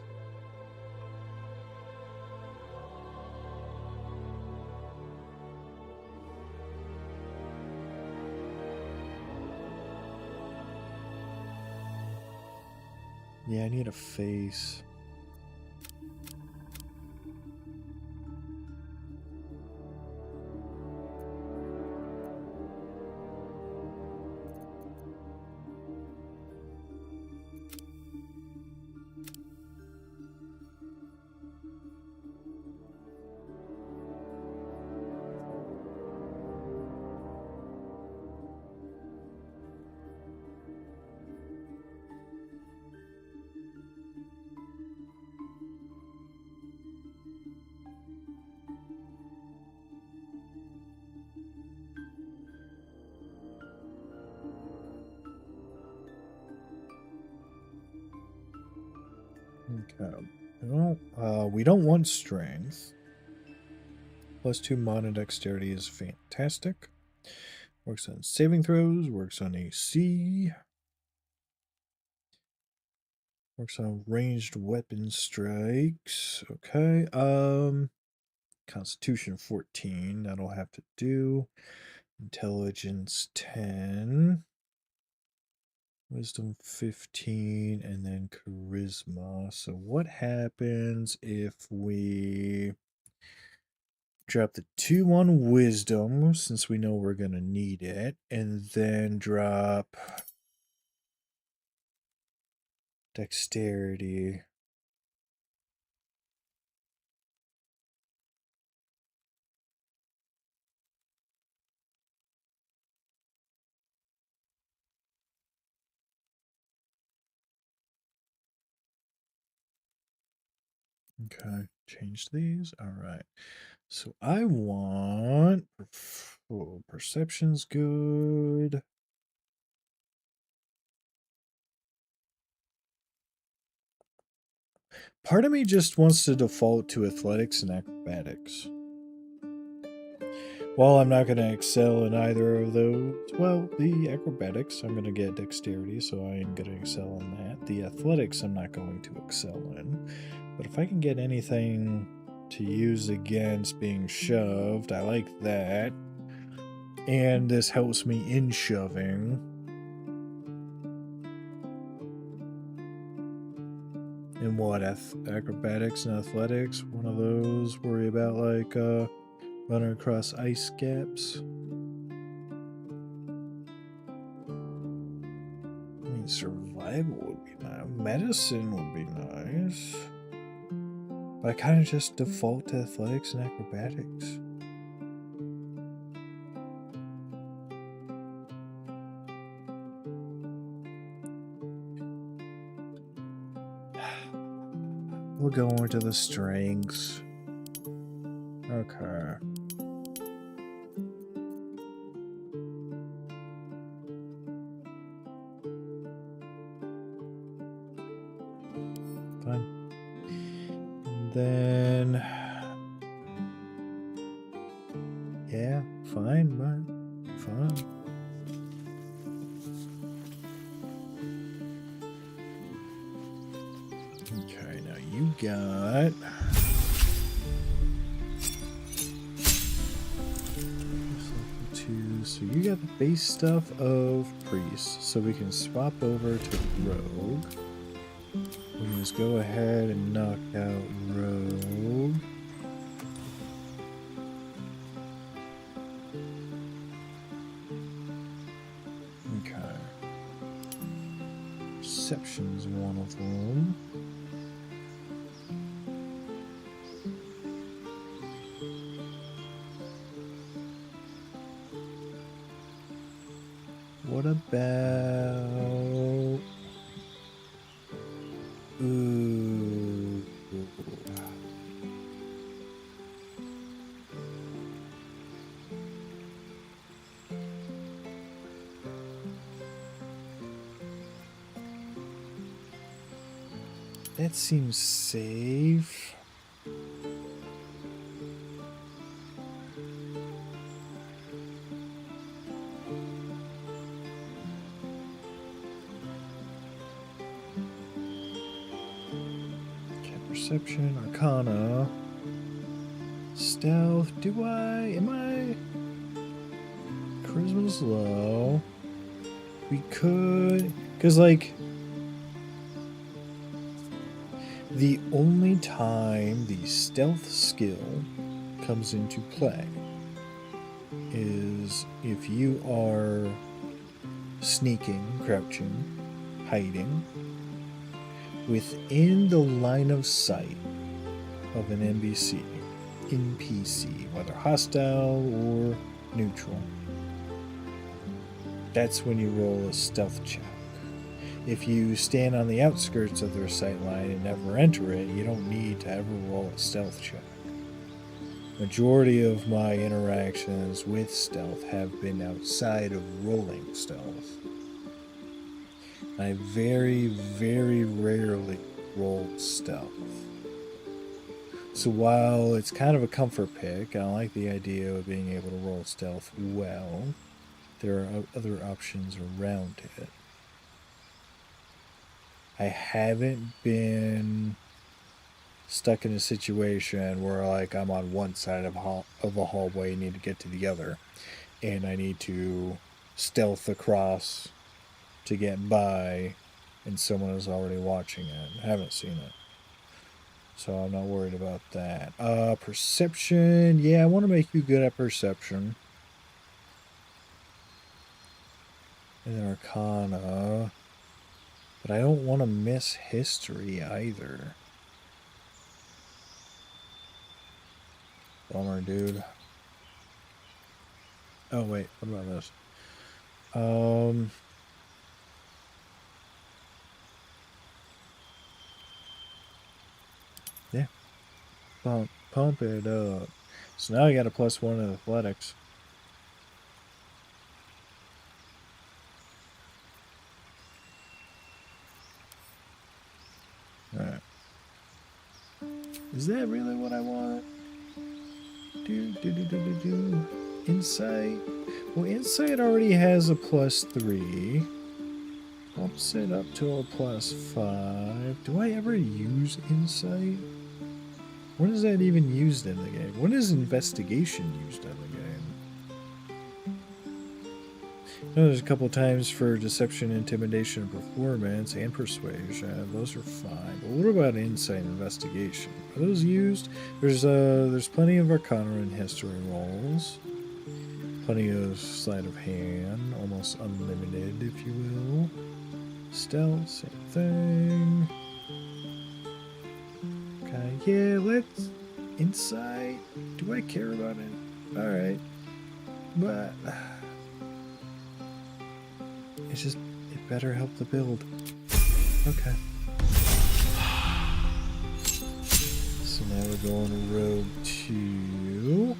Yeah, I need a face. Okay. Well, we don't want strength. +2 mod and dexterity is fantastic. Works on saving throws, works on AC. Works on ranged weapon strikes. Okay. Constitution 14, that'll have to do. Intelligence 10. Wisdom 15, and then charisma. So what happens if we drop the 2 on wisdom, since we know we're going to need it, and then drop dexterity? Okay, change these. All right. So I want perception's good. Part of me just wants to default to athletics and acrobatics. While I'm not going to excel in either of those, well, the acrobatics, I'm going to get dexterity, so I am going to excel in that. The athletics, I'm not going to excel in. But if I can get anything to use against being shoved, I like that. And this helps me in shoving. And what, acrobatics and athletics? One of those, worry about like running across ice gaps. I mean, survival would be nice. Medicine would be nice. But I kind of just default to athletics and acrobatics. We'll go into the strengths. Okay. Fine. And then... yeah, fine, but fine. Okay, now you got... so you got the base stuff of priest, so we can swap over to rogue. We can just go ahead and knock out rogue. Okay. perception's one of them. What about... Ooh. That seems safe. Okay, perception, arcana, stealth. Am I? Charisma's low. We could, because like, the only time the stealth skill comes into play is if you are sneaking, crouching, hiding within the line of sight of an NPC, whether hostile or neutral. That's when you roll a stealth check. If you stand on the outskirts of their sight line and never enter it, you don't need to ever roll a stealth check. Majority of my interactions with stealth have been outside of rolling stealth. I very, very rarely rolled stealth. So while it's kind of a comfort pick, I like the idea of being able to roll stealth well. There are other options around it. I haven't been stuck in a situation where like I'm on one side of a hallway and need to get to the other, and I need to stealth across to get by, and someone is already watching it. I haven't seen it, so I'm not worried about that. Perception, yeah, I want to make you good at perception. And then arcana. But I don't want to miss history either. Bummer, dude. Oh, wait. What about this? Yeah. Pump it up. So now I got a +1 in athletics. Alright. Is that really what I want? Insight. Well, insight already has a +3. Bumps it up to a +5. Do I ever use insight? When is that even used in the game? When is investigation used in the game? I know there's a couple times for deception, intimidation, performance, and persuasion. Those are fine. But what about insight and investigation? Are those used? There's plenty of arcana and history rolls. Plenty of sleight of hand, almost unlimited, if you will. Stealth, same thing. Okay, yeah, let's... Insight? Do I care about it? Alright. But... It's just... It better help the build. Okay. So now we're going to Rogue 2.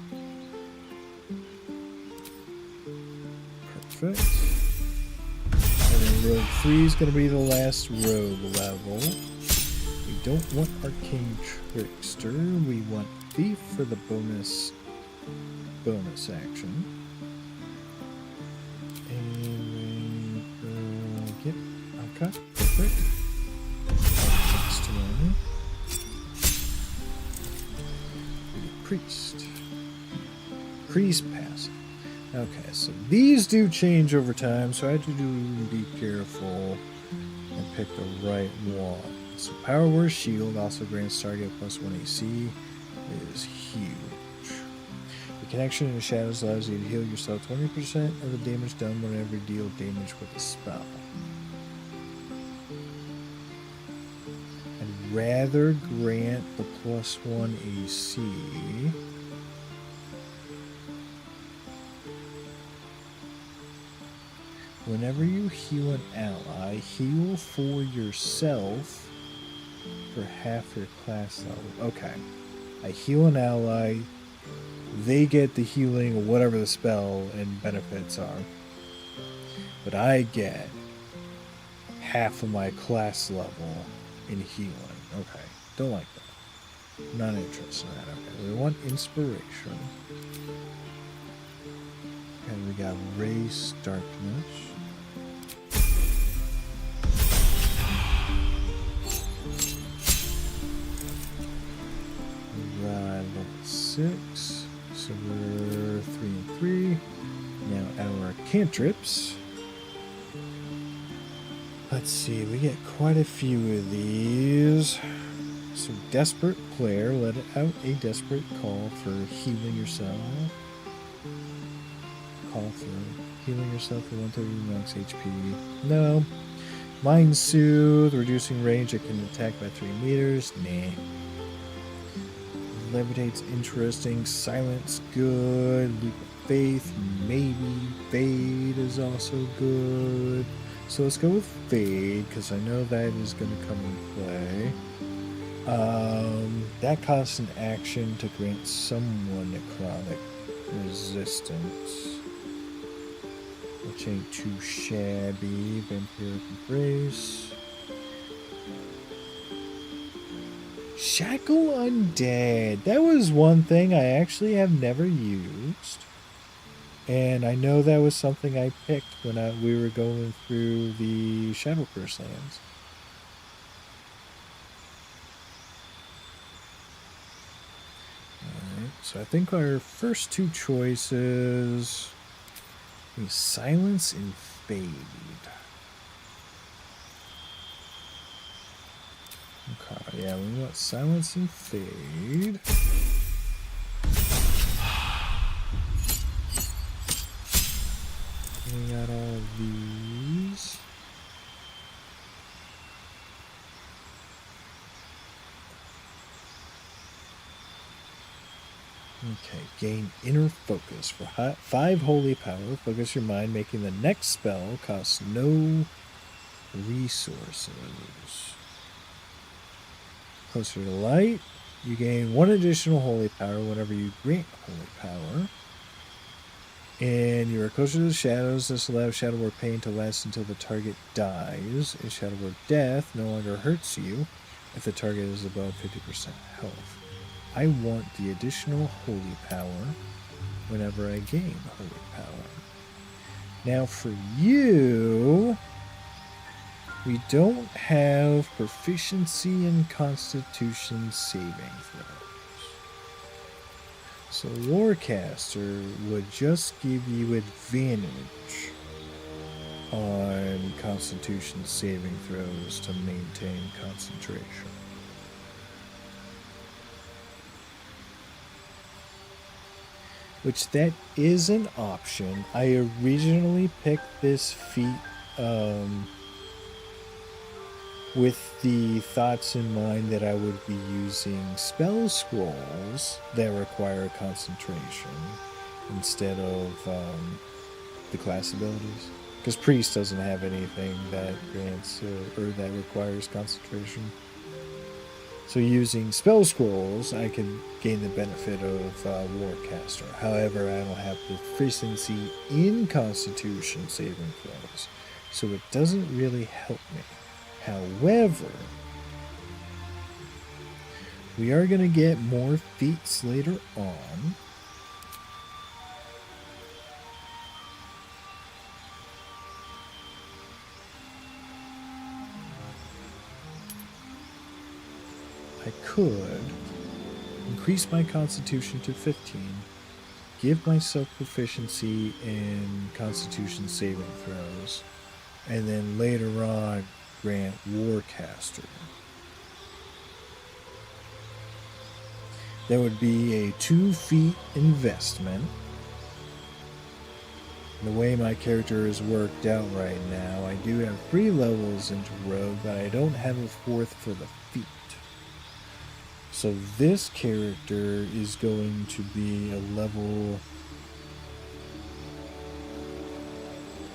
Perfect. And then Rogue 3 is going to be the last Rogue level. We don't want Arcane Trickster. We want Thief for the bonus action. And yep. Okay. Perfect. Next one. Priest. Priest pass. Okay, so these do change over time, so I have to be careful and pick the right one. So Power Word Shield also grants target +1 AC. Is huge. The connection in the shadows allows you to heal yourself 20% of the damage done whenever you deal damage with a spell. rather grant the +1 AC. Whenever you heal an ally, heal for yourself for half your class level. Okay. I heal an ally, they get the healing of whatever the spell and benefits are. But I get half of my class level in healing. Okay. Don't like that. Not interested in that. Okay. We want inspiration. And we got race darkness. Level 6. So we're 3 and 3. Now our cantrips. Let's see, we get quite a few of these. So desperate player, let out a desperate call for healing yourself. Call for healing yourself for 130 max HP. No. Mind Soothe, reducing range, it can attack by 3 meters. Nah. Levitate's interesting. Silence, good. Leap of Faith, maybe. Fade is also good. So let's go with Fade, because I know that is going to come in play. That costs an action to grant someone necrotic resistance. Which ain't too shabby. Vampiric Embrace. Shackle Undead. That was one thing I actually have never used. And I know that was something I picked when we were going through the Shadow Curse lands. Alright, so I think our first two choices are Silence and Fade. Okay, yeah, we want Silence and Fade. We got all of these. Okay, gain inner focus. For 5 holy power, focus your mind, making the next spell cost no resources. Closer to light, you gain 1 additional holy power whenever you grant holy power. And you are closer to the shadows. This allows Shadow War pain to last until the target dies. And Shadow War death no longer hurts you if the target is above 50% health. I want the additional holy power whenever I gain holy power. Now for you, we don't have proficiency in Constitution saving throws. So Warcaster would just give you advantage on Constitution saving throws to maintain concentration. Which that is an option. I originally picked this feat with the thoughts in mind that I would be using spell scrolls that require concentration instead of the class abilities. Because Priest doesn't have anything that grants or that requires concentration. So using spell scrolls, I can gain the benefit of Warcaster. However, I don't have proficiency in Constitution saving throws, so it doesn't really help me. However, we are going to get more feats later on. I could increase my Constitution to 15, give myself proficiency in Constitution saving throws, and then later on grant Warcaster. That would be a 2 feat investment. The way my character is worked out right now, I do have 3 levels into Rogue, but I don't have a 4th for the feat. So this character is going to be a level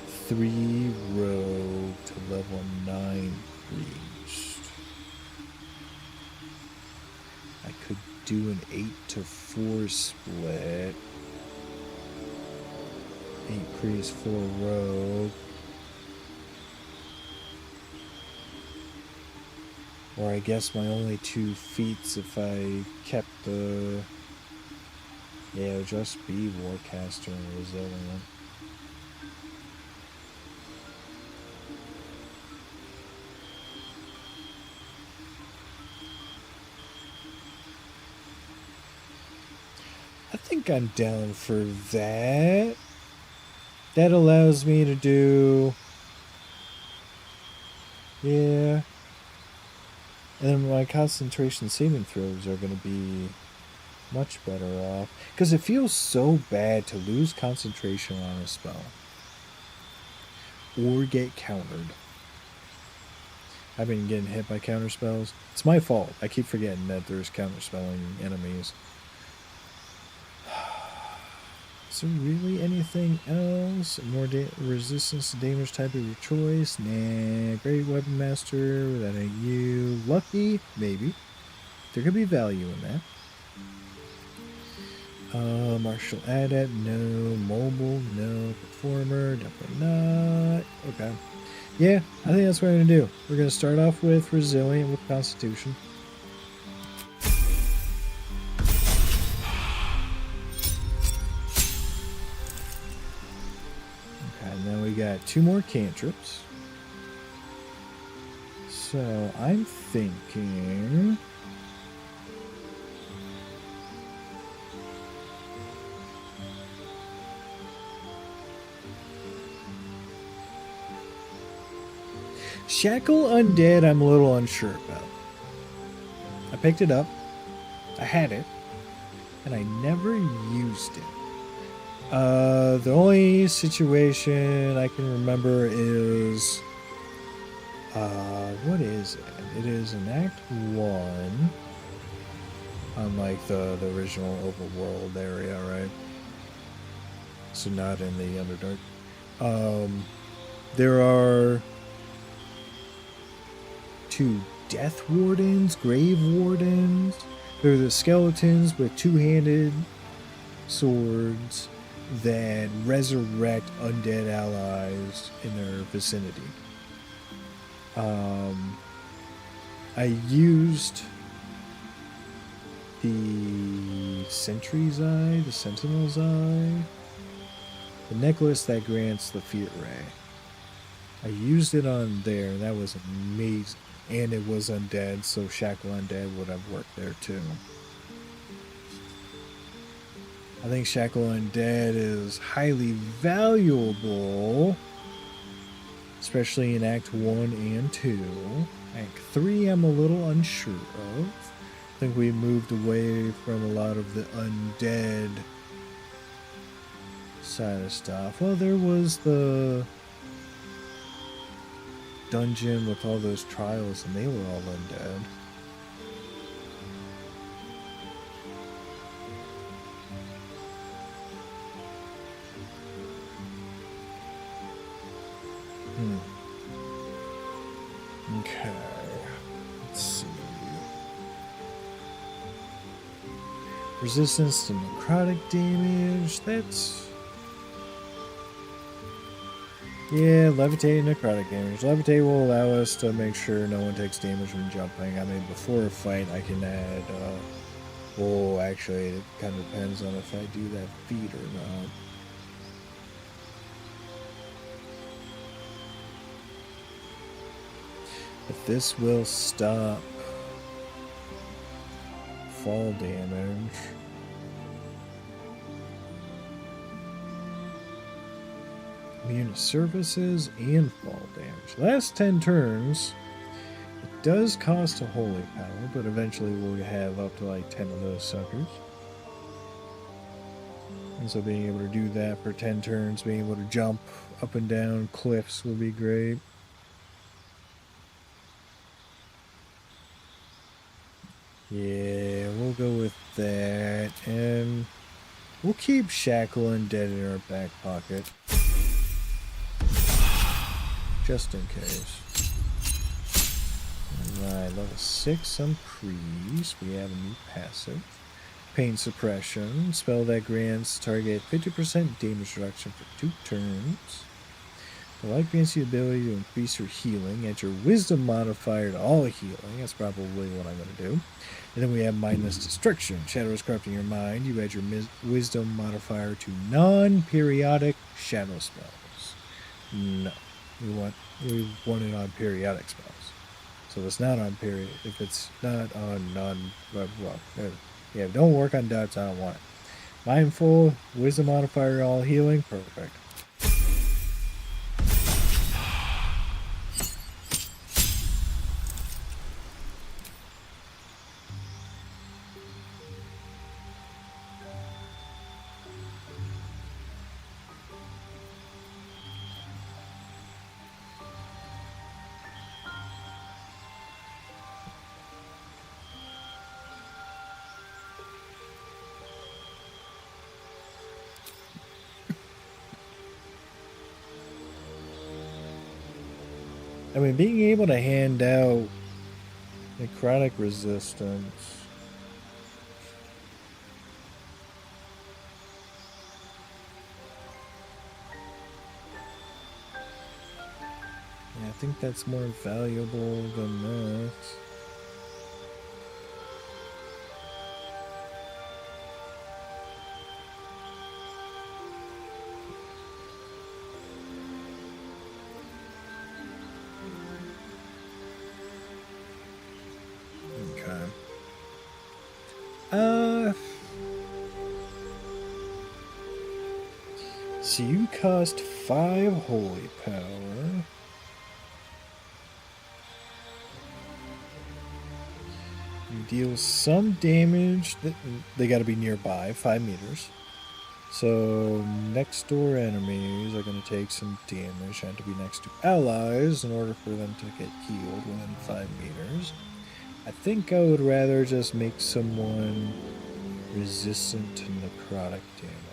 3 rogue to level 9 priest. I could do an 8 to 4 split. 8 priest, 4 rogue. Or I guess my only 2 feats if I kept the... Yeah, it would just be Warcaster and Resilient. I think I'm down for that. That allows me to do... Yeah. And then my concentration saving throws are going to be much better off. Because it feels so bad to lose concentration on a spell. Or get countered. I've been getting hit by counter spells. It's my fault. I keep forgetting that there's counter spelling enemies. Is there really anything else? More resistance to damage type of your choice? Nah. Great Weapon Master without a U. Lucky? Maybe. There could be value in that. Martial Adept? No. Mobile? No. Performer? Definitely not. Okay. Yeah, I think that's what I'm going to do. We're going to start off with Resilient with Constitution. Then we got 2 more cantrips. So I'm thinking... Shackle Undead I'm a little unsure about. I picked it up. I had it. And I never used it. The only situation I can remember is, what is it? It is in Act 1, unlike the original overworld area, right? So not in the Underdark. There are 2 Death Wardens, Grave Wardens. They're the skeletons with 2-handed swords that resurrect undead allies in their vicinity. I used the Sentry's Eye, the Sentinel's Eye, the necklace that grants the Fear Ray. I used it on there, and that was amazing. And it was undead, so Shackle Undead would have worked there too. I think Shackle Undead is highly valuable, especially in Act 1 and 2. Act 3 I'm a little unsure of. I think we moved away from a lot of the undead side of stuff. Well, there was the dungeon with all those trials, and they were all undead. Okay, let's see. Resistance to necrotic damage, that's... Yeah, levitate and necrotic damage. Levitate will allow us to make sure no one takes damage from jumping. I mean, before a fight I can add, well, actually, it kind of depends on if I do that feat or not. But this will stop fall damage. Immune to services and fall damage. Last 10 turns, it does cost a holy power, but eventually we'll have up to like 10 of those suckers. And so being able to do that for 10 turns, being able to jump up and down cliffs will be great. Yeah. with that, and we'll keep Shackle and Dead in our back pocket. Just in case. Alright, level 6 on Priest. We have a new passive. Pain Suppression. Spell that grants target 50% damage reduction for 2 turns. The light grants you the ability to increase your healing. Add your wisdom modifier to all healing. That's probably what I'm going to do. And then we have Mindless Destruction. Shadow is corrupting your mind. You add your wisdom modifier to non-periodic shadow spells. No. We want it on periodic spells. So it's not on period. If it's not on yeah, don't work on dots. I don't want it. Mindful, wisdom modifier, all healing, perfect. I mean, being able to hand out necrotic resistance. Yeah, I think that's more valuable than that. So you cost 5 holy power. You deal some damage. They got to be nearby, 5 meters. So next door enemies are going to take some damage. Have to be next to allies in order for them to get healed within 5 meters. I think I would rather just make someone resistant to necrotic damage.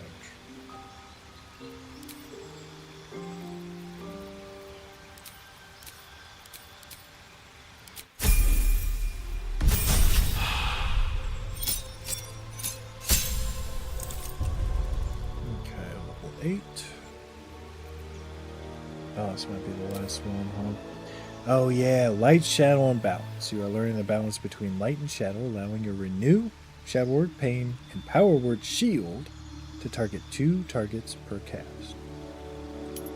Okay, level 8. Oh, this might be the last one, huh? Oh yeah, light, shadow, and balance. You are learning the balance between light and shadow, allowing your renew, shadow word pain, and power word shield to target 2 targets per cast.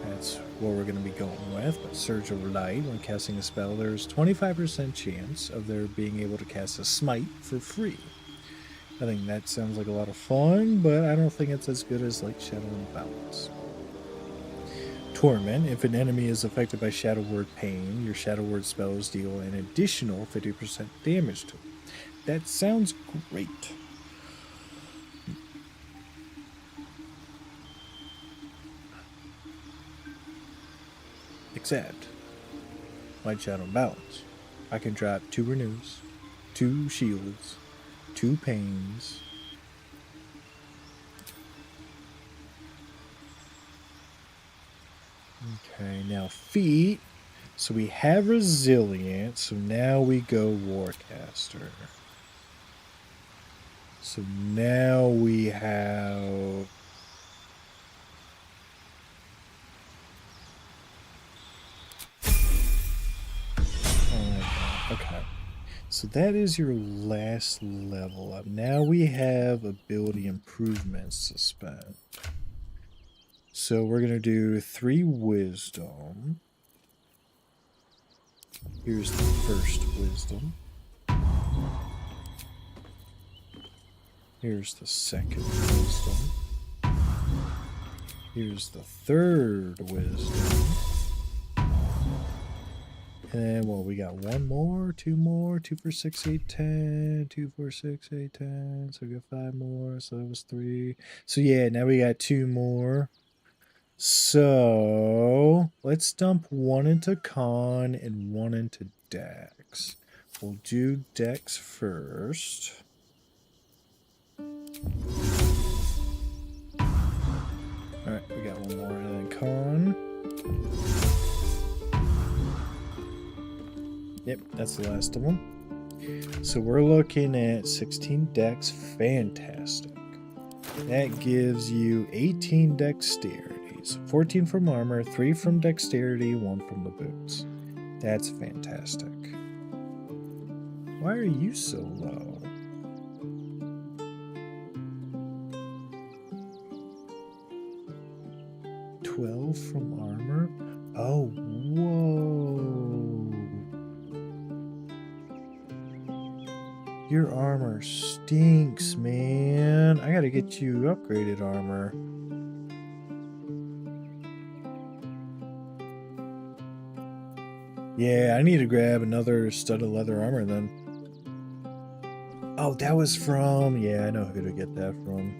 That's what we're going to be going with. But surge of light, when casting a spell, there's 25% chance of their being able to cast a smite for free. I think that sounds like a lot of fun, but I don't think it's as good as light, shadow, and balance. Torment. If an enemy is affected by Shadow Word Pain, your Shadow Word spells deal an additional 50% damage to it. That sounds great. Except, Light, Shadow, and Balance. I can drop 2 renews, 2 shields, 2 pains. Okay, now feet. So we have resilience, so now we go Warcaster. So now we have... Okay. So that is your last level up. Now we have ability improvements to spend. So we're going to do 3 wisdom. Here's the first wisdom. Here's the second wisdom. Here's the third wisdom. And well, we got 1 more, 2 more, 2 for 6, 8, 10, 2 for 6, 8, 10. So we got 5 more, so that was 3. So yeah, now we got 2 more. So let's dump 1 into Con and 1 into Dex. We'll do Dex first. Alright, we got one more and then con. Yep, that's the last of them. So we're looking at 16 decks. Fantastic. That gives you 18 dexterities, 14 from armor, 3 from dexterity, 1 from the boots. That's fantastic. Why are you so low? $12 from armor? Oh, whoa. Your armor stinks, man. I gotta get you upgraded armor. Yeah, I need to grab another studded leather armor then. Oh, that was from... Yeah, I know who to get that from.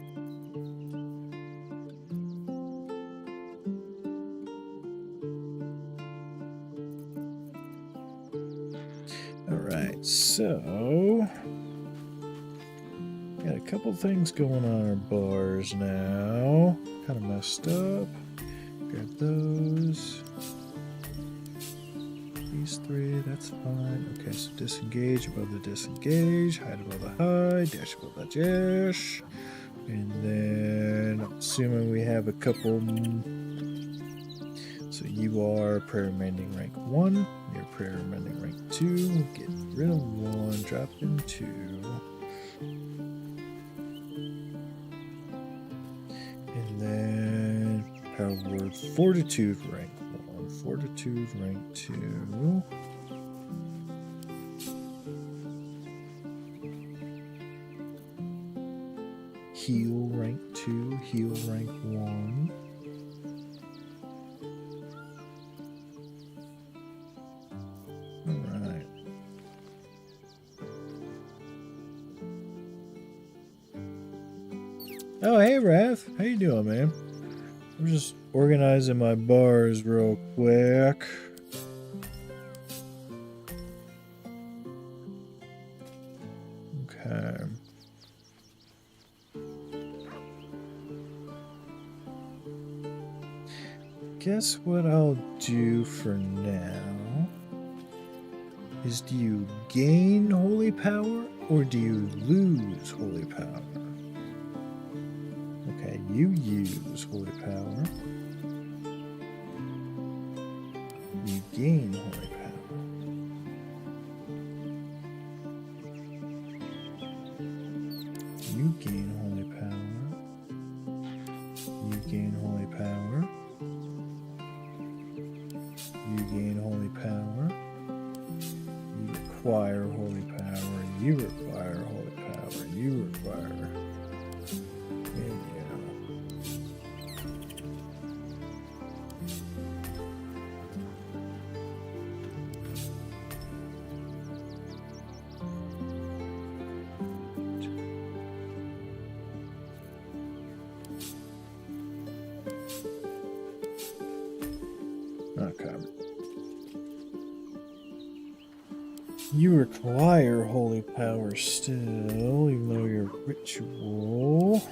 Alright, so... got a couple things going on our bars now. Kind of messed up. Grab those. These 3, that's fine. Okay, so disengage above the disengage, hide above the hide, dash above the dash. And then, I'm assuming we have a couple. So you are prayer mending rank 1, you're prayer mending rank 2, get rid of 1, drop in 2. And then, power word fortitude rank 1, fortitude rank 2. Heal rank 2, heal rank 1. Alright. Oh, hey, Raph. How you doing, man? I'm just organizing my bars real quick. Okay. Guess what I'll do for now is, do you gain holy power or do you lose holy power? Okay, you use holy power. You gain holy power. You gain holy power. You gain holy power. You gain holy power. You require holy power. You require holy power. You require. And yeah. Okay. You require holy power still, even though you're ritual.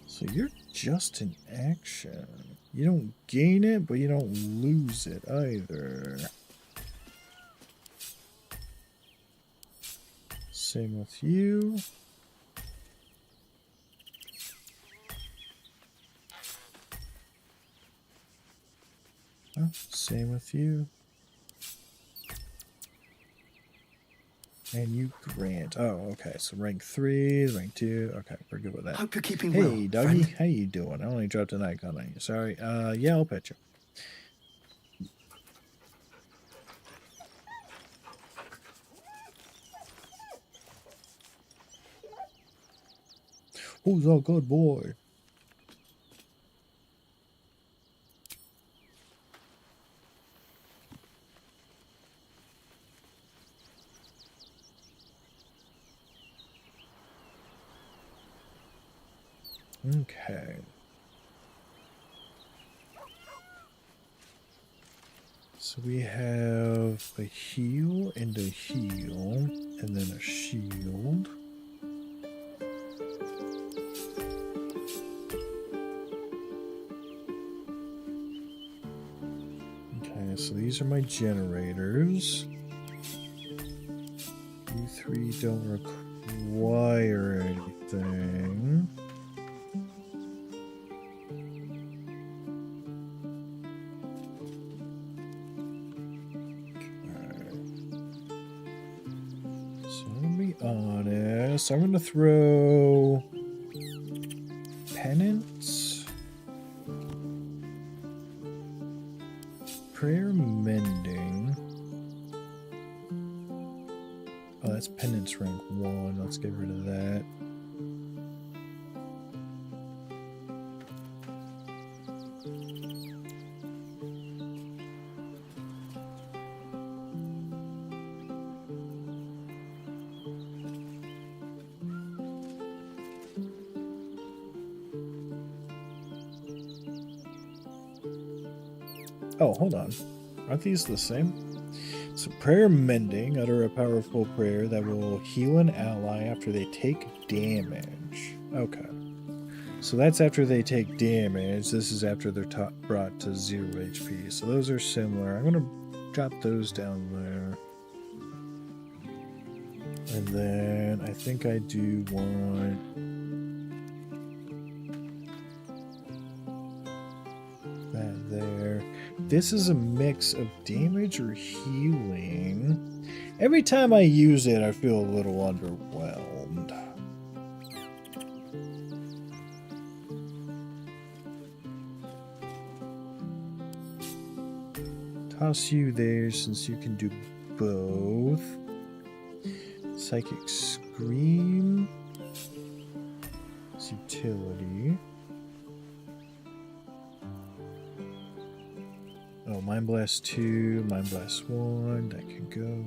So you're just an action. You don't gain it, but you don't lose it either. Same with you. Oh, same with you. And you grant. Oh, okay. So rank 3, rank 2. Okay, we're good with that. Hope you're keeping hey, well, Dougie, friend. how you doing? I only dropped an icon on you. Sorry. Yeah, I'll pet you. Who's a good boy? Okay. So So we have a heal and a heal, and then a shield. Okay, so these are my generators. You three don't require anything. Honest, I'm gonna throw penance, prayer mending. Oh, that's penance rank 1. Let's get rid of that. Oh, hold on. Aren't these the same? So prayer mending, utter a powerful prayer that will heal an ally after they take damage. Okay. So that's after they take damage. This is after they're brought to 0 HP. So those are similar. I'm going to drop those down there. And then I think I do want... that there. This is a mix of damage or healing. Every time I use it, I feel a little underwhelmed. Toss you there since you can do both. Psychic Scream. It's utility. Oh, Mind Blast 2, Mind Blast 1, that can go.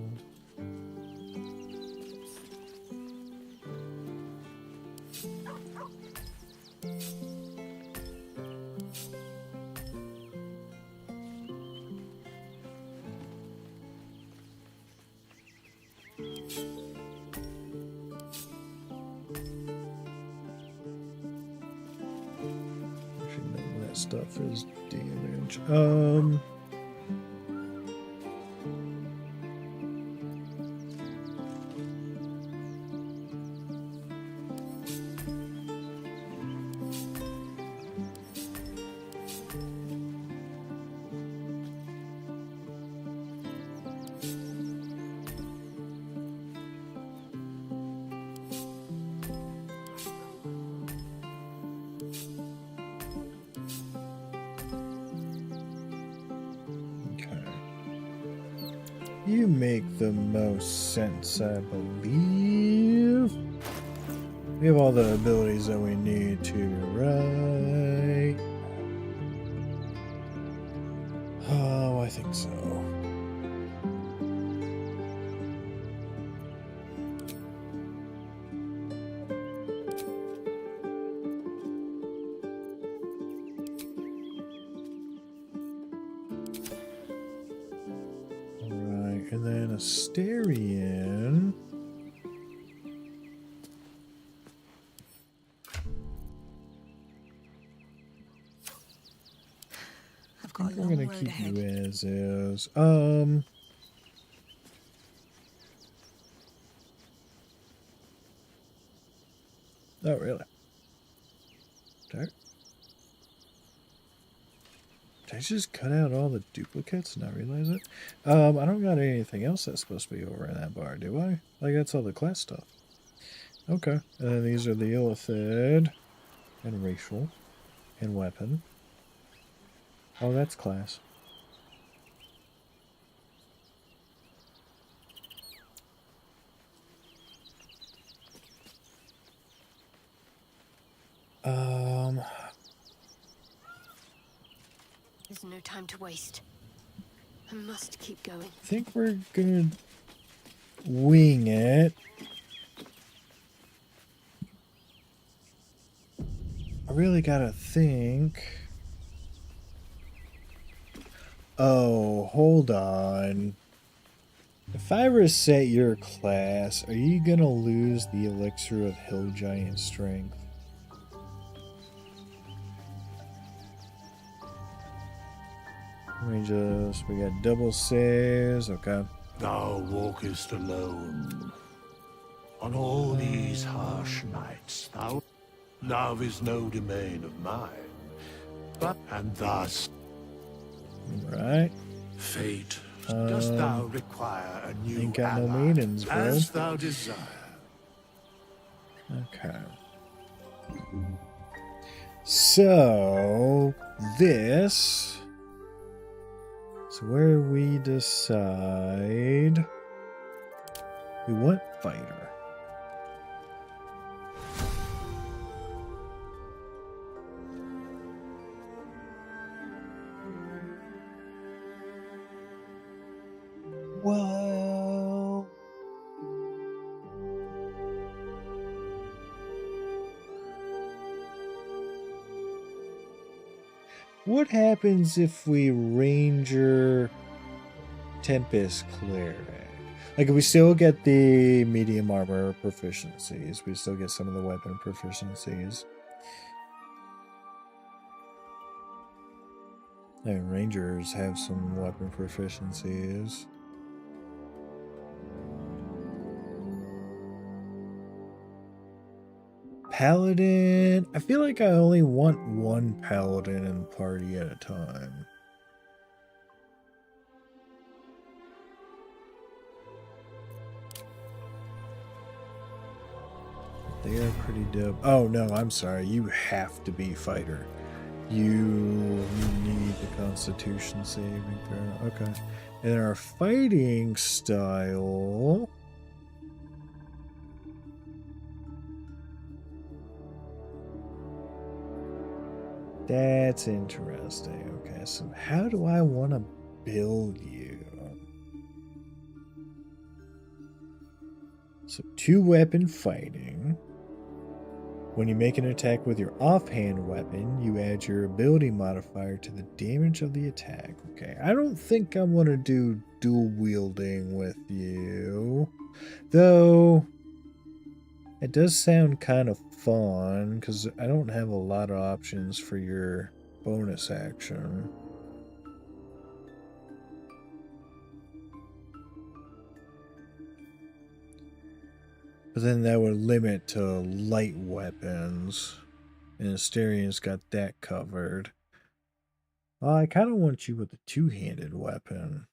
Actually, none of that stuff is damage. You make the most sense, I believe. We have all the abilities that we need to right. Oh, I think so. And then Asterion. I've got a We're long gonna road keep ahead. you as is. Oh, really? Did I just cut out all the duplicates and not realize it? I don't got anything else that's supposed to be over in that bar, do I? Like, that's all the class stuff. Okay. And then these are the Illithid and racial and weapon. Oh, that's class. There's no time to waste. I must keep going. I think we're gonna wing it. I really gotta think. Oh, hold on. If I reset your class, are you gonna lose the elixir of Hill Giant Strength? Let me just, we got double saves, okay. Thou walkest alone. On all these harsh nights, love is no domain of mine. And thus, Right. fate, dost thou require a new ain't got no ally, meanings, bro. as thou desire. Okay. So, this is where we decide we want fighter. Well, what happens if we Ranger Tempest Cleric? Like, we still get the medium armor proficiencies. We still get some of the weapon proficiencies. And Rangers have some weapon proficiencies. Paladin. I feel like I only want one paladin in the party at a time. They are pretty dope. Oh no, I'm sorry. You have to be fighter. You need the Constitution saving throw. Okay. And our fighting style. That's interesting. Okay, so how do I want to build you? So 2-weapon fighting. When you make an attack with your offhand weapon, you add your ability modifier to the damage of the attack. Okay, I don't think I want to do dual wielding with you. Though, it does sound kind of fun, because I don't have a lot of options for your bonus action. But then that would limit to light weapons. And Asterian's got that covered. Well, I kind of want you with a 2-handed weapon.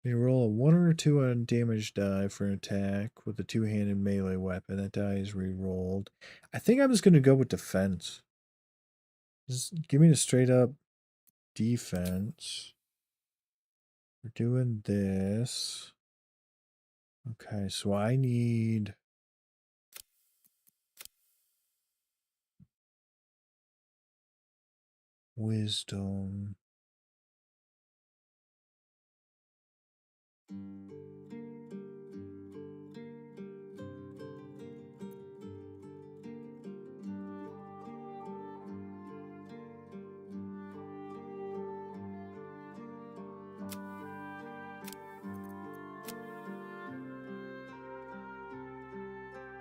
You roll a 1 or a 2 on damage die for an attack with a 2-handed melee weapon. That die is re-rolled. I think I'm just going to go with defense. Just give me the straight up defense. We're doing this. Okay, so I need... wisdom.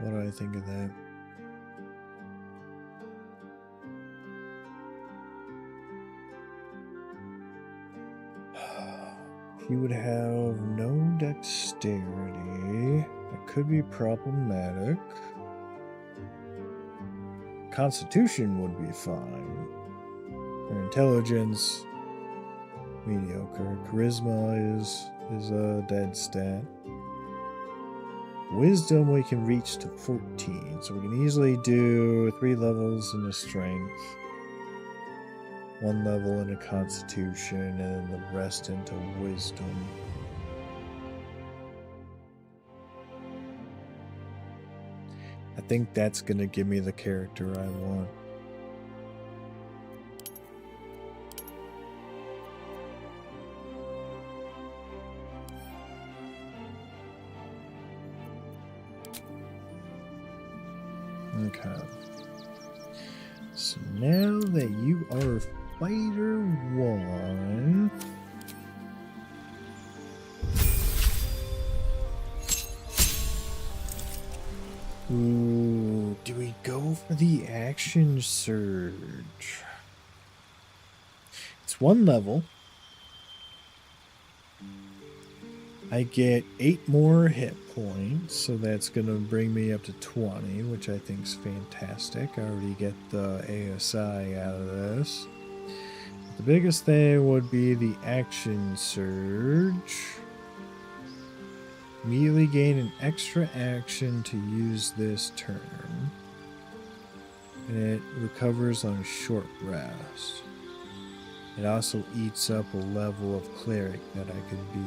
What do I think of that? He would have no dexterity. That could be problematic. Constitution would be fine. Or intelligence, mediocre. Charisma is a dead stat. Wisdom we can reach to 14, so we can easily do 3 levels in the strength, 1 level in a constitution, and then the rest into wisdom. I think that's gonna give me the character I want. Okay. So now that you are Spider 1. Ooh, do we go for the action surge? It's 1 level. I get 8 more hit points, so that's going to bring me up to 20, which I think is fantastic. I already get the ASI out of this. But the biggest thing would be the action surge. Immediately gain an extra action to use this turn. And it recovers on a short rest. It also eats up a level of cleric that I could be.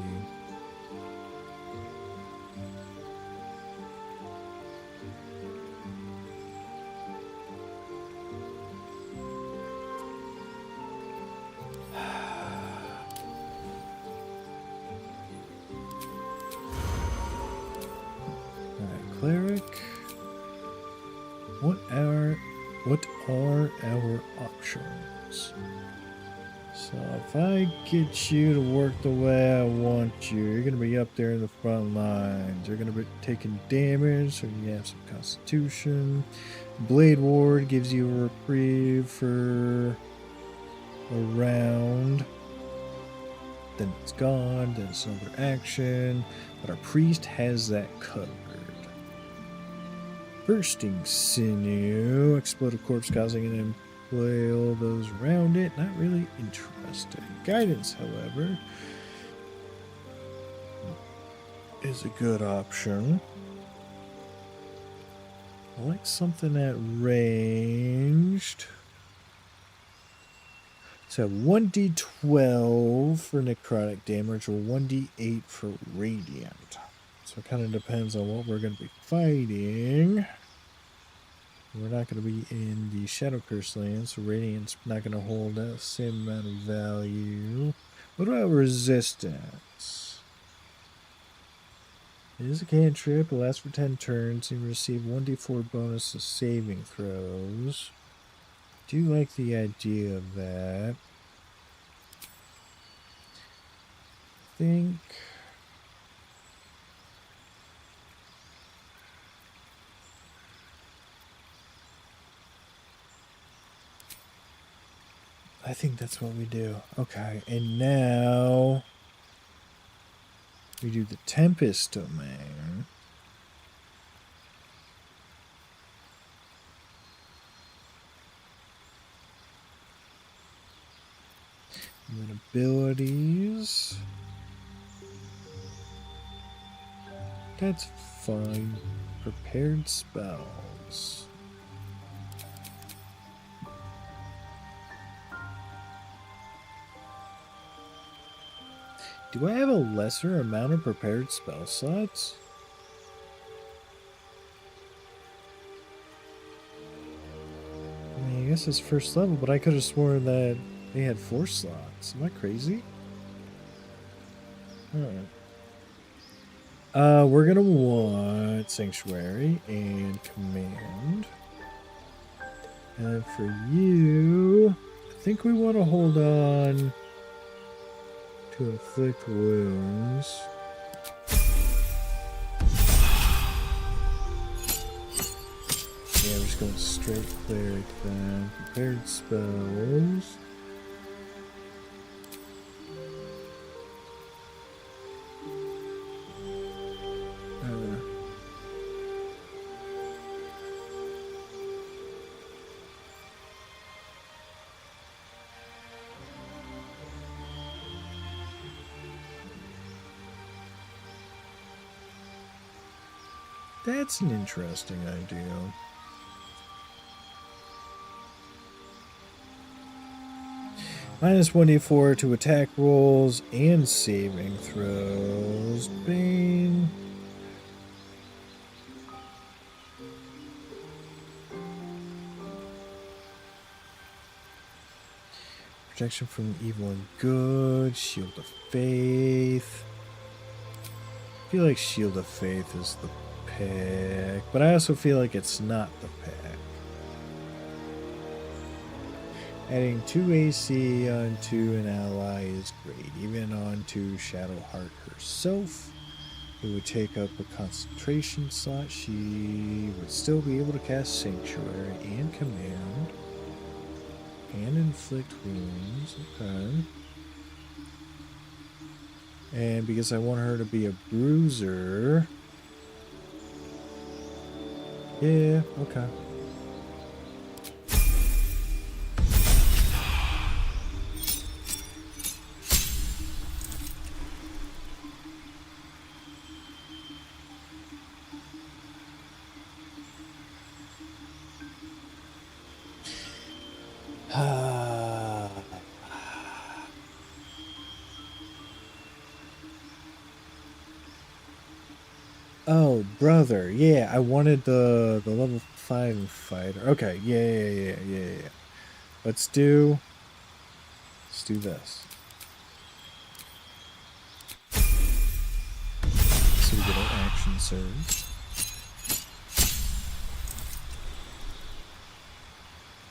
Cleric. What are our options? So if I get you to work the way I want you, you're gonna be up there in the front lines. You're gonna be taking damage, so you have some constitution. Blade Ward gives you a reprieve for a round. Then it's gone, then it's another action. But our priest has that covered. Bursting Sinew. Exploded corpse causing an impale those around it. Not really interesting. Guidance, however, is a good option. I like something at ranged. So 1d12 for necrotic damage or 1d8 for radiant. So it kind of depends on what we're going to be fighting. We're not going to be in the Shadow Curse land, so Radiant's not going to hold that same amount of value. What about Resistance? It is a cantrip. It lasts for 10 turns. You receive 1d4 bonus to saving throws. Do like the idea of that. I think that's what we do. Okay, and now we do the Tempest Domain. And then abilities. That's fine. Prepared spells. Do I have a lesser amount of prepared spell slots? I mean, I guess it's first level, but I could have sworn that they had 4 slots. Am I crazy? Alright. We're gonna want Sanctuary and Command. And for you, I think we want to hold on to Inflict Wounds. Yeah, we're just going straight Cleric then. Prepared spells. That's an interesting idea. Minus 1d4 to attack rolls and saving throws. Bane. Protection from evil and good. Shield of Faith. I feel like Shield of Faith is the pick, but I also feel like it's not the pick. Adding 2 AC onto an ally is great, even onto Shadowheart herself. It would take up a concentration slot. She would still be able to cast Sanctuary and Command and inflict wounds. Okay. And because I want her to be a bruiser. Yeah, okay. Oh, brother. Yeah, I wanted the level 5 fighter. Okay, yeah. Let's do this. So we get our action surge.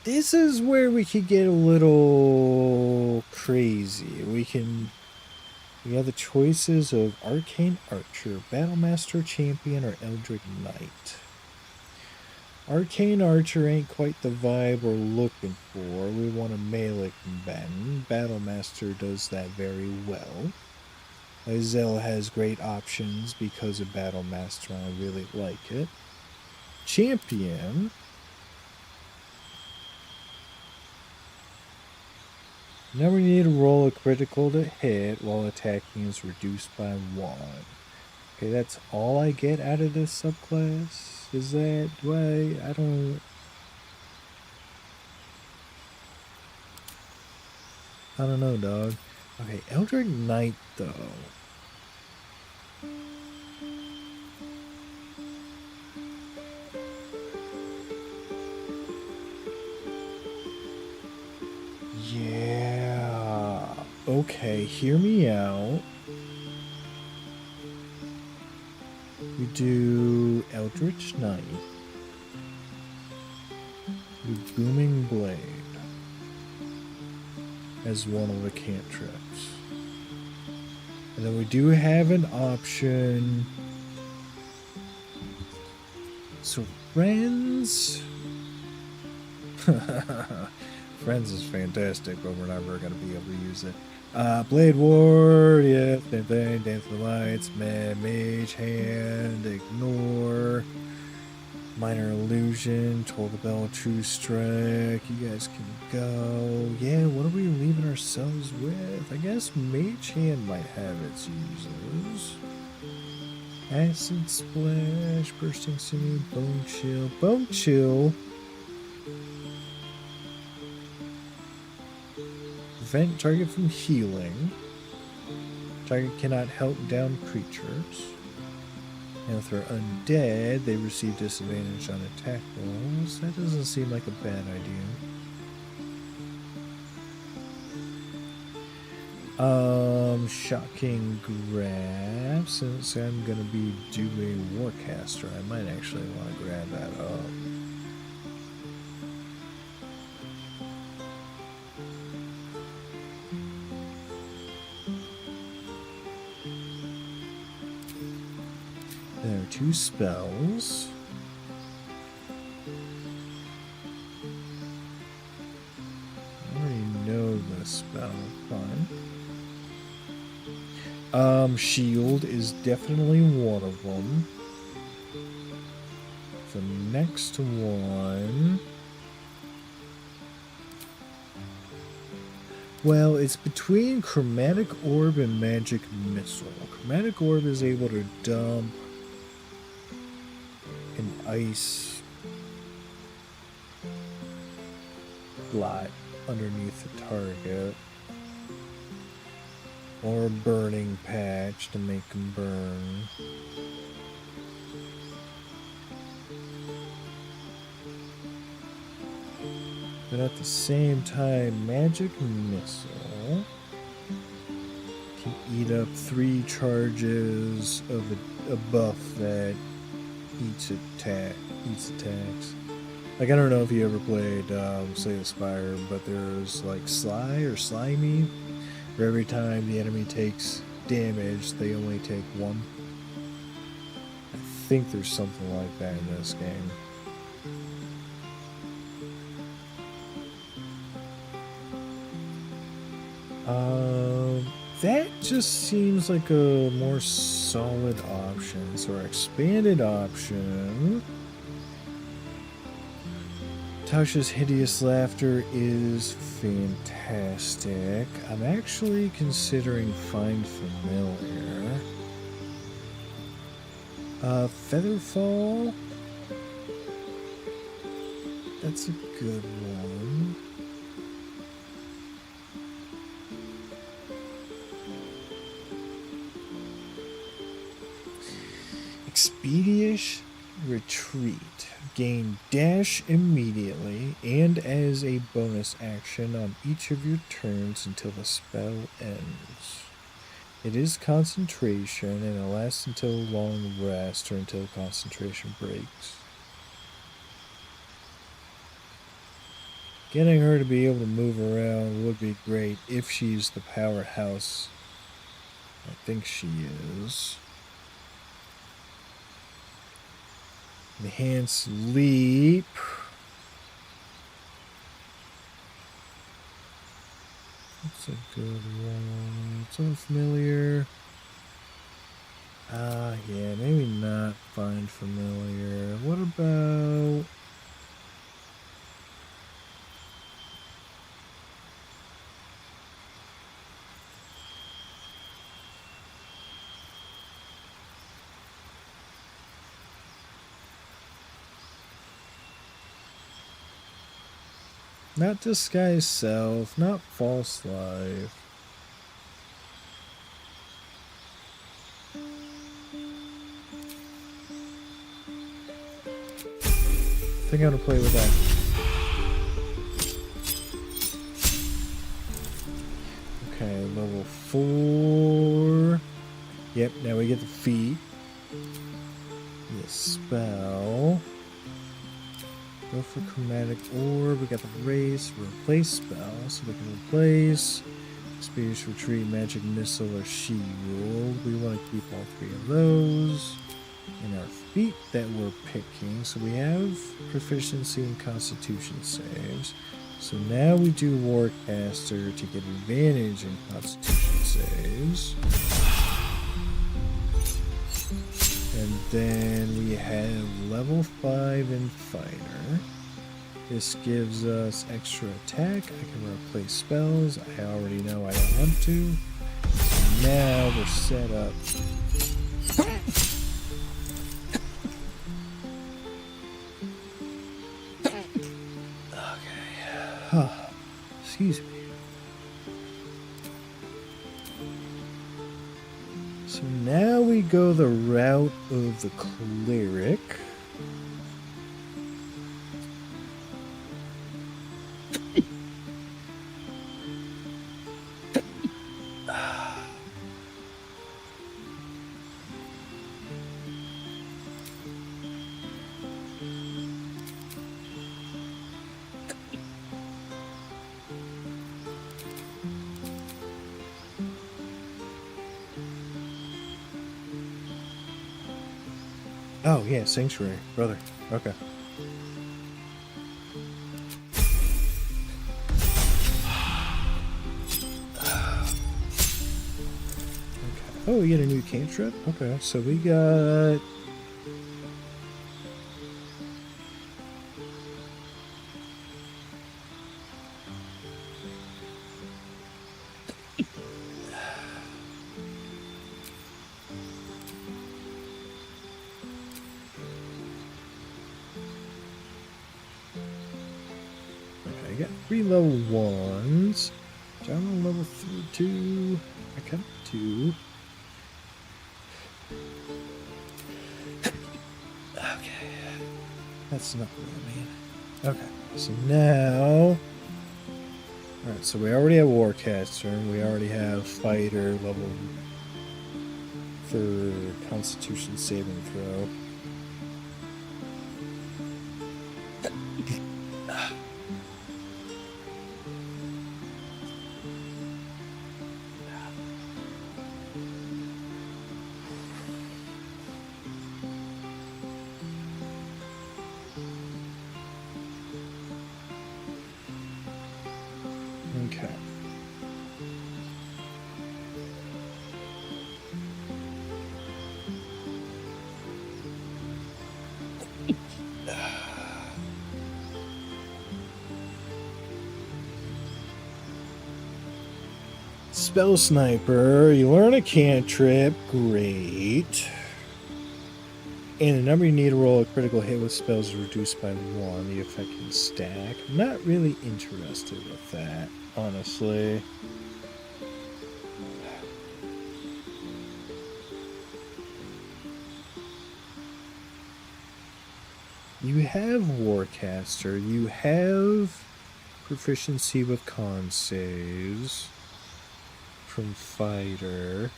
This is where we could get a little crazy. We have the choices of Arcane Archer, Battlemaster Champion, or Eldritch Knight. Arcane Archer ain't quite the vibe we're looking for. We want a melee combatant. Battlemaster does that very well. Isel has great options because of Battlemaster, and I really like it. Champion. Now we need to roll a critical to hit while attacking is reduced by 1. Okay, that's all I get out of this subclass? Is that way? I don't know, dog. Okay, Eldritch Knight, though. Yeah. Okay, hear me out. We do Eldritch Knight. With Booming Blade as one of the cantrips. And then we do have an option. So Friends. Friends is fantastic, but we're never going to be able to use it. Blade Ward, yeah, same thing. Dance of the Lights, Mage Hand, Ignore, Minor Illusion, Toll the Bell, True Strike. You guys can go. Yeah, what are we leaving ourselves with? I guess Mage Hand might have its uses. Acid Splash, Bursting Sinew, Bone Chill. Bone Chill. Prevent target from healing. Target cannot help down creatures. And if they're undead, they receive disadvantage on attack rolls. That doesn't seem like a bad idea. Shocking Grab. Since I'm gonna be doing Warcaster, I might actually want to grab that up. There are 2 spells. I already know the spell. Fine. Shield is definitely one of them. The next one. Well, it's between Chromatic Orb and Magic Missile. Chromatic Orb is able to dump an ice blot underneath the target, or a burning patch to make them burn. But at the same time, Magic Missile can eat up 3 charges of a buff that eats attacks. Like, I don't know if you ever played Slay the Spire, but there's like Sly or Slimy, where every time the enemy takes damage, they only take one. I think there's something like that in this game. That just seems like a more solid option. So our expanded option. Tasha's hideous laughter is fantastic. I'm actually considering Find Familiar. Featherfall. That's a good one. Expeditious Retreat. Gain dash immediately and as a bonus action on each of your turns until the spell ends. It is concentration and it lasts until long rest or until concentration breaks. Getting her to be able to move around would be great if she's the powerhouse. I think she is. Enhance leap. That's a good one. It's unfamiliar. Yeah, maybe not Find Familiar. What about... Not Disguise Self, not False Life. I think I'm gonna play with that. Okay, level 4. Yep, now we get the feat. The spell. Go for Chromatic Orb. We got the race, replace spell, so we can replace Expeditious Retreat, Magic Missile, or Shield. We want to keep all 3 of those. And our feat that we're picking, so we have proficiency in Constitution saves. So now we do Warcaster to get advantage in Constitution saves. And then we have level 5 in Fighter. This gives us extra attack. I can replace spells. I already know I don't want to. So now we're set up. Okay. Excuse me. So now we go the route of the cleric. Oh, yeah, Sanctuary, brother. Okay. Oh, we get a new cantrip? Okay, so we got... I got 3 level 1s. Down on level 2. I got 2. Okay. That's not what I mean. Okay. So now... Alright, so we already have Warcaster, and we already have Fighter level for Constitution saving throw. Okay. Spell Sniper, you learn a cantrip, great. And the number you need to roll a critical hit with spells is reduced by 1. The effect can stack. I'm not really interested with that, honestly. You have Warcaster, you have proficiency with con saves from Fighter.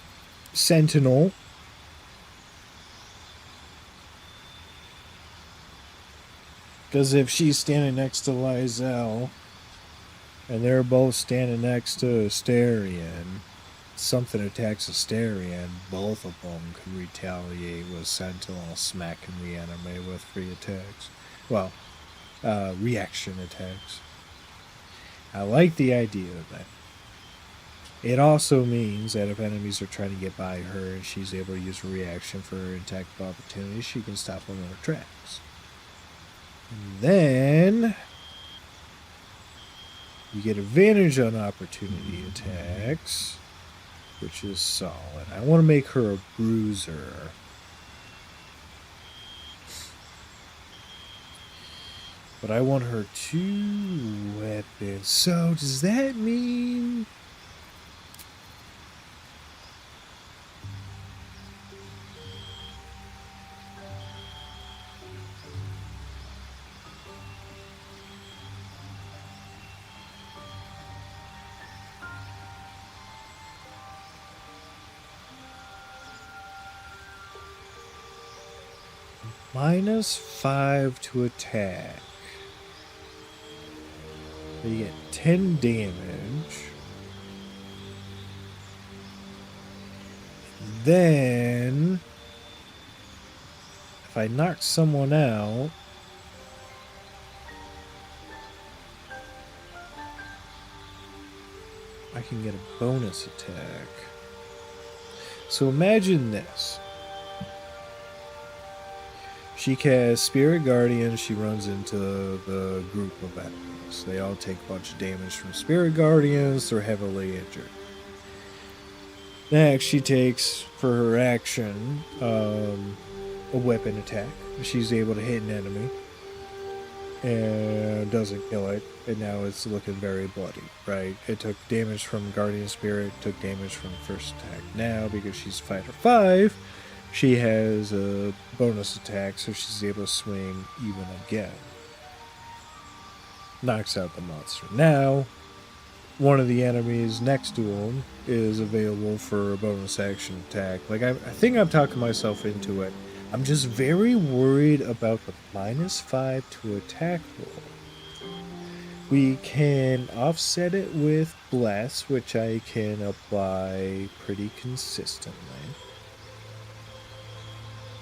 Sentinel. Because if she's standing next to Lizelle, and they're both standing next to Asterion, something attacks Asterion, both of them could retaliate with Sentinel smacking the enemy with free attacks. Well, reaction attacks. I like the idea of that. It also means that if enemies are trying to get by her and she's able to use a reaction for her attack of opportunity, she can stop them in their tracks. And then you get advantage on opportunity attacks, which is solid. I want to make her a bruiser. But I want her 2 weapons. So does that mean... -5 to attack. You get 10 damage. Then, if I knock someone out, I can get a bonus attack. So imagine this. She casts Spirit Guardian, she runs into the group of enemies. They all take a bunch of damage from Spirit Guardians, they're heavily injured. Next, she takes, for her action, a weapon attack. She's able to hit an enemy and doesn't kill it, and now it's looking very bloody, right? It took damage from Guardian Spirit, took damage from the first attack. Now, because she's Fighter 5, she has a bonus attack, so she's able to swing even again. Knocks out the monster. Now, one of the enemies next to him is available for a bonus action attack. Like, I think I'm talking myself into it. I'm just very worried about the -5 to attack roll. We can offset it with Bless, which I can apply pretty consistently.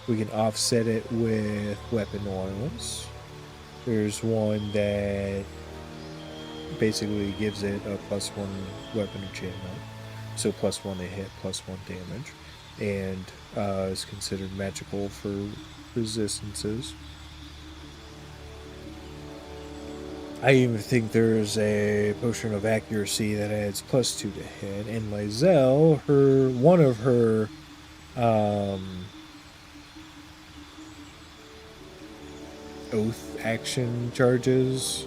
We can offset it with weapon oils. There's one that basically gives it a +1 weapon enchantment. So +1 to hit, +1 damage. And is considered magical for resistances. I even think there's a potion of accuracy that adds +2 to hit. And Lizelle, one of her oath action charges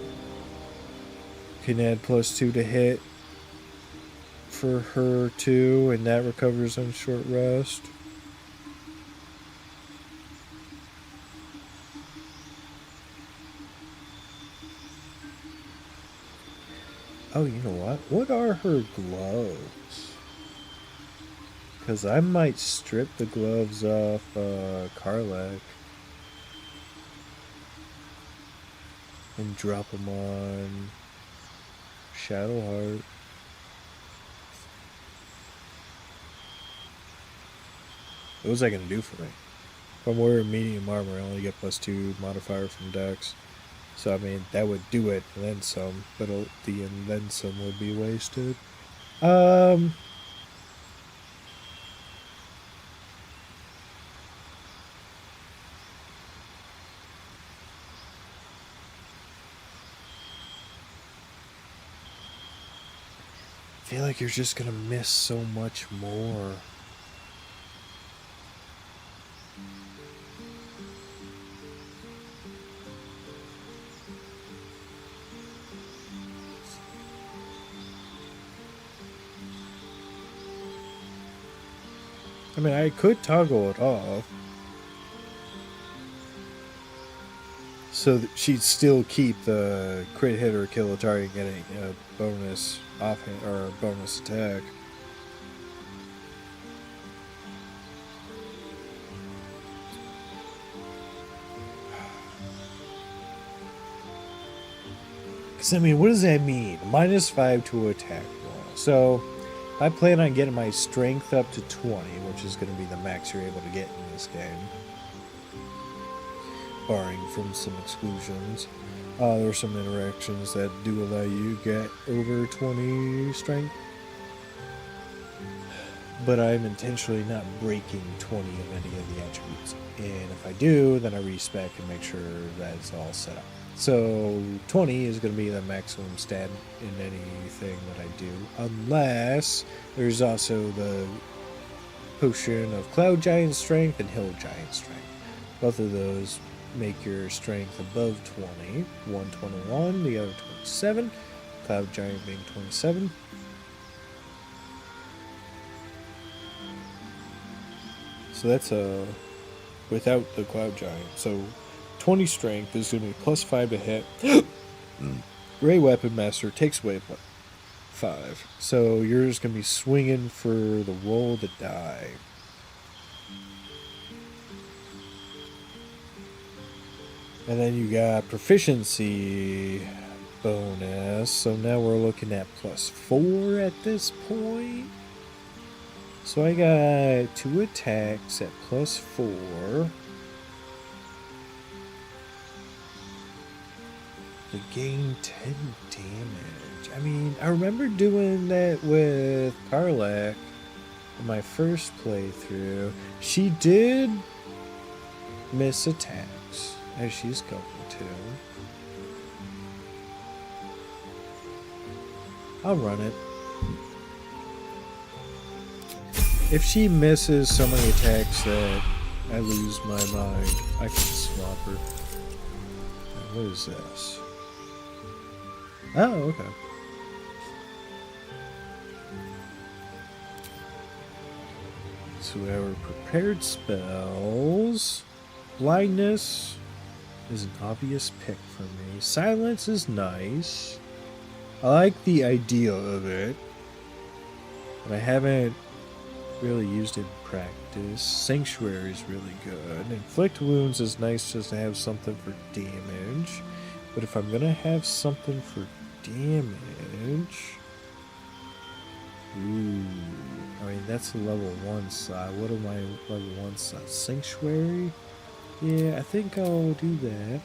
can add +2 to hit for her too, and that recovers on short rest. Oh, you know what? What are her gloves? Because I might strip the gloves off Karlach and drop them on Shadowheart. What was that going to do for me? If I'm wearing medium armor, I only get +2 modifier from Dex. So, I mean, that would do it and then some, but the and then some would be wasted. I feel like you're just gonna miss so much more. I mean, I could toggle it off. So that she'd still keep the crit hit or kill a target getting a bonus offhand or a bonus attack. Because, I mean, what does that mean? -5 to attack roll. So, I plan on getting my strength up to 20, which is going to be the max you're able to get in this game. Barring from some exclusions. There's some interactions that do allow you to get over 20 strength. But I'm intentionally not breaking 20 of any of the attributes. And if I do, then I respec and make sure that it's all set up. So 20 is going to be the maximum stat in anything that I do. Unless there's also the potion of Cloud Giant Strength and Hill Giant Strength. Both of those make your strength above 20. One 21, the other 27. Cloud Giant being 27. So that's without the Cloud Giant. So 20 strength is going to be +5 to hit. Gray Weapon Master takes away 5. So you're just going to be swinging for the roll to die. And then you got proficiency bonus. So now we're looking at +4 at this point. So I got 2 attacks at +4. To gain 10 damage. I mean, I remember doing that with Karlak in my first playthrough. She did miss attacks, as she's going to. I'll run it. If she misses so many attacks that I lose my mind, I can swap her. What is this? Oh, okay. So we have our prepared spells. Blindness is an obvious pick for me. Silence is nice. I like the idea of it, but I haven't really used it in practice. Sanctuary is really good. Inflict wounds is nice just to have something for damage. But if I'm gonna have something for damage, I mean that's a level 1 slot. What am I level 1 slot? Sanctuary? Yeah, I think I'll do that.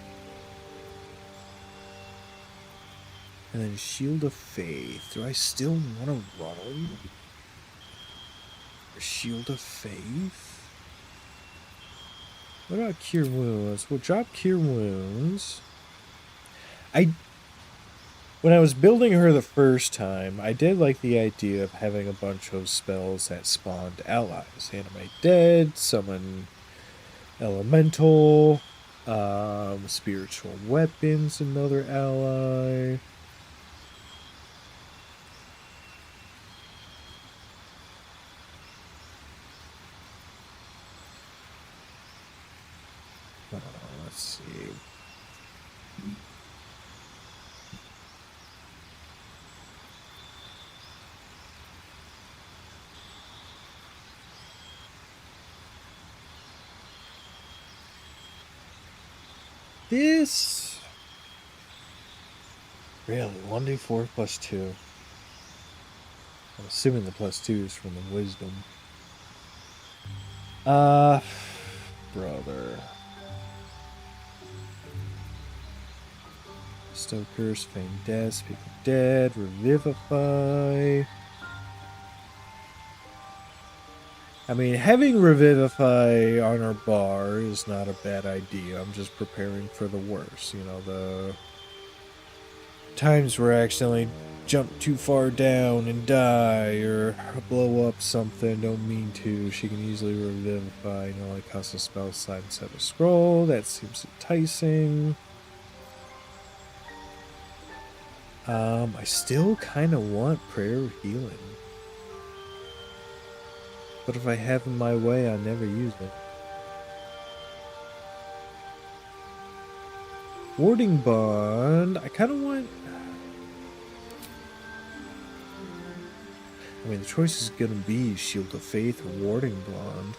And then Shield of Faith. Do I still want to run? Shield of Faith? What about Cure Wounds? We'll drop Cure Wounds. When I was building her the first time, I did like the idea of having a bunch of spells that spawned allies. Animate Dead, Summon Elemental, Spiritual Weapons, another ally. Let's see. This really 1d4 +2. I'm assuming the +2 is from the wisdom. Brother. Stow curse, feign death, speak of dead, revivify. I mean, having revivify on our bar is not a bad idea. I'm just preparing for the worst. You know, the times where I accidentally jump too far down and die or blow up something, don't mean to. She can easily revivify. You know, like cast a spell slide instead of a scroll. That seems enticing. I still kind of want prayer of healing. But if I have it my way, I never use it. Warding Bond, I kind of want... I mean, the choice is going to be Shield of Faith or Warding Bond.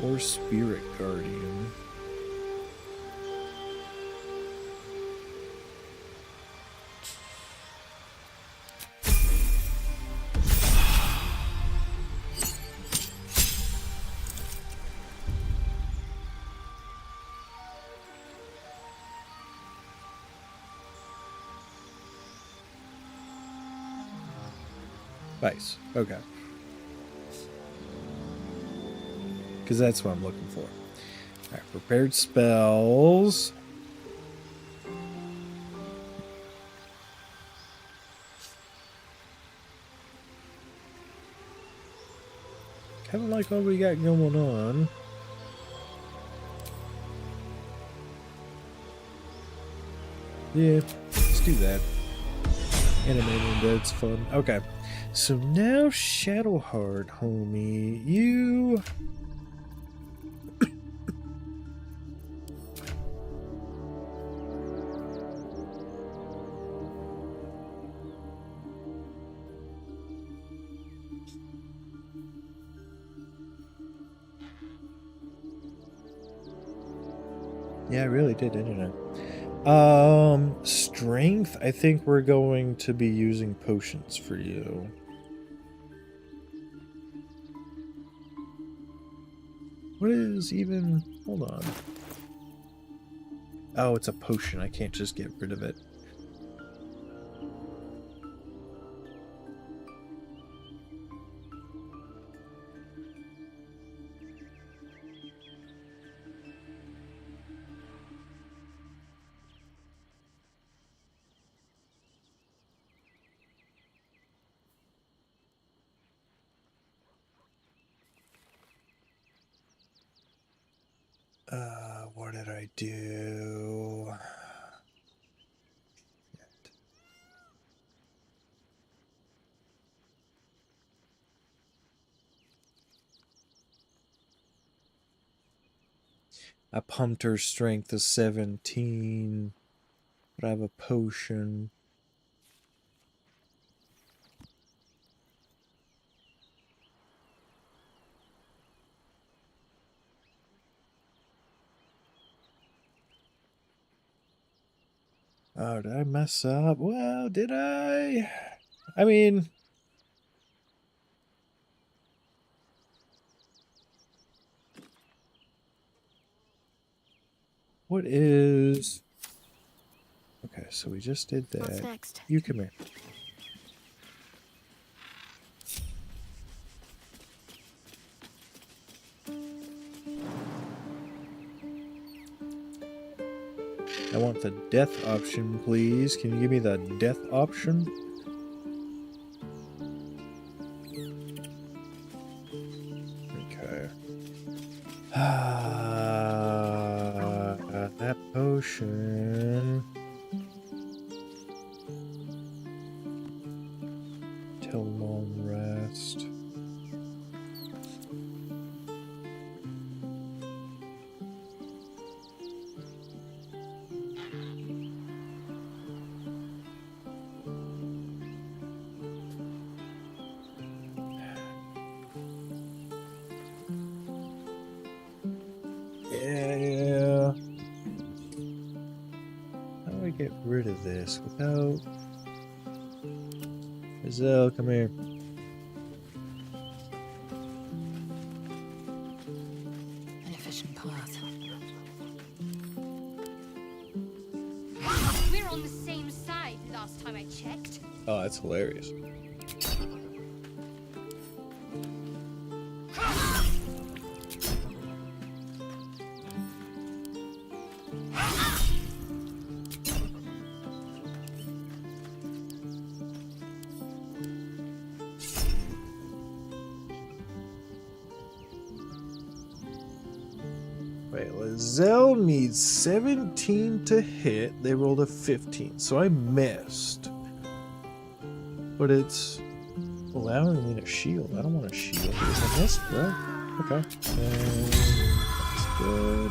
Or Spirit Guardian. Nice. Okay. Because that's what I'm looking for. Alright, prepared spells. Kind of like what we got going on. Yeah, let's do that. Animating Dead's fun. Okay. So now Shadowheart, homie, you... Yeah, I really did, didn't I? Strength, I think we're going to be using potions for you. What is even... Hold on. Oh, it's a potion. I can't just get rid of it. What did I do? I pumped her strength to 17, but I have a potion. Oh, did I mess up? Well, did I? I mean... What is... Okay, so we just did that. What's next? You come here. I want the death option, please. Can you give me the death option? Okay. That potion. Till long rest. Yeah. How do I get rid of this without... Giselle, come here. An efficient path. We're on the same side last time I checked. Oh, that's hilarious. Wait, Lizelle needs 17 to hit. They rolled a 15, so I missed. But it's... Well, I only need a shield. I don't want a shield because I missed, bro. Okay. And that's good.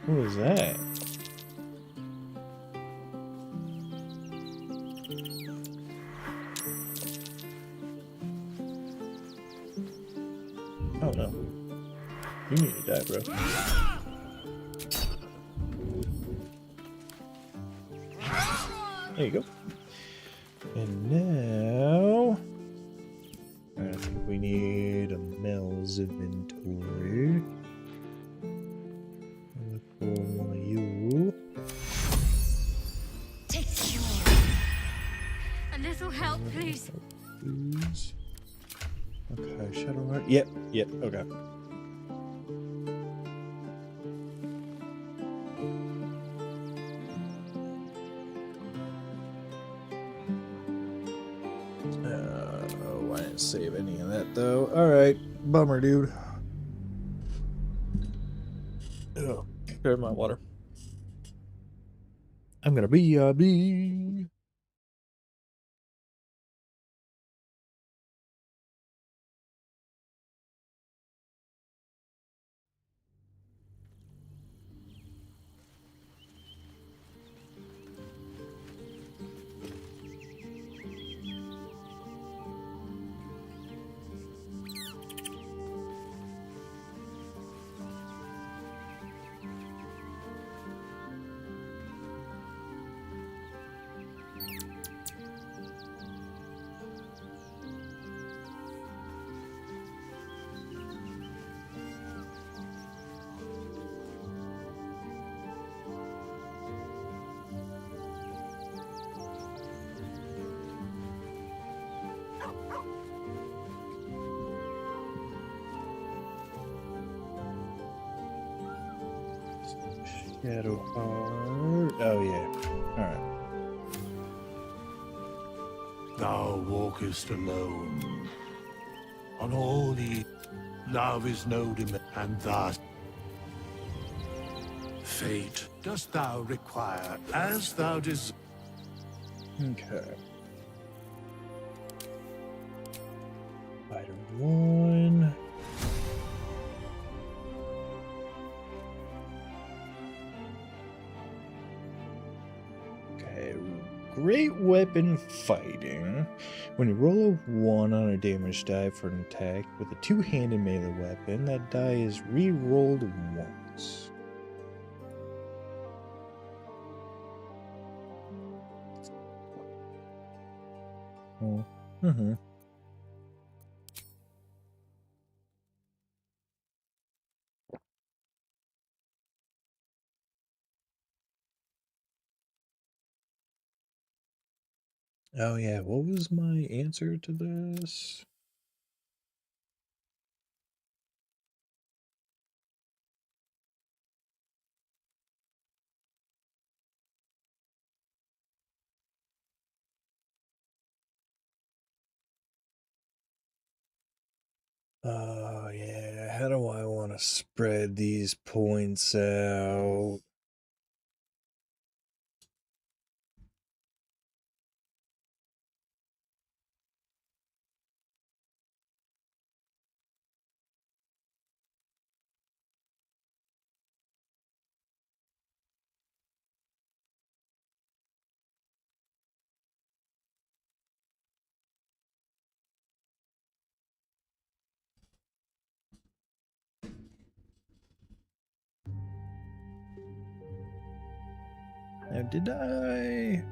What was that? Oh no. You need to die, bro. There you go. And now... I think we need a Mel's inventory. I'll look for one of you. Take you. A little help, please. Please. Okay, Shadowheart. Yep, okay. Oh, I didn't save any of that though. Alright, bummer, dude. Oh, there's my water. I'm gonna be. Shadowheart. Oh yeah. Alright. Thou walkest alone. On all the love is no demand, and thus fate dost thou require as thou desires. Okay. Fighter 1. Okay. Great weapon fighting. When you roll a 1 on a damage die for an attack with a two-handed melee weapon, that die is re-rolled once. Oh. Mm-hmm. Oh yeah, what was my answer to this? Oh yeah, how do I want to spread these points out? Now, did I?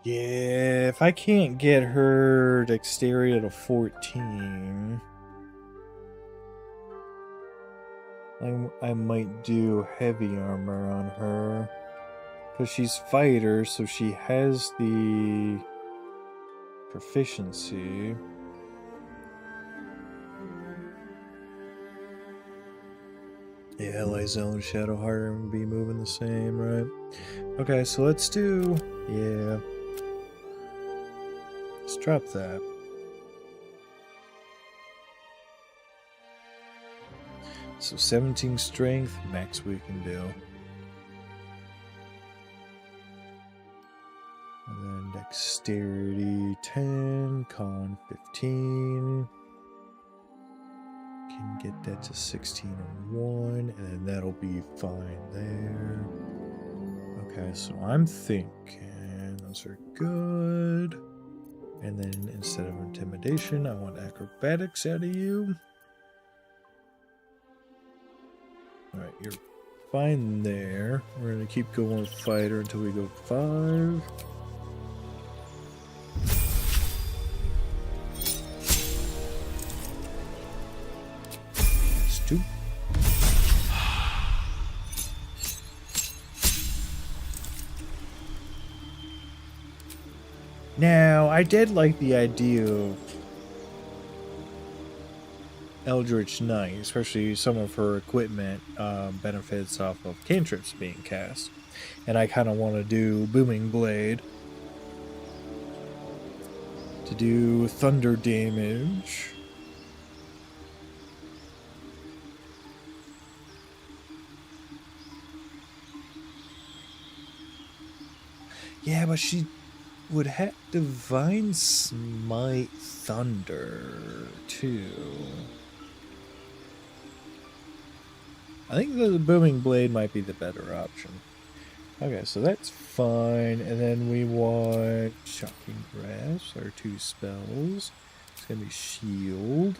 Yeah, if I can't get her dexterity to 14, I might do heavy armor on her. Because she's fighter, so she has the proficiency. Yeah, Ally Zone, Shadowheart would be moving the same, right? Okay, so let's do... Yeah. Let's drop that. So 17 strength, max we can do. And then dexterity 10, con 15. Can get that to 16 and 1, and then that'll be fine there. Okay, so I'm thinking those are good. And then instead of intimidation, I want acrobatics out of you. Alright, you're fine there. We're going to keep going with fighter until we go 5. That's 2. Now, I did like the idea of Eldritch Knight, especially some of her equipment benefits off of cantrips being cast. And I kind of want to do Booming Blade to do thunder damage. Yeah, but she would have Divine Smite Thunder too. I think the Booming Blade might be the better option. Okay, so that's fine. And then we want Shocking Grasp, our 2 spells. It's going to be Shield.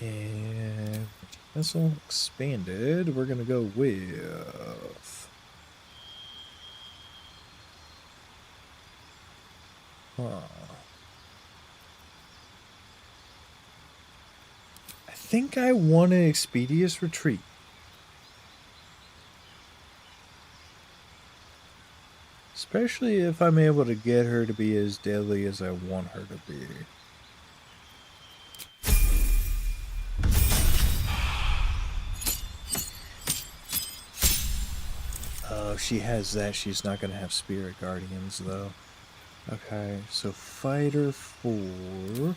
And Missile Expanded, we're going to go with... I think I want an Expeditious Retreat. Especially if I'm able to get her to be as deadly as I want her to be. Oh, if she has that, she's not going to have Spirit Guardians, though. Okay, so Fighter 4.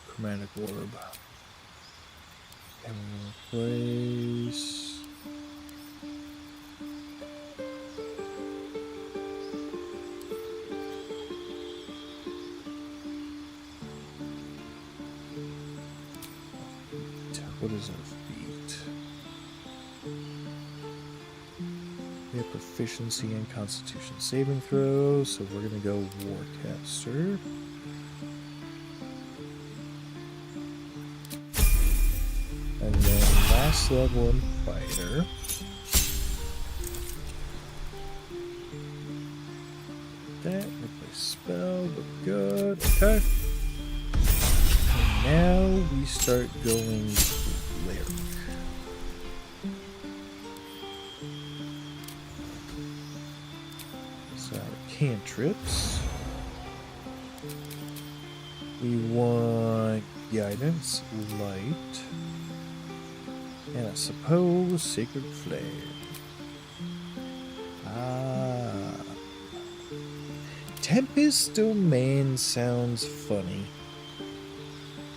Chromatic Orb. And we'll replace... What is our feat? We have proficiency in Constitution saving throws, so we're going to go Warcaster. And then last level in Fighter. That, replace spell, but good. Okay. And now we start going Cleric. So our cantrips. We want Guidance, Light, and I suppose Sacred Flame. Tempest Domain sounds funny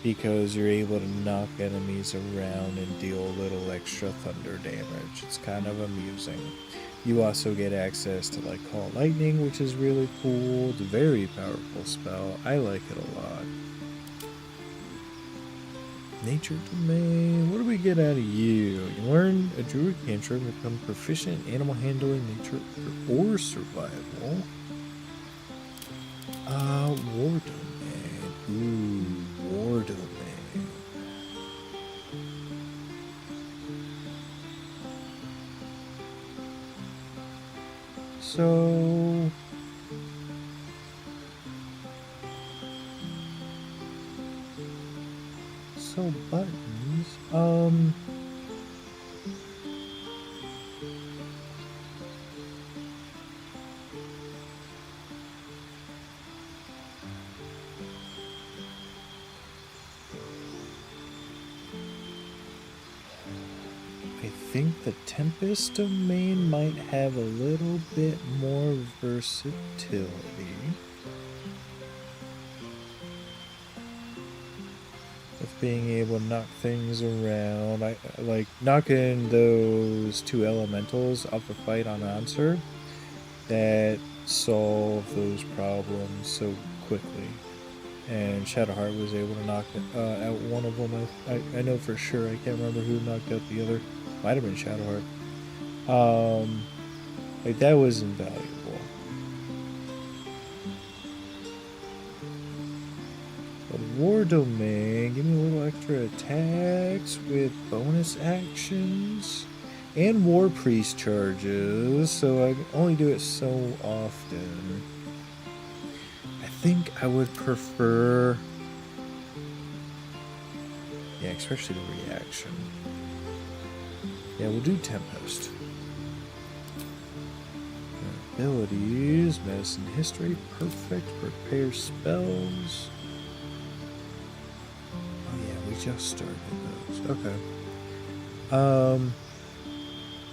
because you're able to knock enemies around and deal a little extra thunder damage. It's kind of amusing. You also get access to like Call Lightning, which is really cool. It's a very powerful spell. I like it a lot. Nature domain. What do we get out of you? You learn a druid cantrip and become proficient in animal handling, nature, or survival. War domain. Ooh, war domain. So buttons. I think the Tempest domain might have a little bit more versatility. With being able to knock things around. I like knocking those two elementals off the fight on answer that solve those problems so quickly. And Shadowheart was able to knock out one of them. I know for sure. I can't remember who knocked out the other. Might have been Shadowheart. Like that was invaluable. But War Domain, give me a little extra attacks with bonus actions and War Priest charges, so I can only do it so often. I think I would prefer, yeah, especially the reaction. Yeah, we'll do Tempest. Abilities, Medicine History, perfect. Prepare spells. Oh yeah, we just started those. Okay.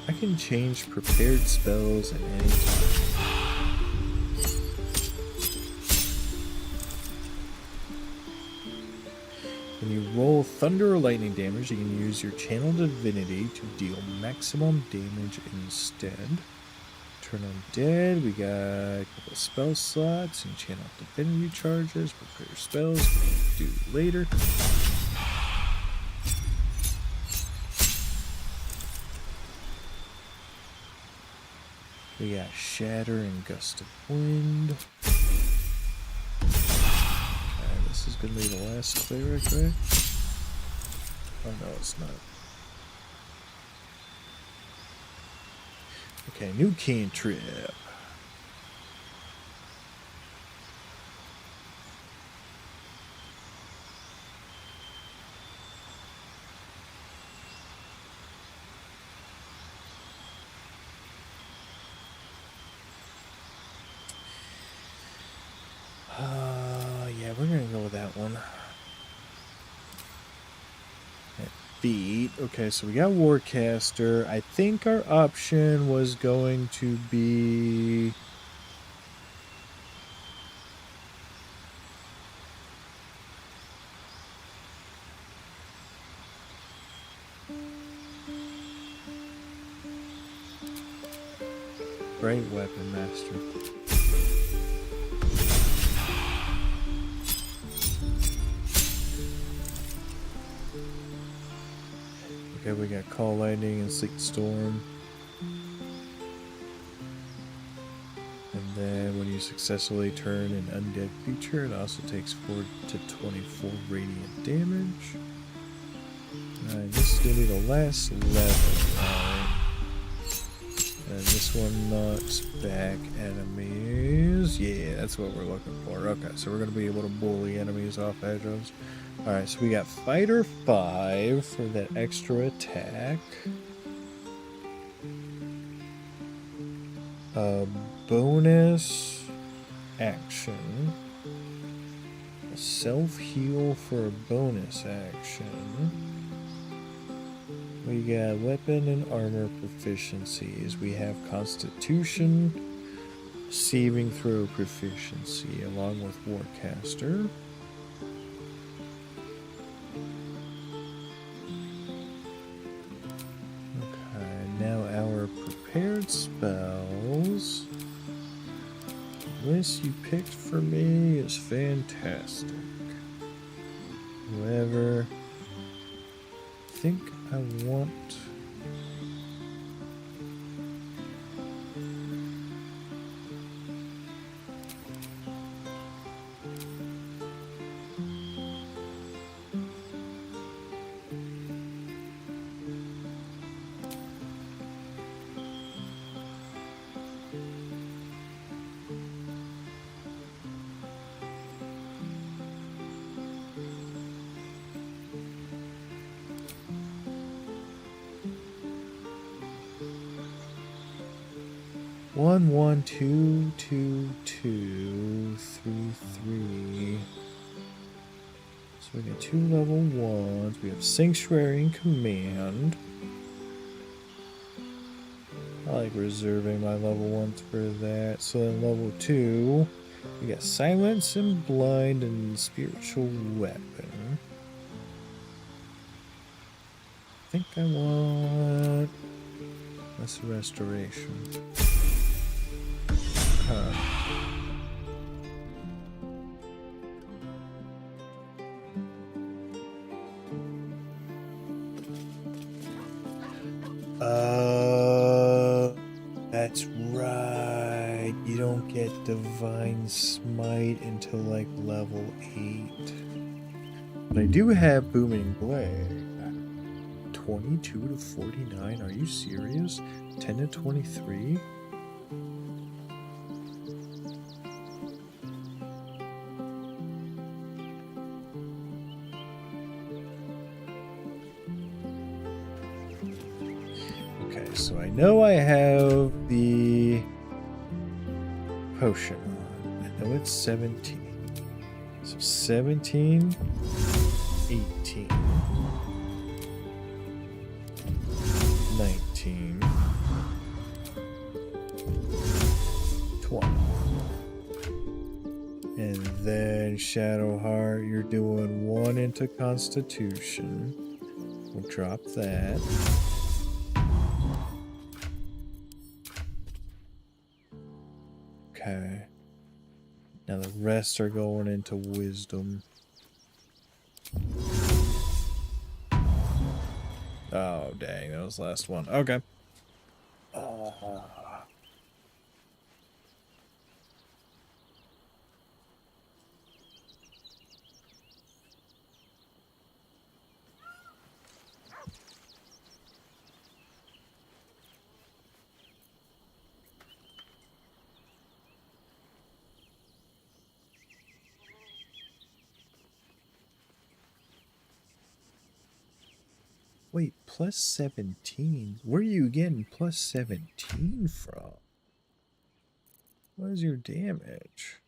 I can change prepared spells at any time. When you roll thunder or lightning damage, you can use your channel divinity to deal maximum damage instead. Turn on dead, we got a couple of spell slots and channel divinity charges, prepare spells, do later. We got Shatter and Gust of Wind. Okay, this is gonna be the last cleric, right? Oh no, it's not. Okay, new cantrip. Yeah, we're gonna go with that one. Feet. Okay, so we got Warcaster. I think our option was going to be Great Weapon Master. Okay, we got Call Lightning and Sleet Storm. And then when you successfully turn an undead creature, it also takes 4 to 24 radiant damage. Alright, this is going to be the last level. Alright. And this one knocks back enemies. Yeah, that's what we're looking for. Okay, so we're going to be able to bully enemies off edges. Alright, so we got Fighter 5 for that extra attack. Bonus action. Self-heal for a bonus action. We got weapon and armor proficiencies. We have Constitution, saving throw proficiency, along with Warcaster. Prepared spells. The list you picked for me is fantastic. However, think I want... One, one, two, two, two, three, three. So we got 2 level 1s. We have Sanctuary and Command. I like reserving my level 1s for that. So then level 2, we got Silence and Blind and Spiritual Weapon. I think I want... That's Restoration. That's right. You don't get Divine Smite until like level 8. But I do have Booming Blade. 22 to 49. Are you serious? 10 to 23? So I know I have the potion on. I know it's 17. So 17, 18, 19, 20. And then Shadowheart, you're doing 1 into Constitution. We'll drop that. Okay. Now the rest are going into Wisdom. Oh, dang. That was the last one. Okay. Wait, plus 17? Where are you getting plus 17 from? What is your damage?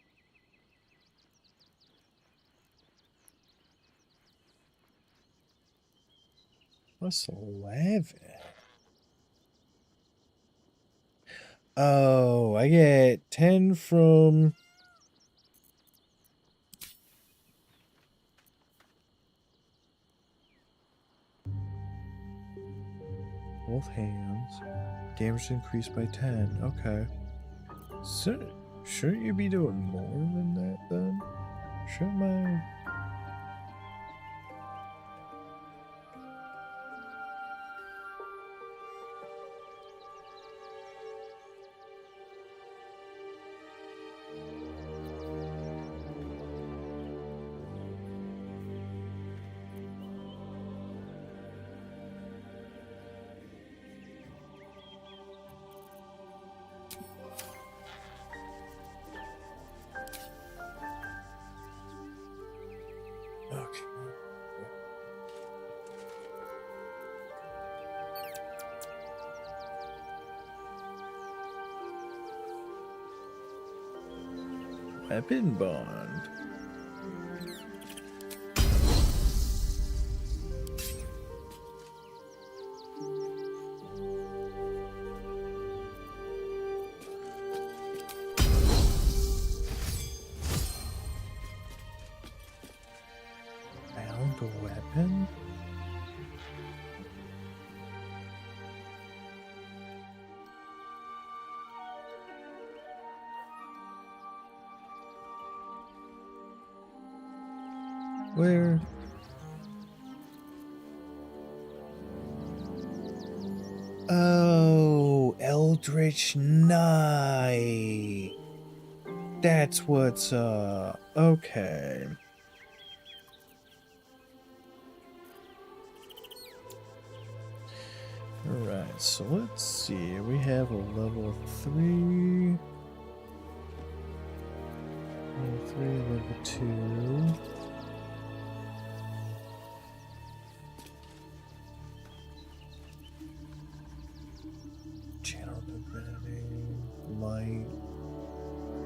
Plus 11. Oh, I get 10 from... both hands. Damage increased by 10. Okay. So, shouldn't you be doing more than that then? Shouldn't I? Okay. Weapon bond. Found a weapon? Where? Oh, Eldritch Knight. That's what's up. Okay. Alright, so let's see. We have a level 3. Level 3, level 2. Channel Divinity. Light.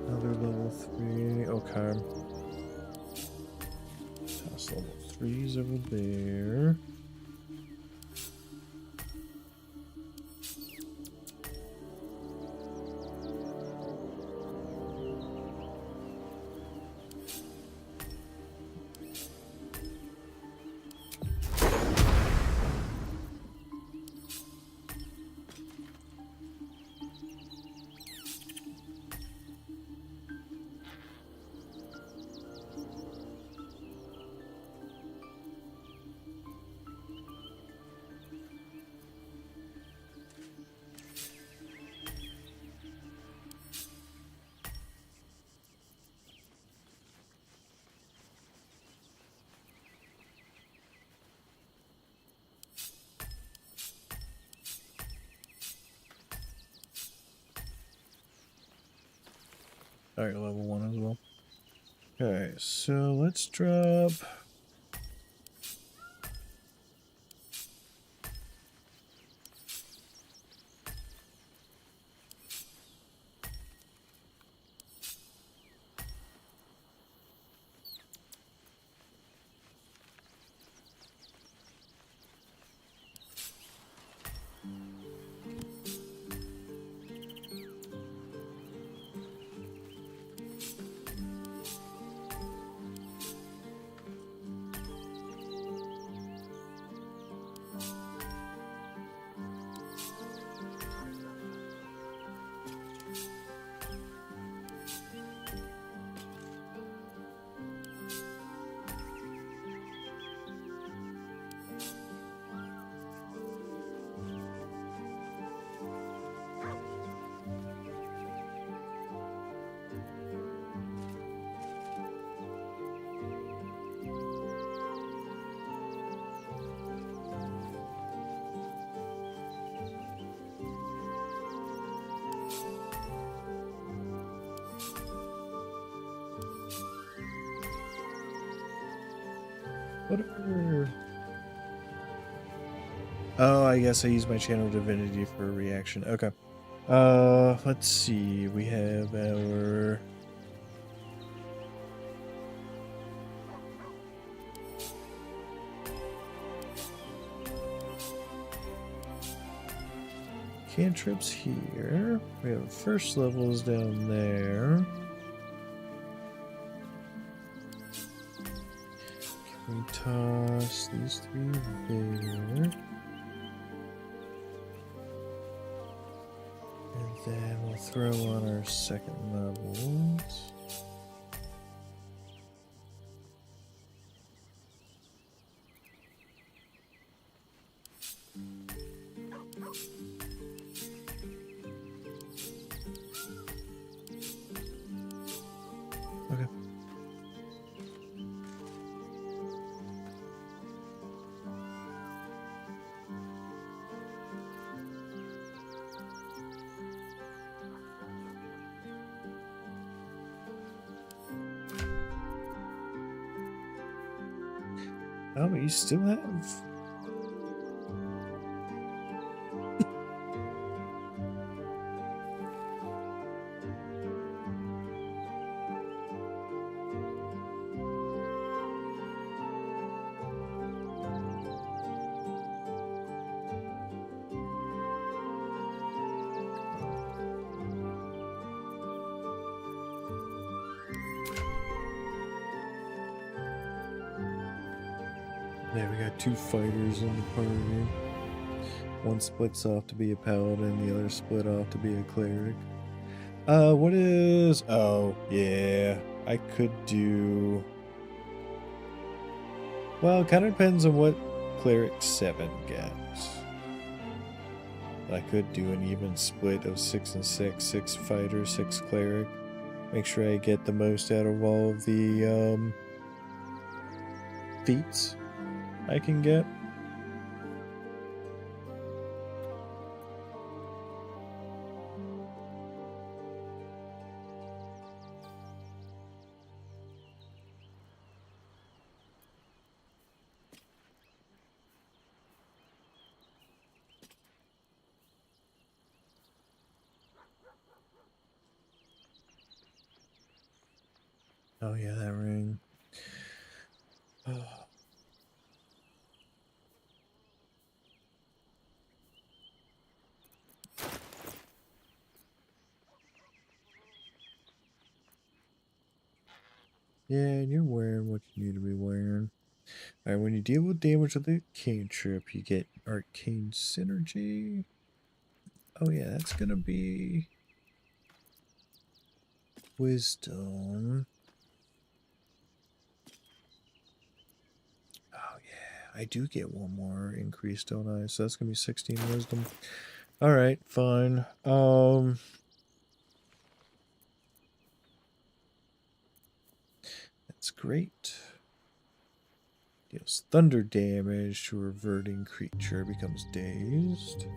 Another level 3. Okay. That's level 3's over there. Alright, level 1 as well. Okay, so let's drop... Whatever. Oh, I guess I use my Channel Divinity for a reaction. Okay. Let's see. We have our... cantrips here. We have first levels down there. We toss these 3 there. And then we'll throw on our second levels. Okay. Oh, but you still have... Yeah, we got 2 fighters in the party. One splits off to be a paladin, the other split off to be a cleric. What is... oh, yeah. I could do... well, it kind of depends on what cleric 7 gets. I could do an even split of 6 and 6, 6 fighter, 6 cleric. Make sure I get the most out of all of the feats I can get. Oh yeah, that ring. Yeah, and you're wearing what you need to be wearing. Alright, when you deal with damage with the cantrip, you get arcane synergy. Oh yeah, that's gonna be wisdom. Oh yeah, I do get one more increase, don't I? So that's gonna be 16 wisdom. Alright, fine. That's great. Deals thunder damage to a reverting creature, becomes dazed.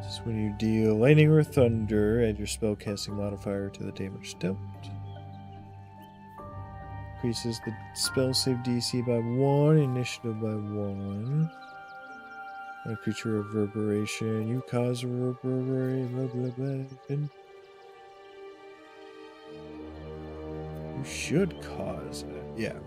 This is when you deal lightning or thunder, add your spellcasting modifier to the damage dealt. Increases the spell save DC by 1, initiative by 1. A creature reverberation. You cause a reverberation. You should cause it. Yeah.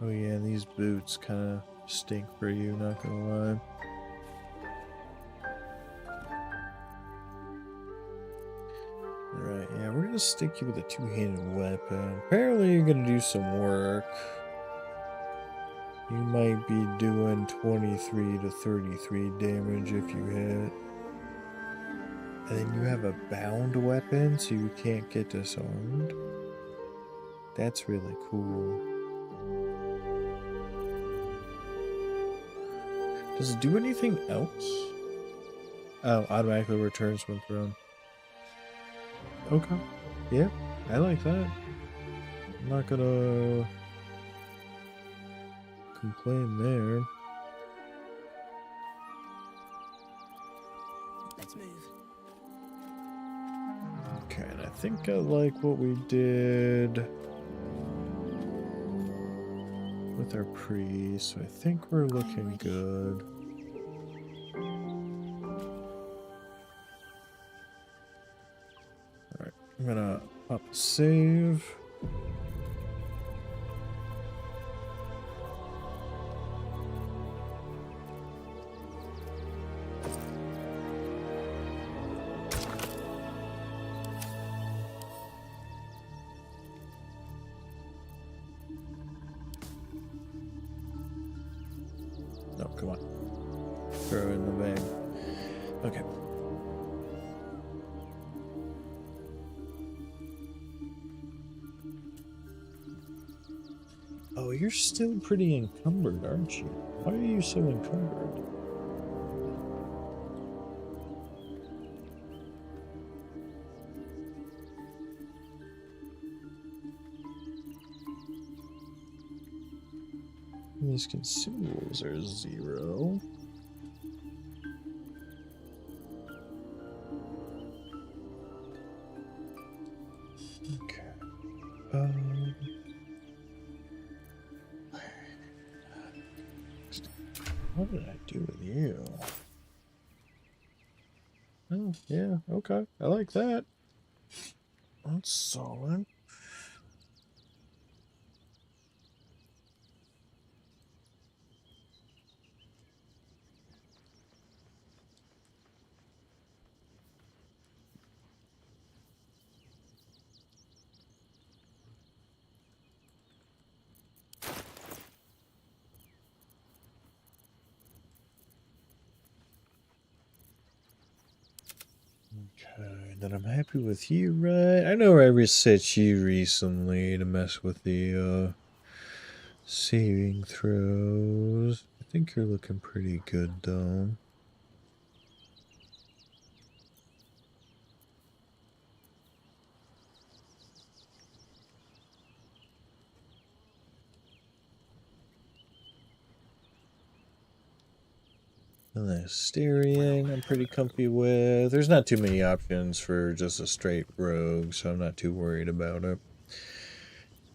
Oh yeah, these boots kind of stink for you, not gonna lie. Alright, yeah, we're gonna stick you with a two-handed weapon. Apparently you're gonna do some work. You might be doing 23 to 33 damage if you hit. And then you have a bound weapon, so you can't get disarmed. That's really cool. Does it do anything else? Oh, automatically returns when thrown. Okay. Yeah, I like that. I'm not gonna complain there. Let's move. Okay, and I think I like what we did with our priest, so I think we're looking good. Alright, I'm gonna pop a save. No, come on. Throw it in the bag. Okay. Oh, you're still pretty encumbered, aren't you? Why are you so encumbered? These consumables are 0. Okay. What did I do with you? Oh, yeah, okay. I like that. That's solid. Okay, then I'm happy with you, right? I know I reset you recently to mess with the Saving throws. I think you're looking pretty good, though. And the steering, I'm pretty comfy with. There's not too many options for just a straight rogue, so I'm not too worried about it.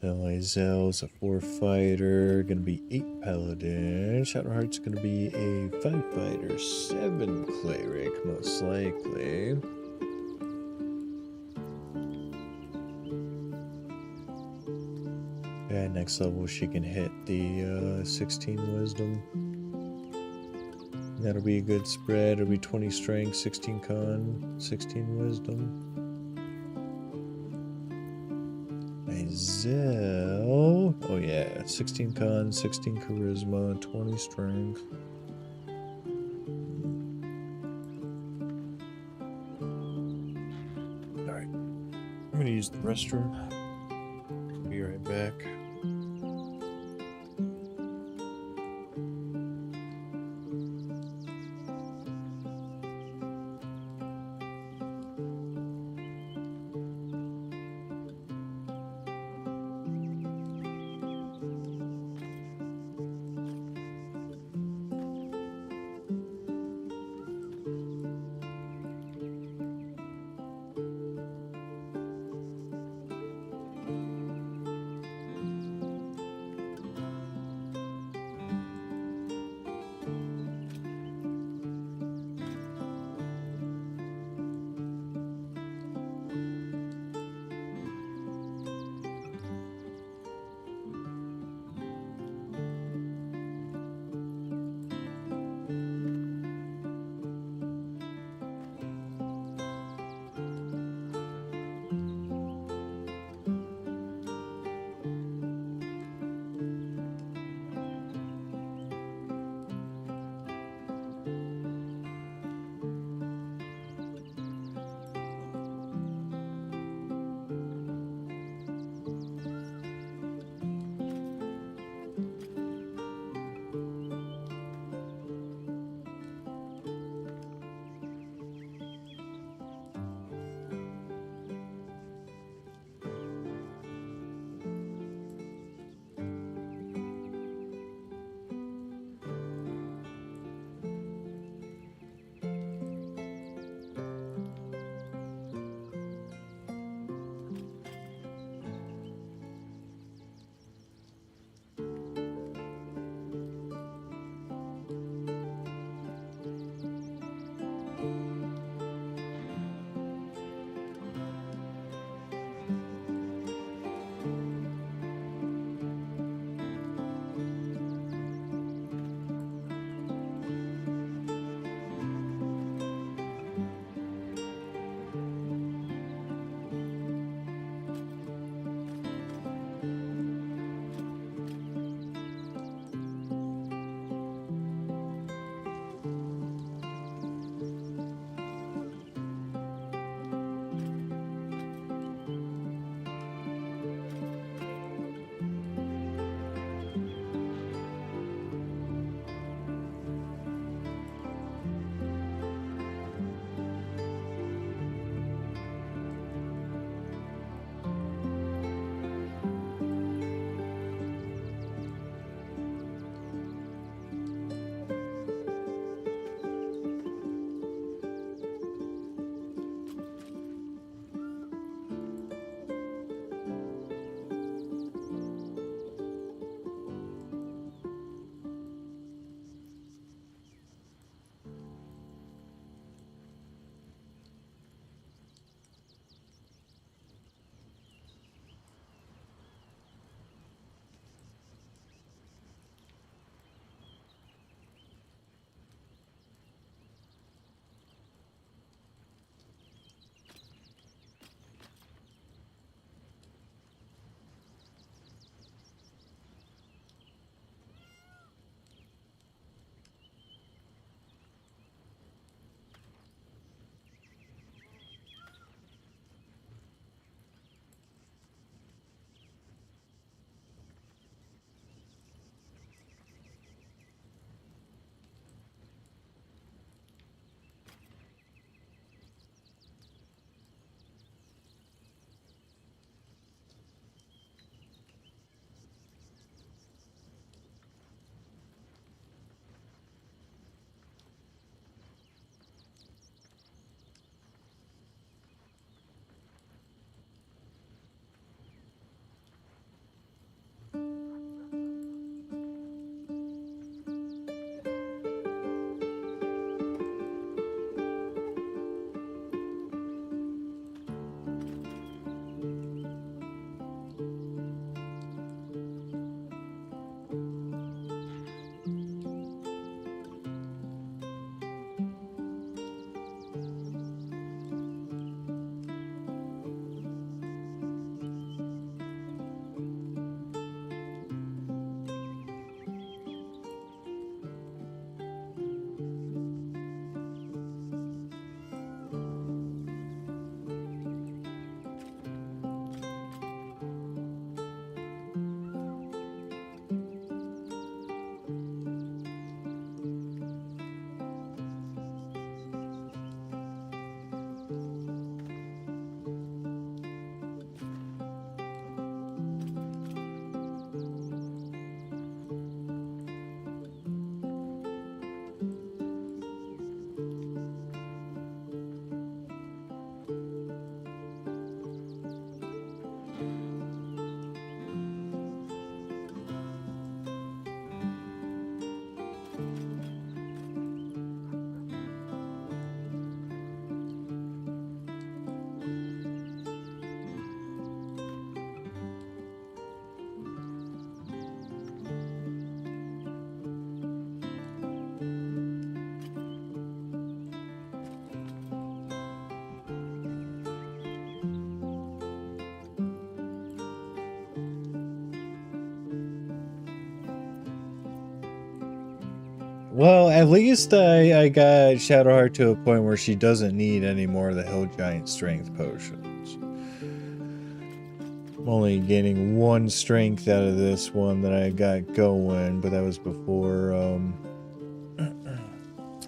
Lizel's a 4 fighter, gonna be 8 paladin. Shadowheart's gonna be a 5 fighter, 7 cleric, most likely. Yeah, next level she can hit the 16 wisdom. That'll be a good spread. It'll be 20 strength, 16 con, 16 wisdom. Izel. Oh yeah, 16 con, 16 charisma, 20 strength. Alright. I'm gonna use the restroom. Be right back. Well, at least I got Shadowheart to a point where she doesn't need any more of the Hill Giant strength potions. I'm only gaining 1 strength out of this one that I got going, but that was before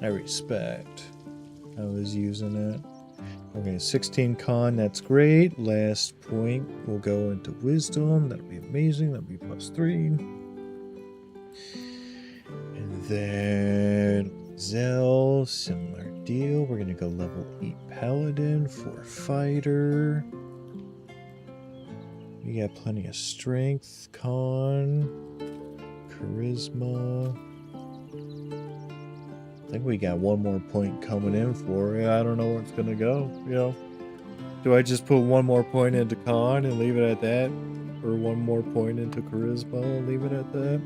I respect. I was using it. Okay, 16 con, that's great. Last point will go into wisdom. That'll be amazing. That'll be +3. And then Zell, similar deal. We're gonna go level 8 paladin, 4 fighter. We got plenty of strength, con, charisma. I think we got 1 more point coming in for it. I don't know where it's gonna go, you know. Do I just put 1 more point into con and leave it at that? Or 1 more point into charisma and leave it at that?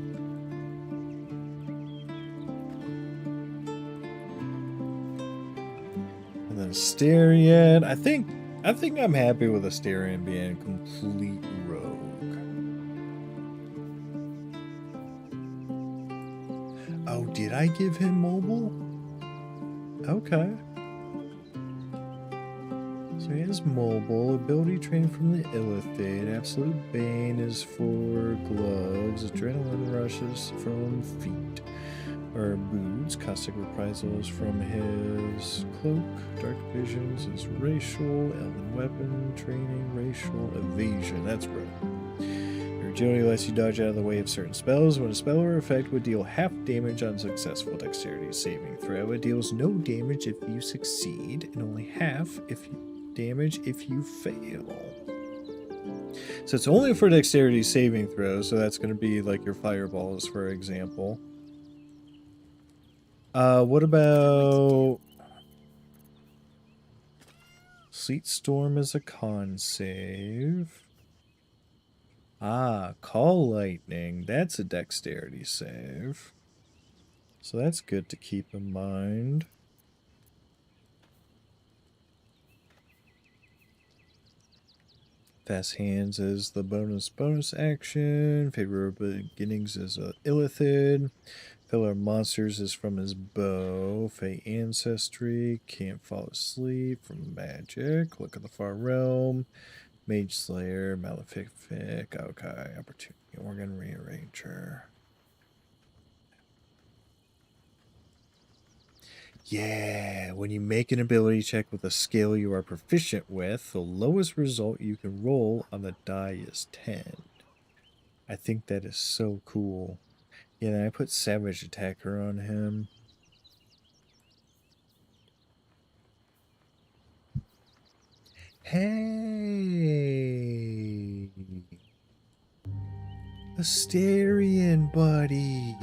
And then Asterion. I think I'm happy with Asterion being a complete rogue. Oh, did I give him mobile? Okay. So he has mobile, ability training from the Illithid, Absolute Bane is for gloves, Adrenaline rushes from feet or boots, Caustic Reprisal is from his cloak, Dark Visions is racial, Elven Weapon training, racial, evasion, that's right. Your agility lets you dodge out of the way of certain spells. When a spell or effect would deal half damage on successful dexterity saving throw, it deals no damage if you succeed, and only half damage if you fail. So it's only for dexterity saving throws, so that's going to be like your fireballs, for example. What about Sleet Storm is a con save. Ah, Call Lightning. That's a dexterity save. So that's good to keep in mind. Fast Hands is the bonus action. Favorable Beginnings is a Illithid. Pillar of Monsters is from his bow. Fey Ancestry. Can't Fall Asleep from Magic. Look at the Far Realm. Mage Slayer. Malefic. Okay. Opportunity Organ Rearranger. Yeah, when you make an ability check with a skill you are proficient with, the lowest result you can roll on the die is 10. I think that is so cool. Yeah, I put Savage Attacker on him. Hey! Asterion, buddy!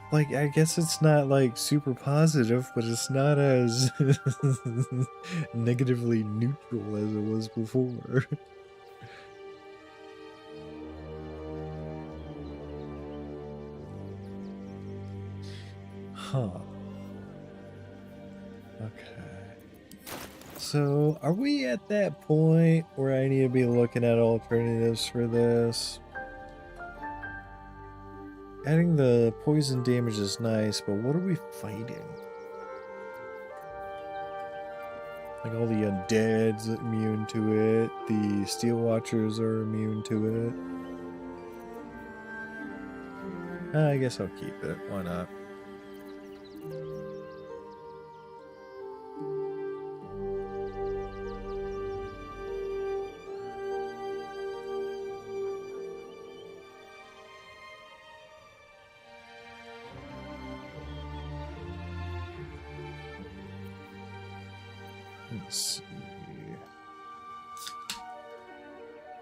Like, I guess it's not, like, super positive, but it's not as negatively neutral as it was before. Huh. Okay. So, are we at that point where I need to be looking at alternatives for this? Adding the poison damage is nice, but what are we fighting? Like all the undead's immune to it, the Steel Watchers are immune to it. I guess I'll keep it, why not? Let's see.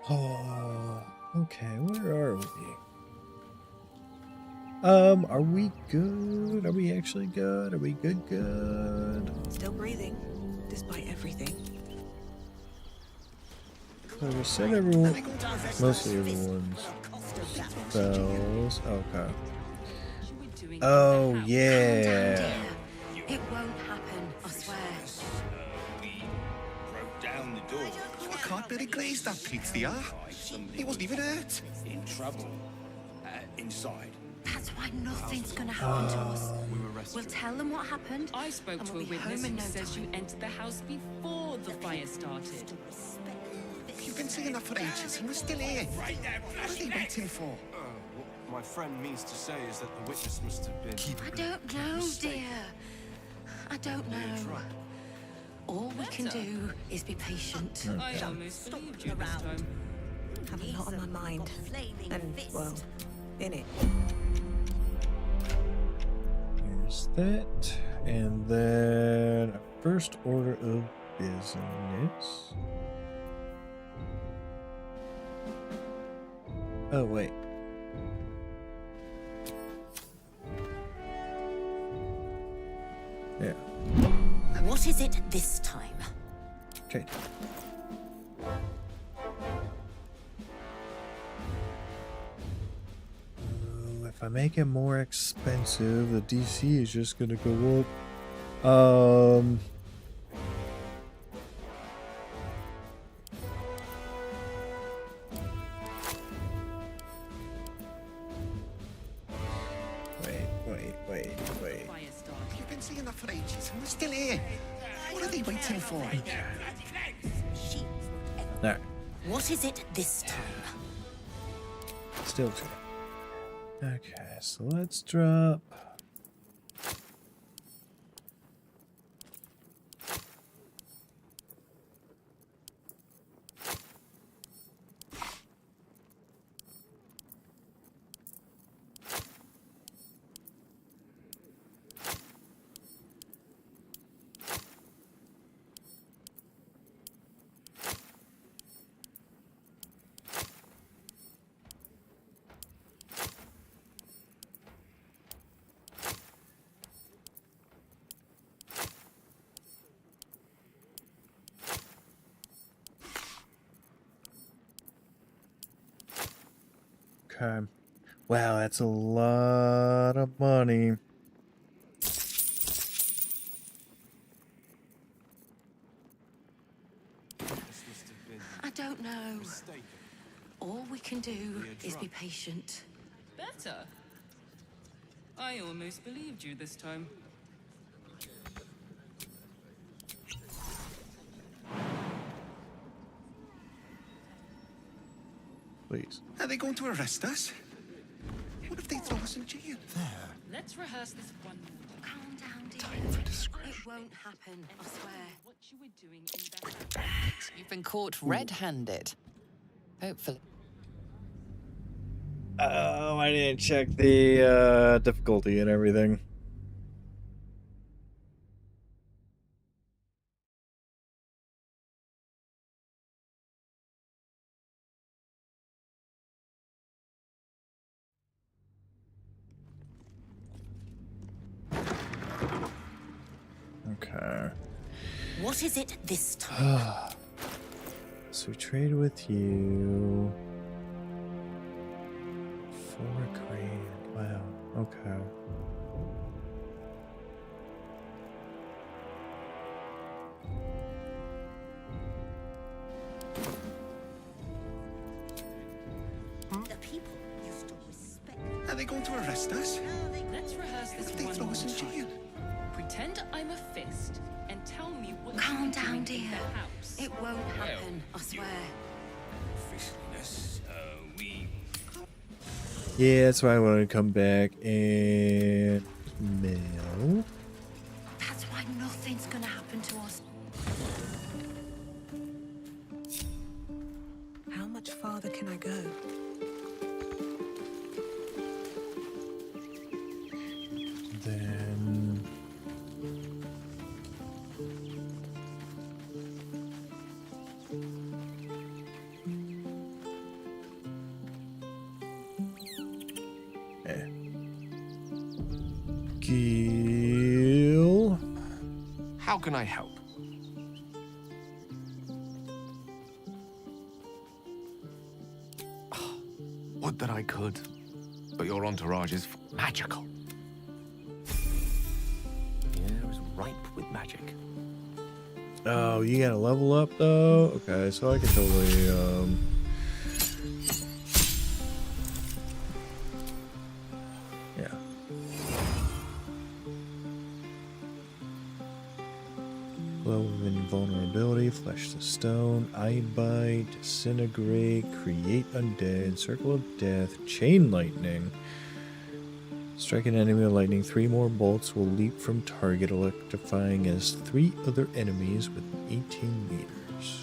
Oh, okay, where are we? Are we good? Are we actually good? Are we good? Still breathing, despite everything. So we said everyone, mostly everyone's spells. Okay. Oh, yeah. It won't happen, I swear. We broke down the Oh, I can't barely graze that Pete the He wasn't even hurt. In trouble. Inside. That's why nothing's gonna happen to us. We were We'll rescuing. tell them what happened. I spoke and to we'll a be witness home in who no says time. you entered the house before the fire started. You've been saying that for ages, and we're still here. What are they waiting for? What my friend means to say is that the witness must have been. I don't know, mistaken. dear. I don't know. All we can do is be patient. I almost believed you this time. Have a lot on my mind. And, well, in it. Here's that. And then a first order of business. Oh, wait. Yeah. What is it this time? Okay. If I make it more expensive, the DC is just gonna go up. Wait. Fire started. You've been saying that for ages, and we're still here. What are they waiting for? Alright, What is it this time? still true. Okay, so let's drop. Okay. Wow, that's a lot of money. This must have been I don't know. mistaken. All we can do is be patient. Better. I almost believed you this time. Please. Are they going to arrest us? What if they throw us in jail? Let's rehearse this one more. Calm down, dear. Time for discretion. It won't happen, I swear. What you were doing in the house. You've been caught red-handed. Hopefully. Oh, I didn't check the difficulty and everything. Okay. What is it this time? So we trade with you. 4 grand. Wow. Okay. The people used to respect. Are they going to arrest us? Let's rehearse What this if they one throw more us in time. jail? Pretend I'm a fist and tell me what Calm you were down, doing dear. in the house. It won't happen, I swear. Officialness, we... Yeah, that's why I wanted to come back and mail. That's why nothing's gonna happen to us. How much farther can I go? Then Gil. How can I help? Would that I could, but your entourage is magical. The air is ripe with magic. Oh, you gotta level up though? Okay, so I can totally, yeah. Glow of invulnerability, flesh to stone, eye bite, disintegrate, create undead, circle of death, chain lightning. Strike an enemy with lightning, 3 more bolts will leap from target, electrifying as 3 other enemies within 18 meters.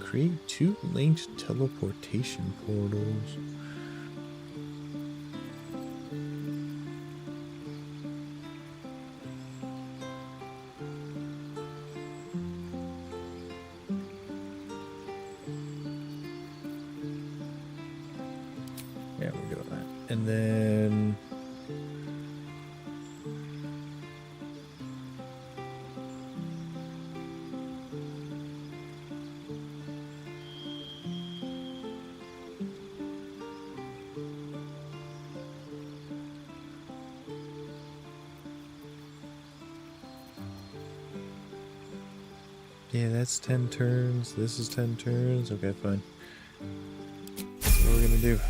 Create 2 linked teleportation portals. Yeah, we're good on that. And then yeah, that's 10 turns. This is 10 turns. Okay, fine. That's what we're gonna do.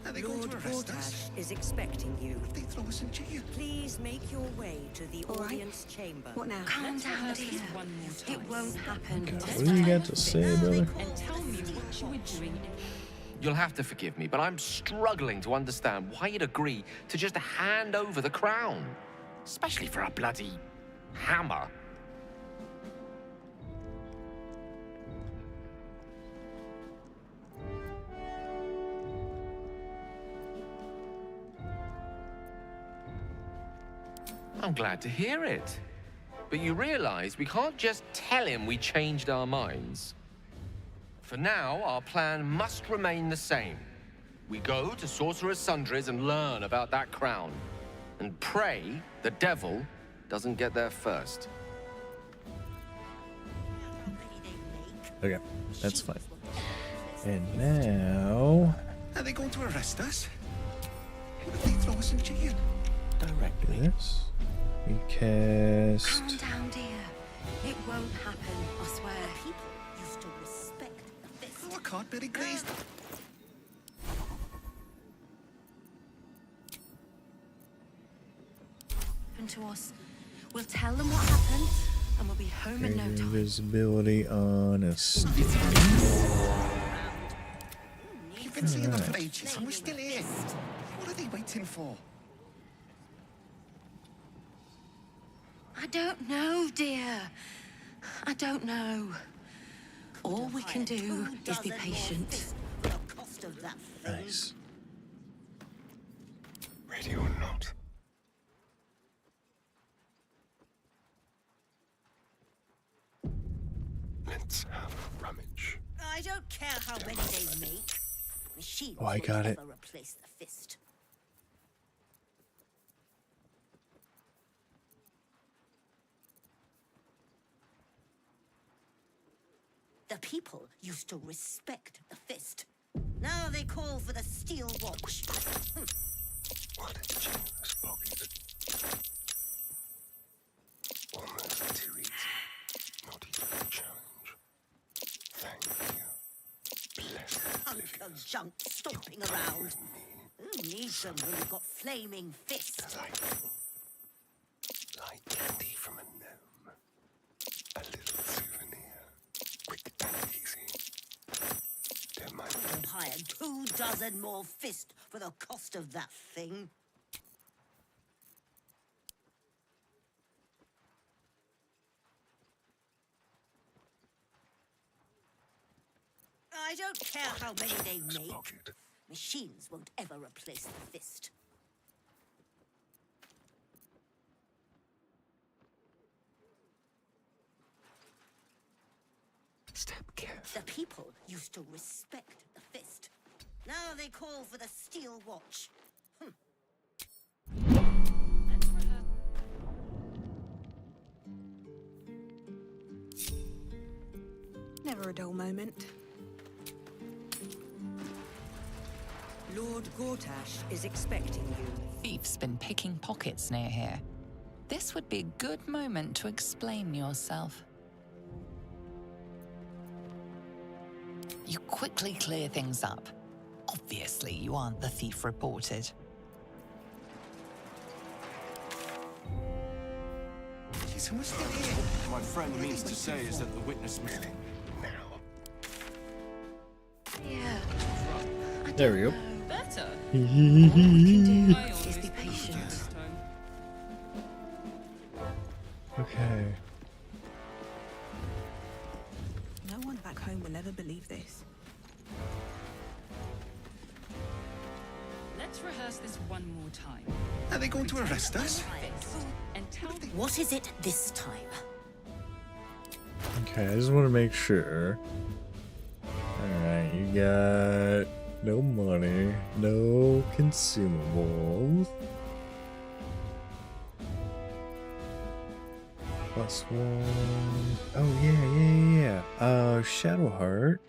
Are they going to arrest us? is expecting you. They throw us in jail. Please make your way to the All right. audience chamber. What now? Calm down, dear. One more time. It won't happen. Okay, what do you got to say, brother? And tell me what you were doing. You'll have to forgive me, but I'm struggling to understand why you'd agree to just hand over the crown. Especially for a bloody hammer. I'm glad to hear it. But you realize we can't just tell him we changed our minds. For now, our plan must remain the same. We go to Sorcerer's Sundries and learn about that crown. And pray the devil doesn't get there first. Okay, that's fine. And now Are they going to arrest us? What if they throw us in jail? Directly. this. We cast. Calm down, dear. It won't happen, I swear. People used to respect the fist. Oh, I can't Barry glazed. To us. We'll tell them what happened, and we'll be home in no Greater time. invisibility on a stick. You've been seeing them for ages, and we're still here. What are they waiting for? I don't know, dear. I don't know. All we can do is be patient. For the cost of that thing. Nice. Ready or not? Let's have a rummage. I don't care how many they make. Machines Oh, I will got it. never replace the fist. The people used to respect the fist. Now they call for the steel watch. What a generous pocket. Almost too easy. Not even a challenge. Thank you. Blessed Hunk of junk stomping around. Who needs them when you've got flaming fists? Delightful. Like candy from a gnome. A little souvenir. Quick and easy. Don't mind I'll hire 24 more fists for the cost of that thing. I don't care how many they make. pocket. Machines won't ever replace the fist. Step carefully. The people used to respect the fist. Now they call for the steel watch. for a dull moment. Lord Gortash is expecting you. Thief's been picking pockets near here. This would be a good moment to explain yourself. You quickly clear things up. Obviously, you aren't the thief reported. Jeez, who's still here? My friend means to say is that the witness must... Yeah. There we go. Better. All we can do I always is be think patient. this time. Okay. No one back home will ever believe this. Let's rehearse this one more time. Are they going to arrest us? And tell me What is it this time? Okay, I just want to make sure. Alright, you got no money, no consumables. +1. Oh, yeah. Shadowheart.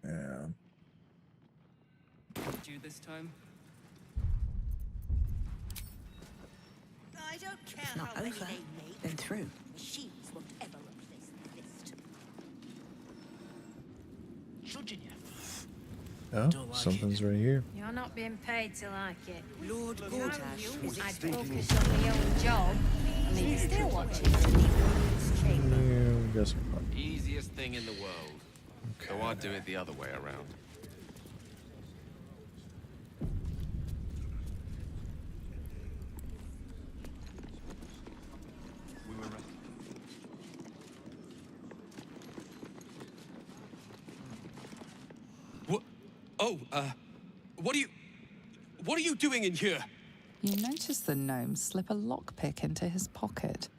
Yeah. you this time. I don't care Not how many over, they make. then through. Machines won't ever replace the fist. Oh, something's right here. You're not being paid to like it. Lord Gortash is I'd expecting focus on my own job. I mean, you're still watching from the audience chamber. Yeah, we got some fun. Easiest thing in the world. So I'd do it the other way around. We were ready. What? Oh, what are you doing in here? You notice the gnome slip a lockpick into his pocket.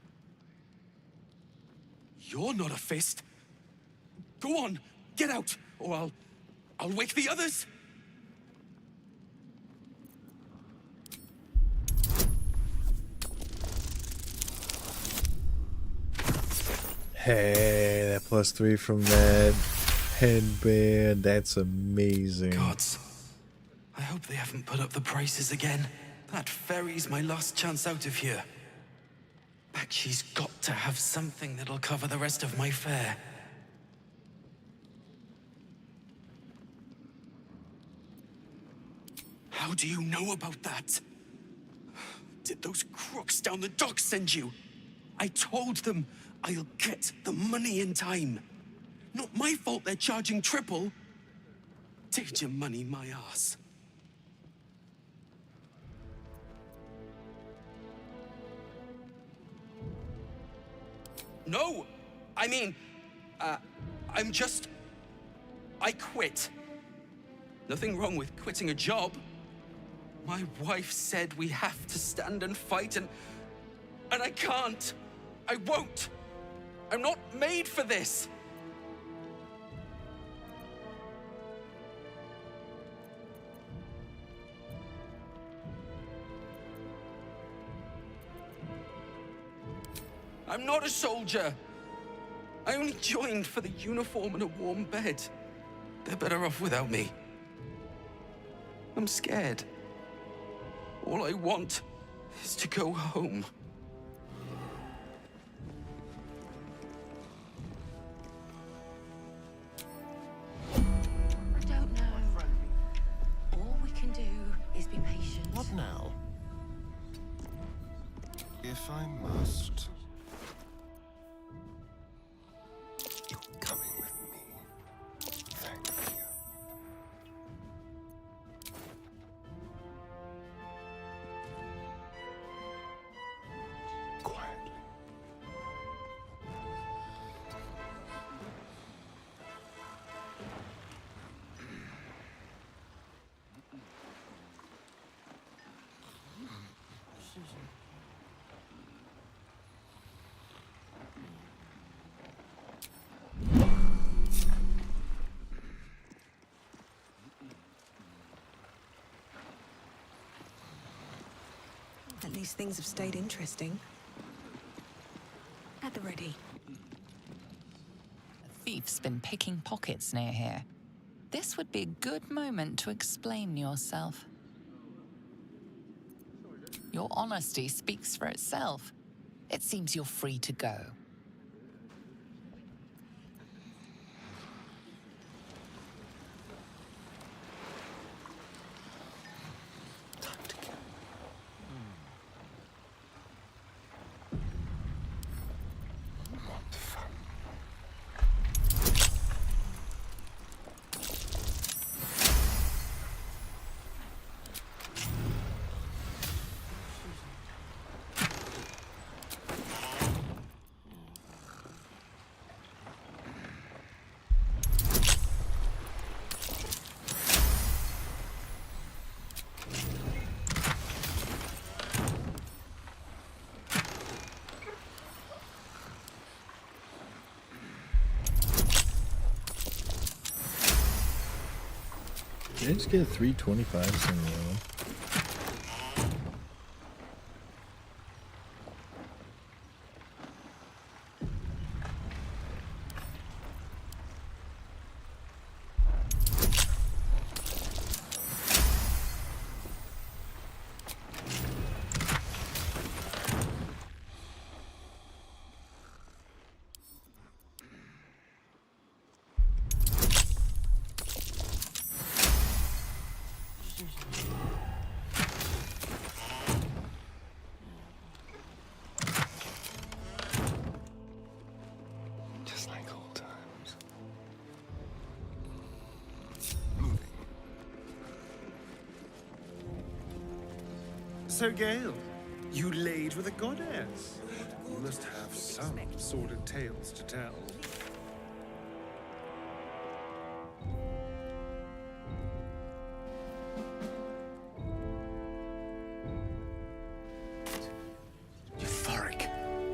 You're not a fist. Go on, get out, or I'll wake the others. Hey, that +3 from that headband, that's amazing. Gods, I hope they haven't put up the prices again. That ferry's my last chance out of here. Bakshi's got to have something that'll cover the rest of my fare. How do you know about that? Did those crooks down the dock send you? I told them I'll get the money in time. Not my fault they're charging triple. Take your money, my ass. No! I mean, I quit. Nothing wrong with quitting a job. My wife said we have to stand and fight, and I can't. I won't. I'm not made for this. I'm not a soldier. I only joined for the uniform and a warm bed. They're better off without me. I'm scared. All I want is to go home. I don't know. All we can do is be patient. What now? If I must. You're coming with me. Thank you. Quietly. At least things have stayed interesting. At the ready. A thief's been picking pockets near here. This would be a good moment to explain yourself. Your honesty speaks for itself. It seems you're free to go. Did I just get 325s in a row? Just like old times. So, Gale, you laid with a goddess. You must have some sordid tales to tell. Euphoric.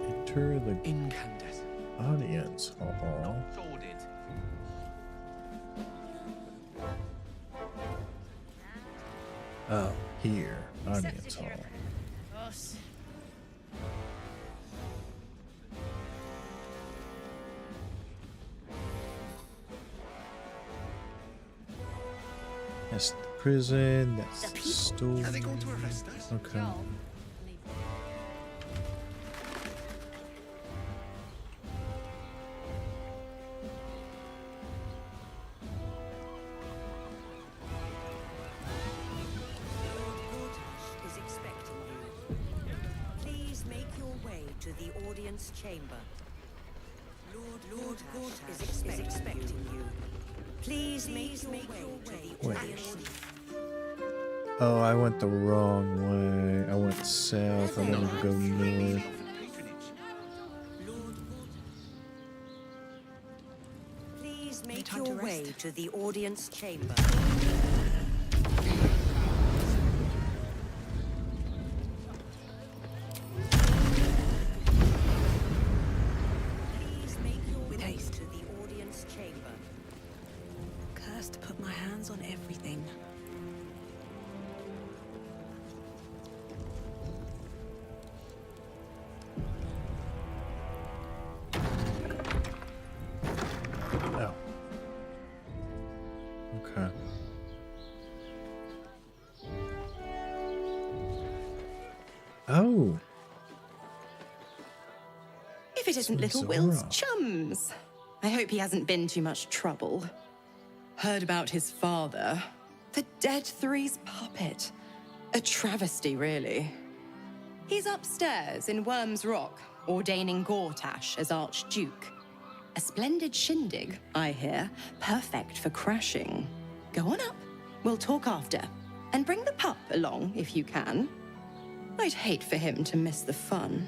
Enter the Incandescent. audience hall. Sordid. Oh, here. Audience hall. That's the prison. That's the store. Are they going to arrest us? Okay. Is expecting you. Please make your way to the audience chamber. Lord Gortash is expecting you. Please make your way to the Wait. audience. Oh, I went the wrong way. I went south. I wanted to go north. Please make your way to the audience chamber. Please make your With way haste. to the audience chamber. Cursed to put my hands on everything. Oh. Okay. Oh. If it isn't little Zora. Will's chums. I hope he hasn't been too much trouble. Heard about his father. The Dead Three's puppet. A travesty, really. He's upstairs in Worm's Rock, ordaining Gortash as Archduke. A splendid shindig, I hear. Perfect for crashing. Go on up. We'll talk after. And bring the pup along, if you can. I'd hate for him to miss the fun.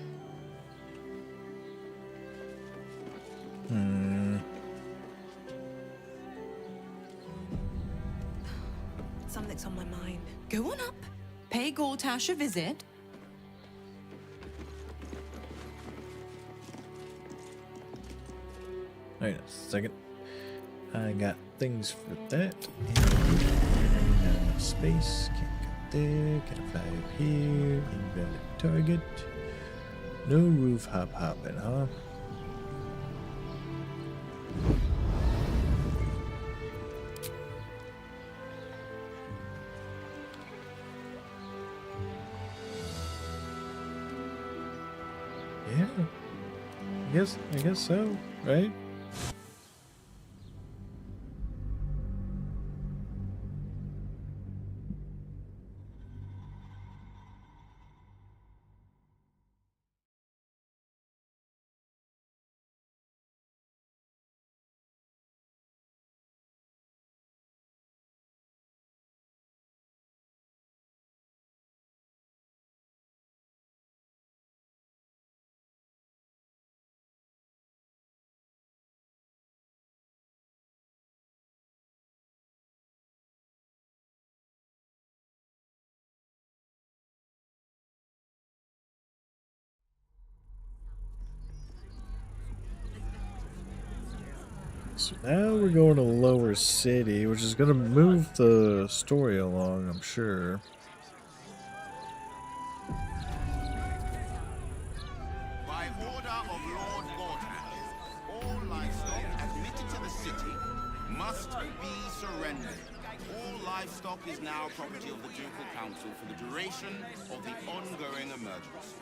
Something's on my mind. Go on up. Pay Gortash a visit. Wait a second. I got things for that. And space. Can't there. Can I fly up here? Invalid target. No roof hopping, huh? Yeah. I guess so, right? So now we're going to Lower City, which is going to move the story along, I'm sure. By order of Lord Borthack, all livestock admitted to the city must be surrendered. All livestock is now property of the Ducal Council for the duration of the ongoing emergency.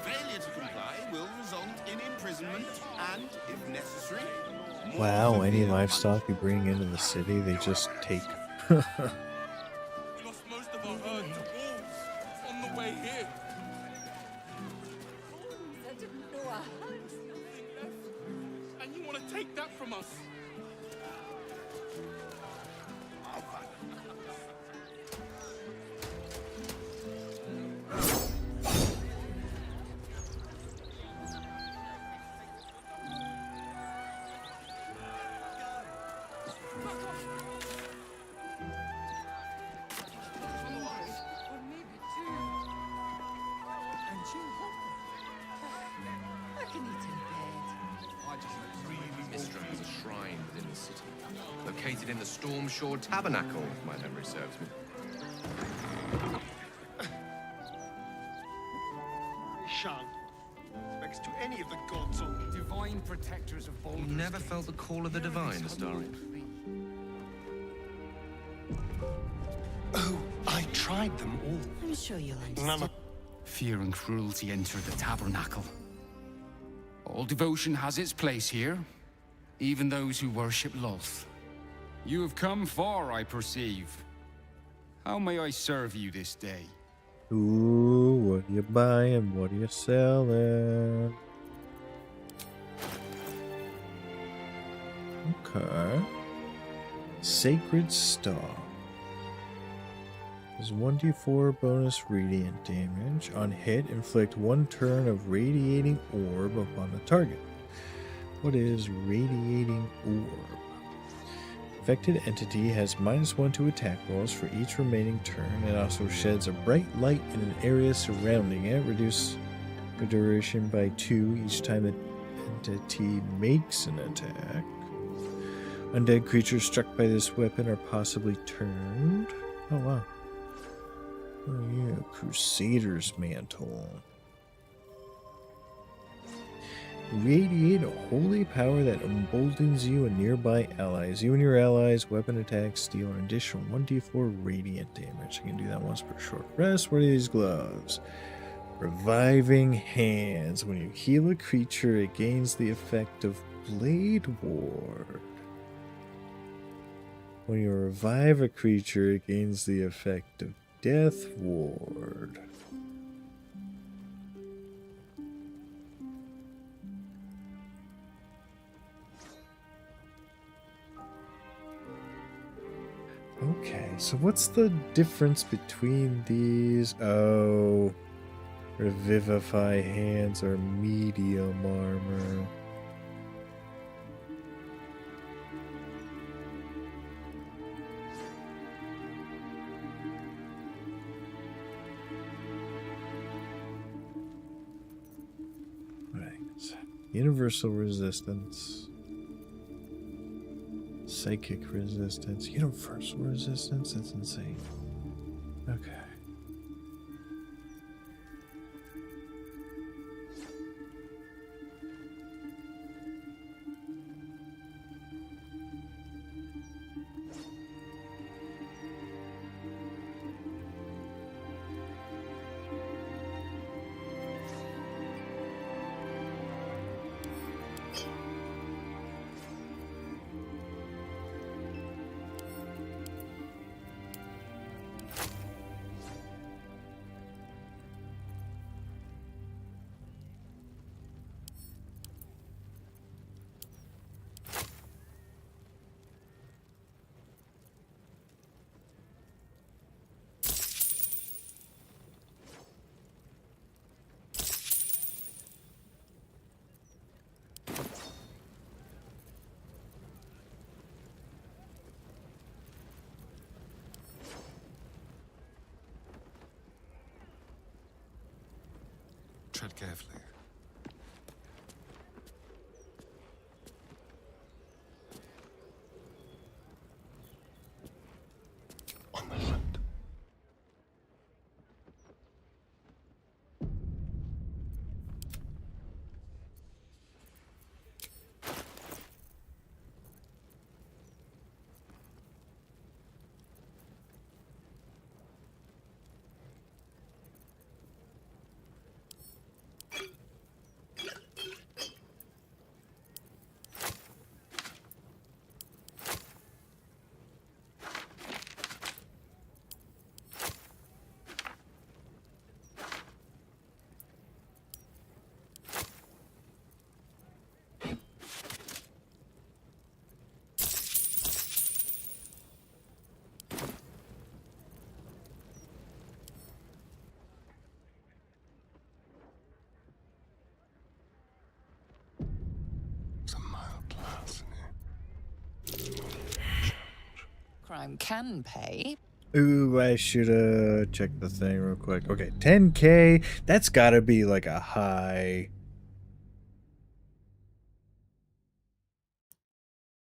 Failure to comply will result in imprisonment and, if necessary, Wow, any livestock you bring into the city, they just take. We lost most of our herd to wolves on the way here. And you want to take that from us? Mistra has a shrine within the city, located in the Storm Shore Tabernacle, if my memory serves me. Shan't. Next to any of the gods or Divine protectors of Baldur's You never felt the call of the divine, Astarion? Oh, I tried them all. I'm sure you'll None understand. of fear and cruelty enter the tabernacle. All devotion has its place here, even those who worship Loth. You have come far, I perceive. How may I serve you this day? Ooh, what are you buying? What are you selling? Okay. Sacred Star. There's 1d4 bonus radiant damage. On hit, inflict 1 turn of radiating orb upon the target. What is radiating orb? Affected entity has -1 to attack rolls for each remaining turn. It also sheds a bright light in an area surrounding it. Reduce the duration by 2 each time the entity makes an attack. Undead creatures struck by this weapon are possibly turned. Oh wow. Oh yeah, Crusader's Mantle. Radiate a holy power that emboldens you and nearby allies. You and your allies' weapon attacks deal an additional 1d4 radiant damage. I can do that once per short rest. What are these gloves? Reviving Hands. When you heal a creature, it gains the effect of Blade Ward. When you revive a creature, it gains the effect of Death Ward. Okay, so what's the difference between these? Oh, Revivify Hands or medium armor. Universal resistance. Psychic resistance. Universal resistance? That's insane. Okay. Tread carefully. On my left. Crime can pay. Ooh, I should check the thing real quick. Okay, 10K. That's gotta be like a high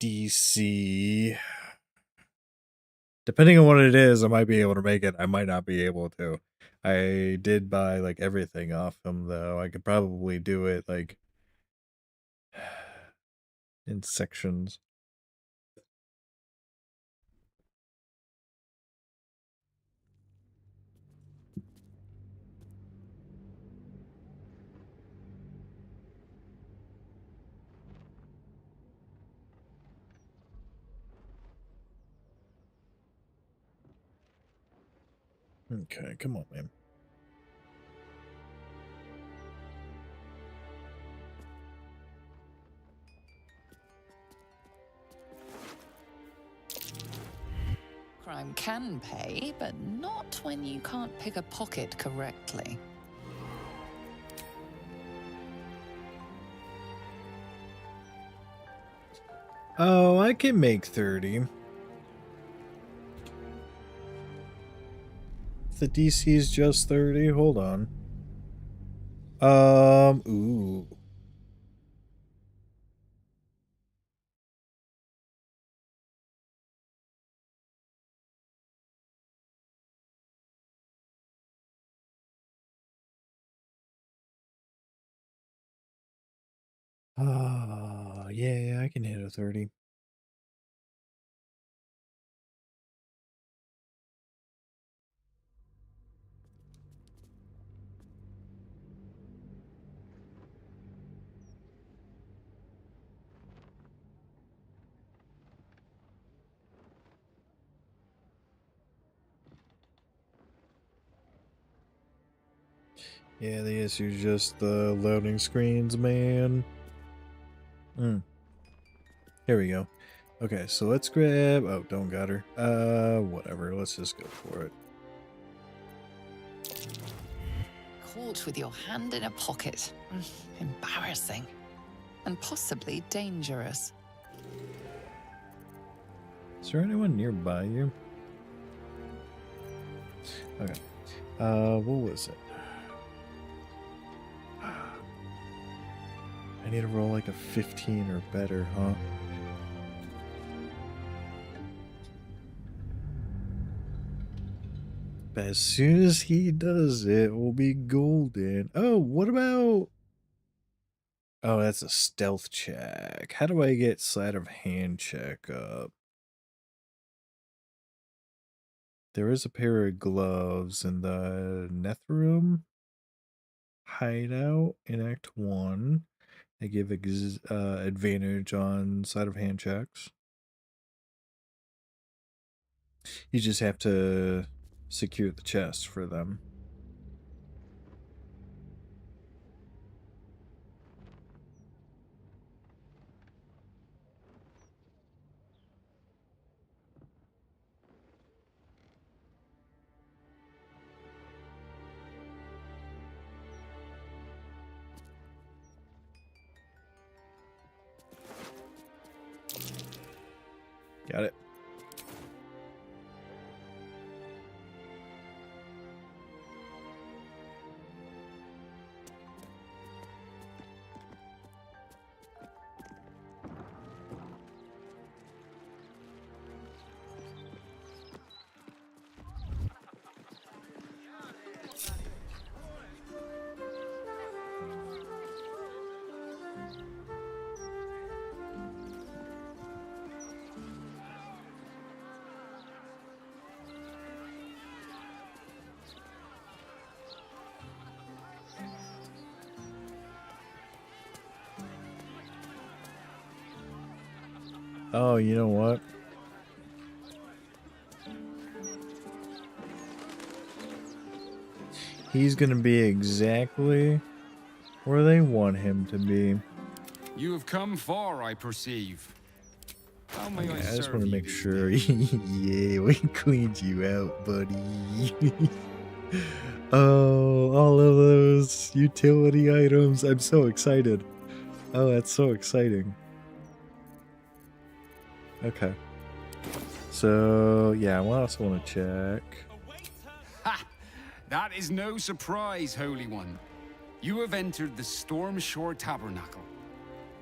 DC. Depending on what it is, I might be able to make it. I might not be able to. I did buy like everything off them though. I could probably do it like in sections. Okay, come on, man. Crime can pay, but not when you can't pick a pocket correctly. Oh, I can make 30. The DC is just 30. Hold on. Ooh. Oh, yeah, I can hit a 30. Yeah, the issue is just the loading screens, man. Here we go. Okay, so let's grab... Oh, don't got her. Whatever. Let's just go for it. Caught with your hand in a pocket. Embarrassing. And possibly dangerous. Is there anyone nearby you? Okay. What was it? I need to roll like a 15 or better, huh? But as soon as he does it, we'll be golden. Oh, what about... Oh, that's a stealth check. How do I get sleight of hand check up? There is a pair of gloves in the Netherum hideout in Act 1. They give advantage on sleight of hand checks. You just have to secure the chest for them. Got it. Oh, you know what? He's gonna be exactly where they want him to be. You have come far, I perceive. How may I just serve want to you make this sure. day? Yeah, we cleaned you out, buddy. Oh, all of those utility items. I'm so excited. Oh, that's so exciting. Okay. So, yeah, I also want to check. Ha! That is no surprise, Holy One. You have entered the Stormshore Tabernacle.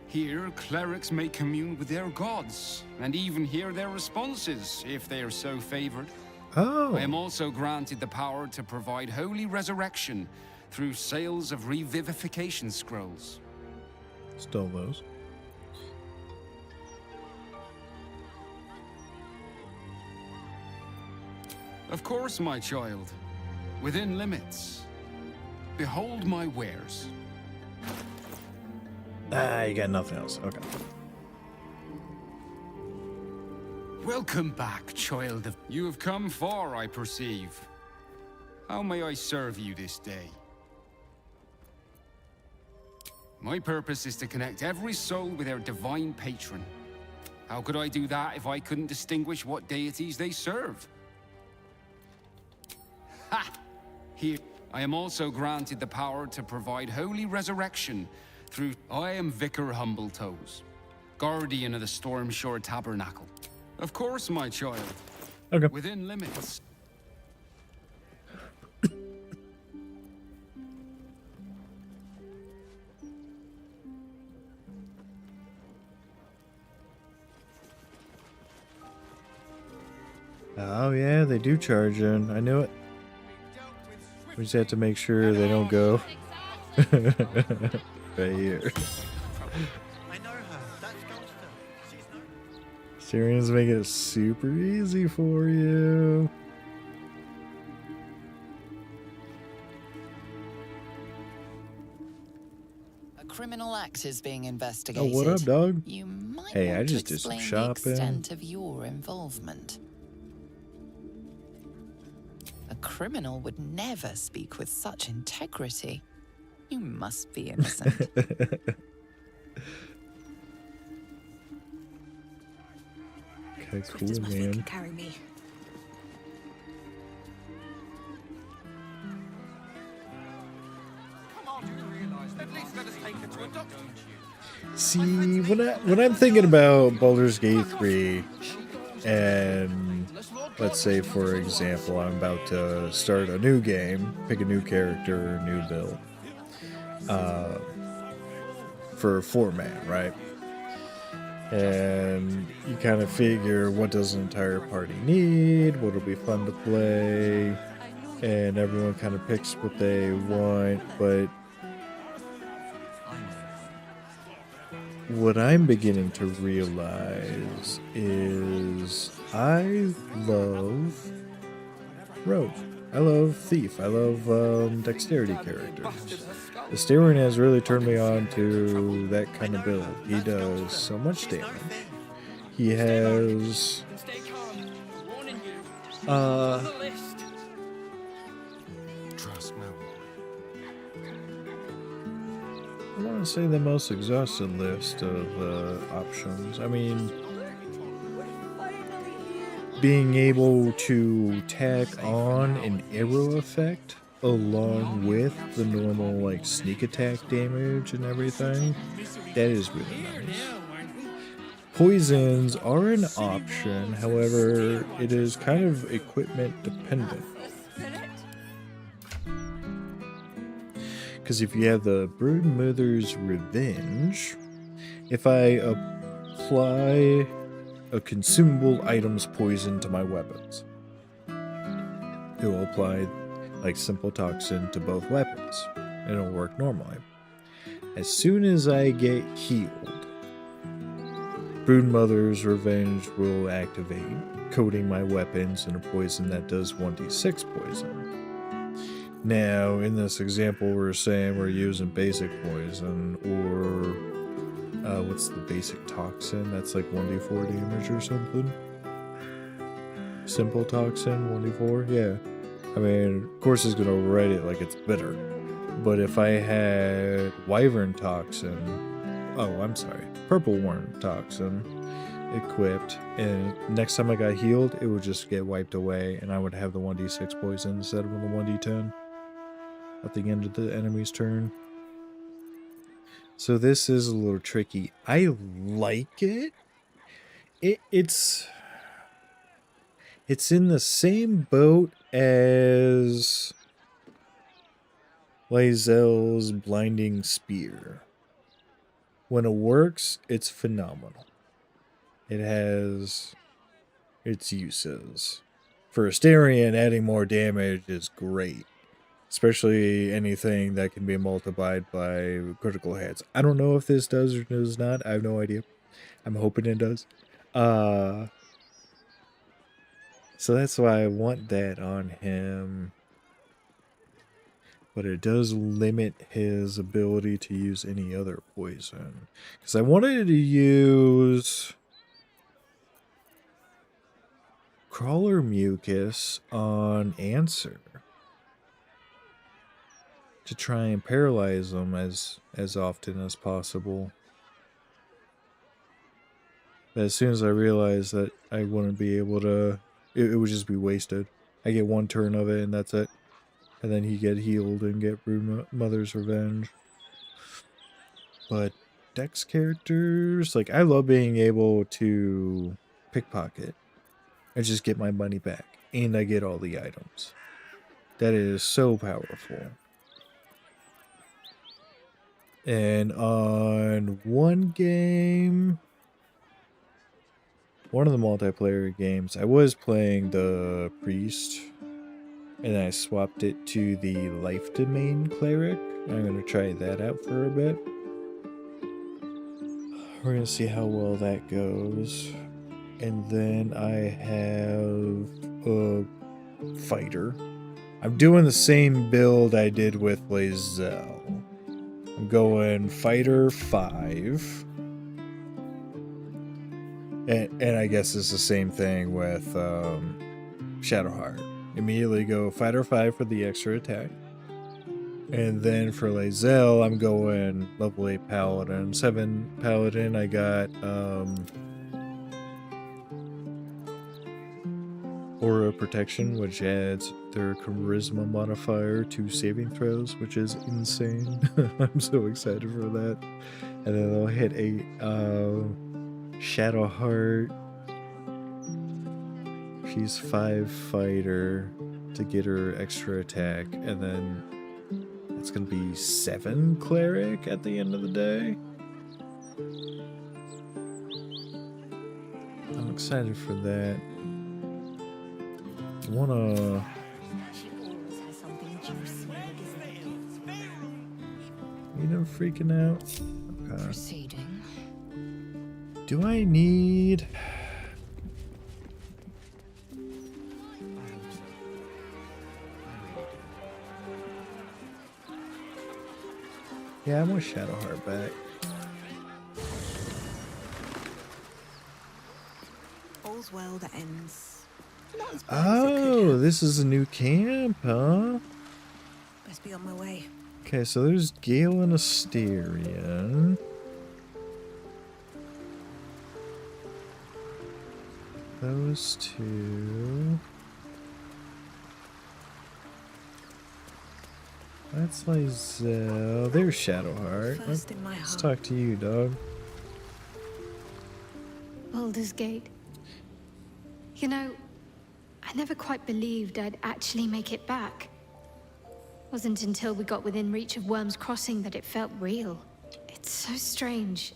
Here, clerics may commune with their gods, and even hear their responses, if they are so favored. Oh. I am also granted the power to provide holy resurrection through sales of revivification scrolls. Stole those. Of course, my child. Within limits. Behold my wares. Ah, you got nothing else. Okay. Welcome back, child of... You have come far, I perceive. How may I serve you this day? My purpose is to connect every soul with their divine patron. How could I do that if I couldn't distinguish what deities they serve? Ha! Here, I am also granted the power to provide holy resurrection through... I am Vicar Humbletoes, guardian of the Stormshore Tabernacle. Of course, my child. Okay. Within limits. Oh, yeah, they do charge in. I knew it. We just have to make sure they don't go right here. I know her. That's Ghoster. She's no... Syrians make it super easy for you. A criminal act is being investigated. Oh, what up, dog? You might Hey, I want just to did some explain the shopping. extent of your involvement. A criminal would never speak with such integrity. You must be innocent. Okay, Swift cool, as my feet can man. carry me. See, when I'm thinking about Baldur's Gate 3, and let's say, for example, I'm about to start a new game, pick a new character, a new build, for 4-man, right? And you kind of figure, what does an entire party need? What'll be fun to play? and everyone kind of picks what they want, but what I'm beginning to realize is I love rogue. I love thief. I love dexterity characters. Astarion has really turned me on to that kind of build. He does so much damage. He has Trust no I want to say the most exhausted list of options. I mean, being able to tack on an arrow effect along with the normal like sneak attack damage and everything, that is really nice. Poisons are an option, however, it is kind of equipment dependent. Because if you have the Broodmother's Revenge, if I apply a consumable item's poison to my weapons, it will apply like simple toxin to both weapons, and it'll work normally. As soon as I get healed, Broodmother's Revenge will activate, coating my weapons in a poison that does 1d6 poison. Now, in this example, we're saying we're using basic poison, or what's the basic toxin? That's like 1d4 damage or something. Simple toxin, 1d4, yeah. I mean, of course it's gonna write it like it's bitter. But if I had Wyvern toxin, Purple Worm toxin equipped, and next time I got healed, it would just get wiped away, and I would have the 1d6 poison instead of the 1d10 at the end of the enemy's turn. So this is a little tricky. I like it. It's in the same boat as Lae'zel's Blinding Spear. When it works, it's phenomenal. It has its uses. For Astarion, adding more damage is great. Especially anything that can be multiplied by critical hits. I don't know if this does or does not. I have no idea. I'm hoping it does. So that's why I want that on him. But it does limit his ability to use any other poison. Because I wanted to use Crawler Mucus on Answer to try and paralyze them as often as possible. But as soon as I realized that I wouldn't be able to, it would just be wasted. I get one turn of it and that's it. And then he get healed and get Broodmother's Revenge. But Dex characters, like I love being able to pickpocket and just get my money back. And I get all the items. That is so powerful. And on one game, one of the multiplayer games, I was playing the Priest, and I swapped it to the Life Domain Cleric. I'm going to try that out for a bit. We're going to see how well that goes. And then I have a Fighter. I'm doing the same build I did with Lae'zel. I'm going Fighter 5. And I guess it's the same thing with Shadowheart. Immediately go Fighter 5 for the extra attack. And then for Lae'zel, I'm going level 8 Paladin. 7 Paladin, I got Aura Protection, which adds their Charisma modifier to saving throws, which is insane. I'm so excited for that. And then they'll hit a Shadowheart. She's 5 fighter to get her extra attack, and then it's gonna be 7 cleric at the end of the day. I'm excited for that. I wanna freaking out? Okay. Proceeding. Do I need... Yeah, I want Shadowheart back. All's well that ends. Not as bad as it could Oh, have. this is a new camp, huh? Best be on my way. Okay, so there's Gale and Asterion. Those two. That's Lizelle. There's Shadowheart. First in my Let's heart. talk to you, dog. Baldur's Gate. You know, I never quite believed I'd actually make it back. Wasn't until we got within reach of Worm's Crossing that it felt real. It's so strange.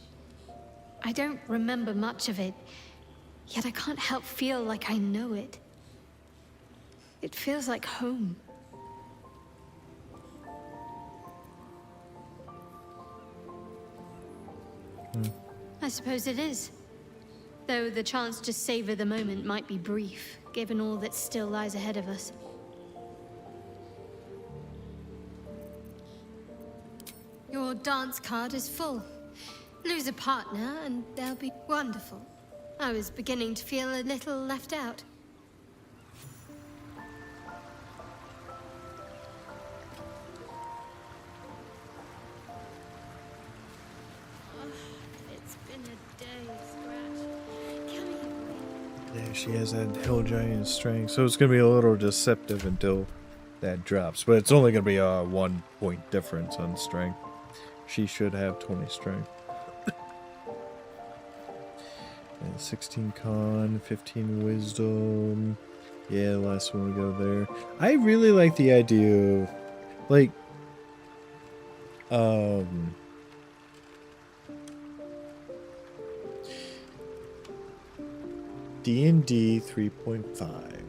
I don't remember much of it, yet I can't help feel like I know it. It feels like home. I suppose it is. Though the chance to savor the moment might be brief, given all that still lies ahead of us. Your dance card is full. Lose a partner and they'll be wonderful. I was beginning to feel a little left out. It's been a day, Scratch. Come here. Yeah, she has that Hill Giant strength, so it's going to be a little deceptive until that drops. But it's only going to be a 1 point difference on strength. She should have 20 strength. And 16 con, 15 wisdom. Yeah, last one we go there. I really like the idea of, like, D&D 3.5.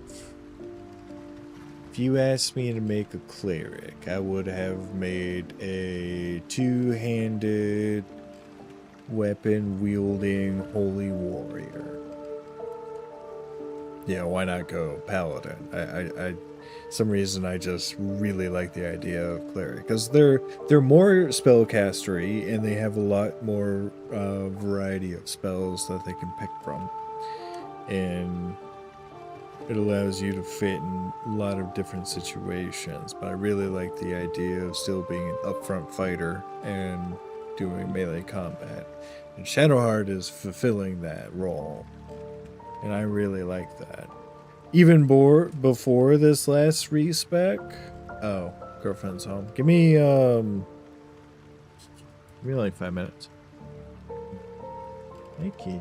If you asked me to make a cleric, I would have made a two-handed, weapon-wielding holy warrior. Yeah, why not go paladin? I some reason I just really like the idea of cleric because they're more spellcastery and they have a lot more variety of spells that they can pick from, and it allows you to fit in a lot of different situations. But I really like the idea of still being an upfront fighter and doing melee combat, and Shadowheart is fulfilling that role. And I really like that. Even before this last respec. Oh, girlfriend's home. Give me like 5 minutes. Hey, kitty.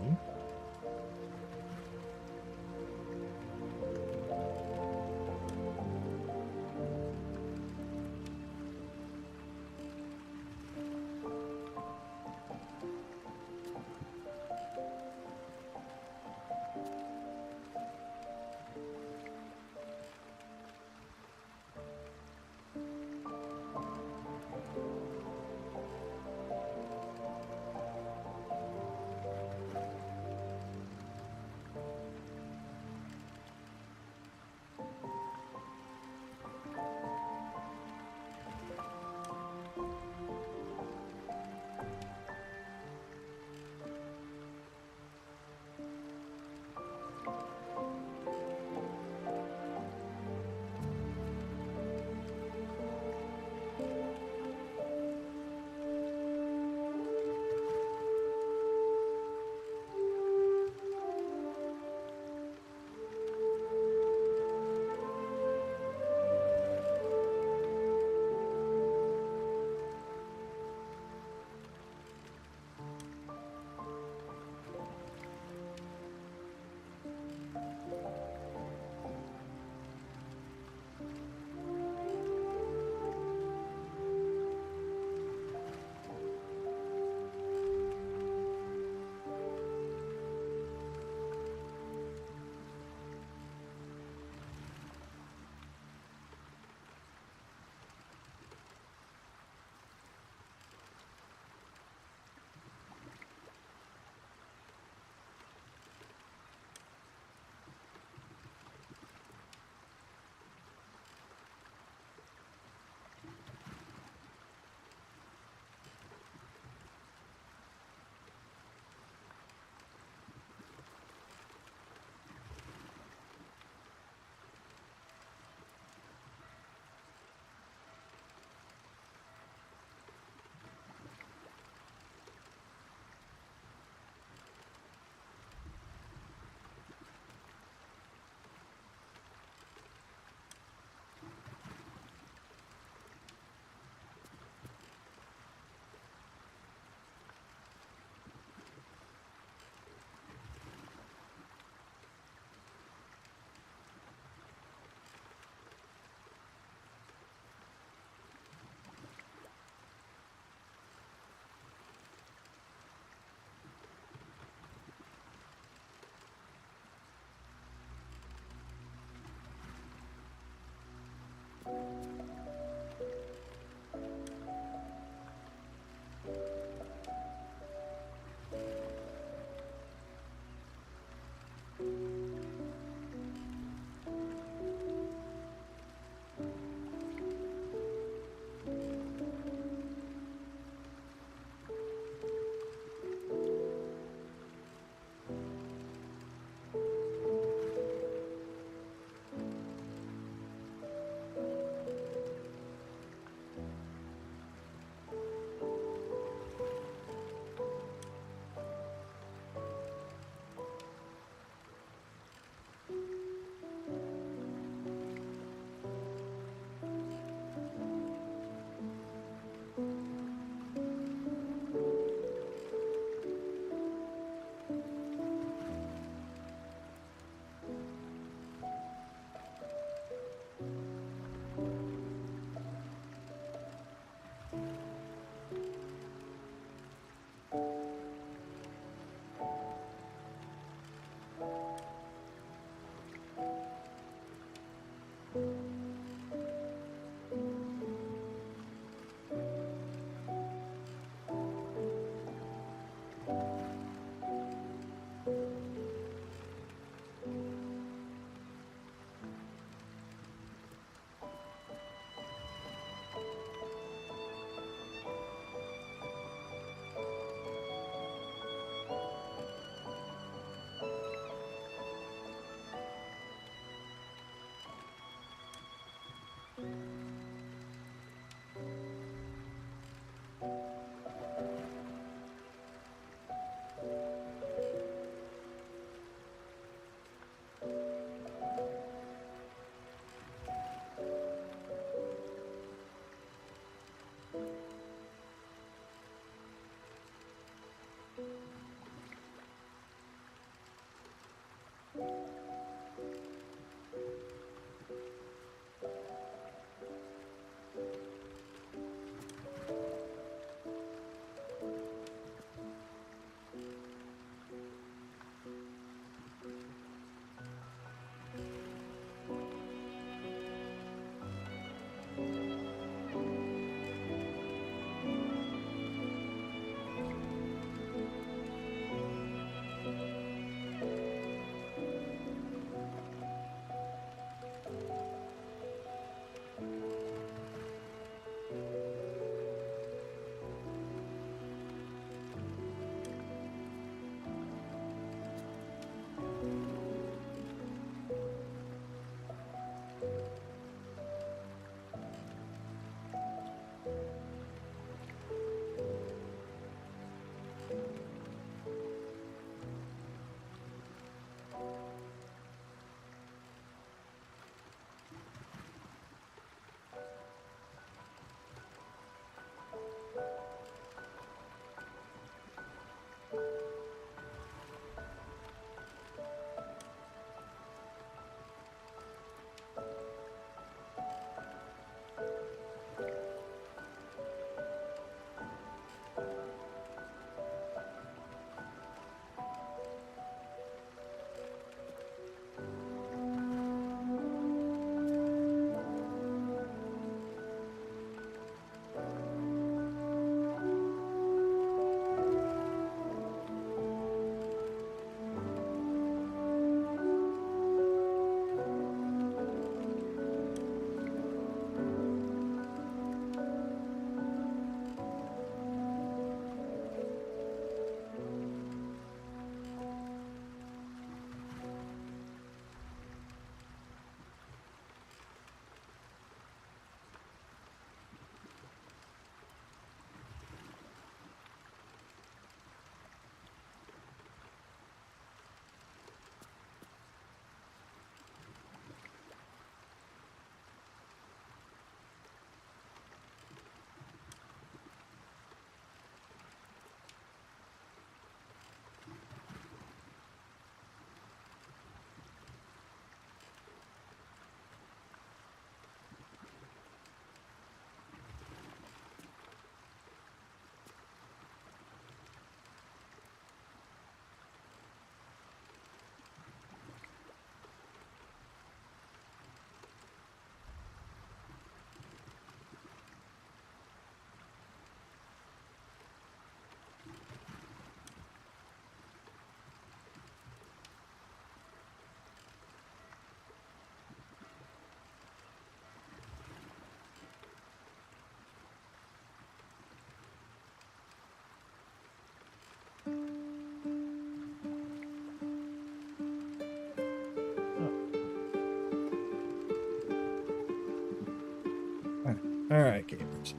Alright, gamers.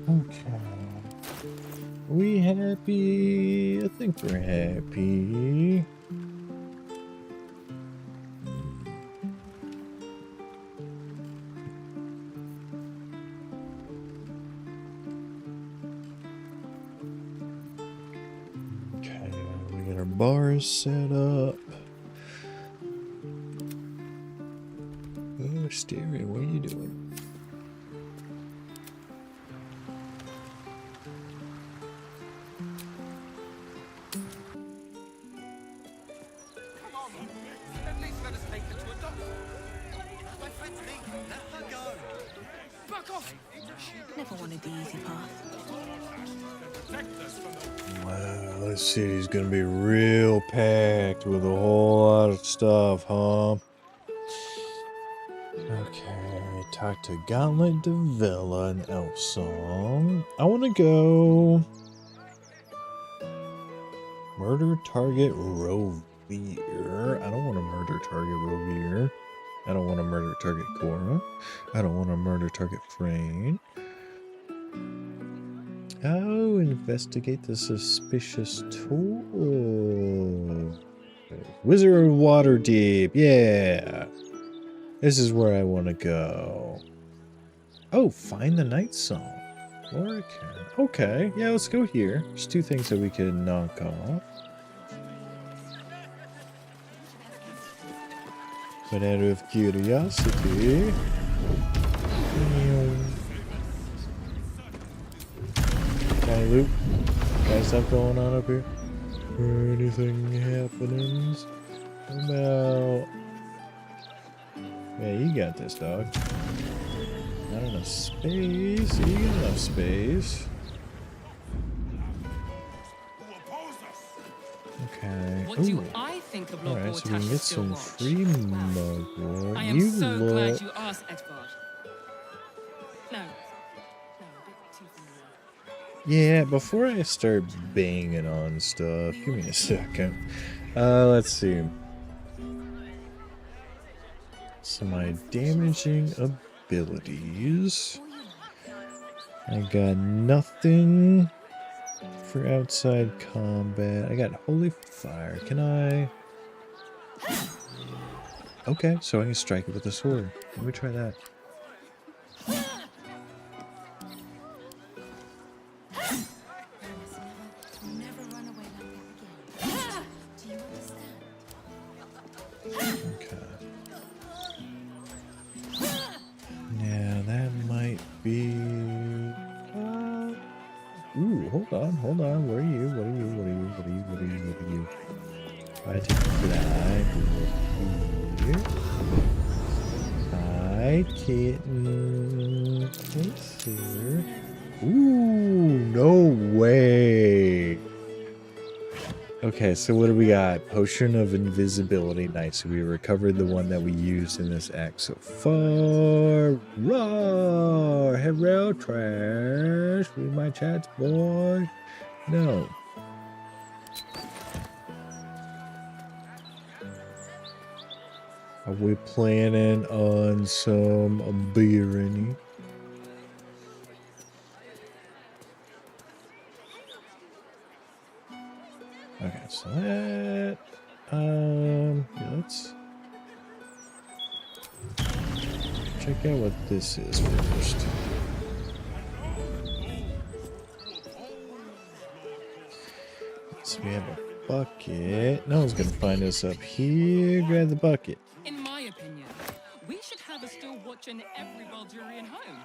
Okay. We happy? I think we're happy. Okay, we got our bars set up. Oh, Stereo, what are you doing? At least let us take her to a doctor. My friend's me. Let her go. Fuck off! Never wanted the easy path. Wow, this city's gonna be real packed with a whole lot of stuff, huh? Okay, talk to Gauntlet, Devilla, and Elfsong. I want to go murder target Rovere. I don't want to murder target Rovere. I don't want to murder target Cora. I don't want to murder target Frayne. Oh, investigate the suspicious tool. Wizard of Waterdeep. Yeah. This is where I want to go. Oh, find the Night Song. Okay. Yeah, let's go here. There's 2 things that we can knock off. But out of curiosity... Can I loot? Got stuff going on up here? Or anything happenings? About... Yeah, you got this, dog. Not enough space. You got enough space. Okay. What do I think of Lord Alright, so we can get some Watch? free mugwort. I am so glad you asked, Edvard. No. Yeah, before I start banging on stuff, give me a second. Let's see. So my damaging abilities. I got nothing for outside combat. I got Holy Fire. Can I? Okay, so I can strike it with a sword. Let me try that. Hold on. Where are you? What are you? I take a fly. Go up here. Hi, kitten. What's here? Ooh, no way. Okay, so what do we got? Potion of Invisibility. Nice. So we recovered the one that we used in this act so far. Roar! Hello, trash. Read my chats, boy. No. Are we planning on some Barony? Okay, so that yeah, let's check out what this is first. So we have a bucket. No one's gonna find us up here. Grab the bucket. In my opinion, we should have a still watch in every Baldurian home.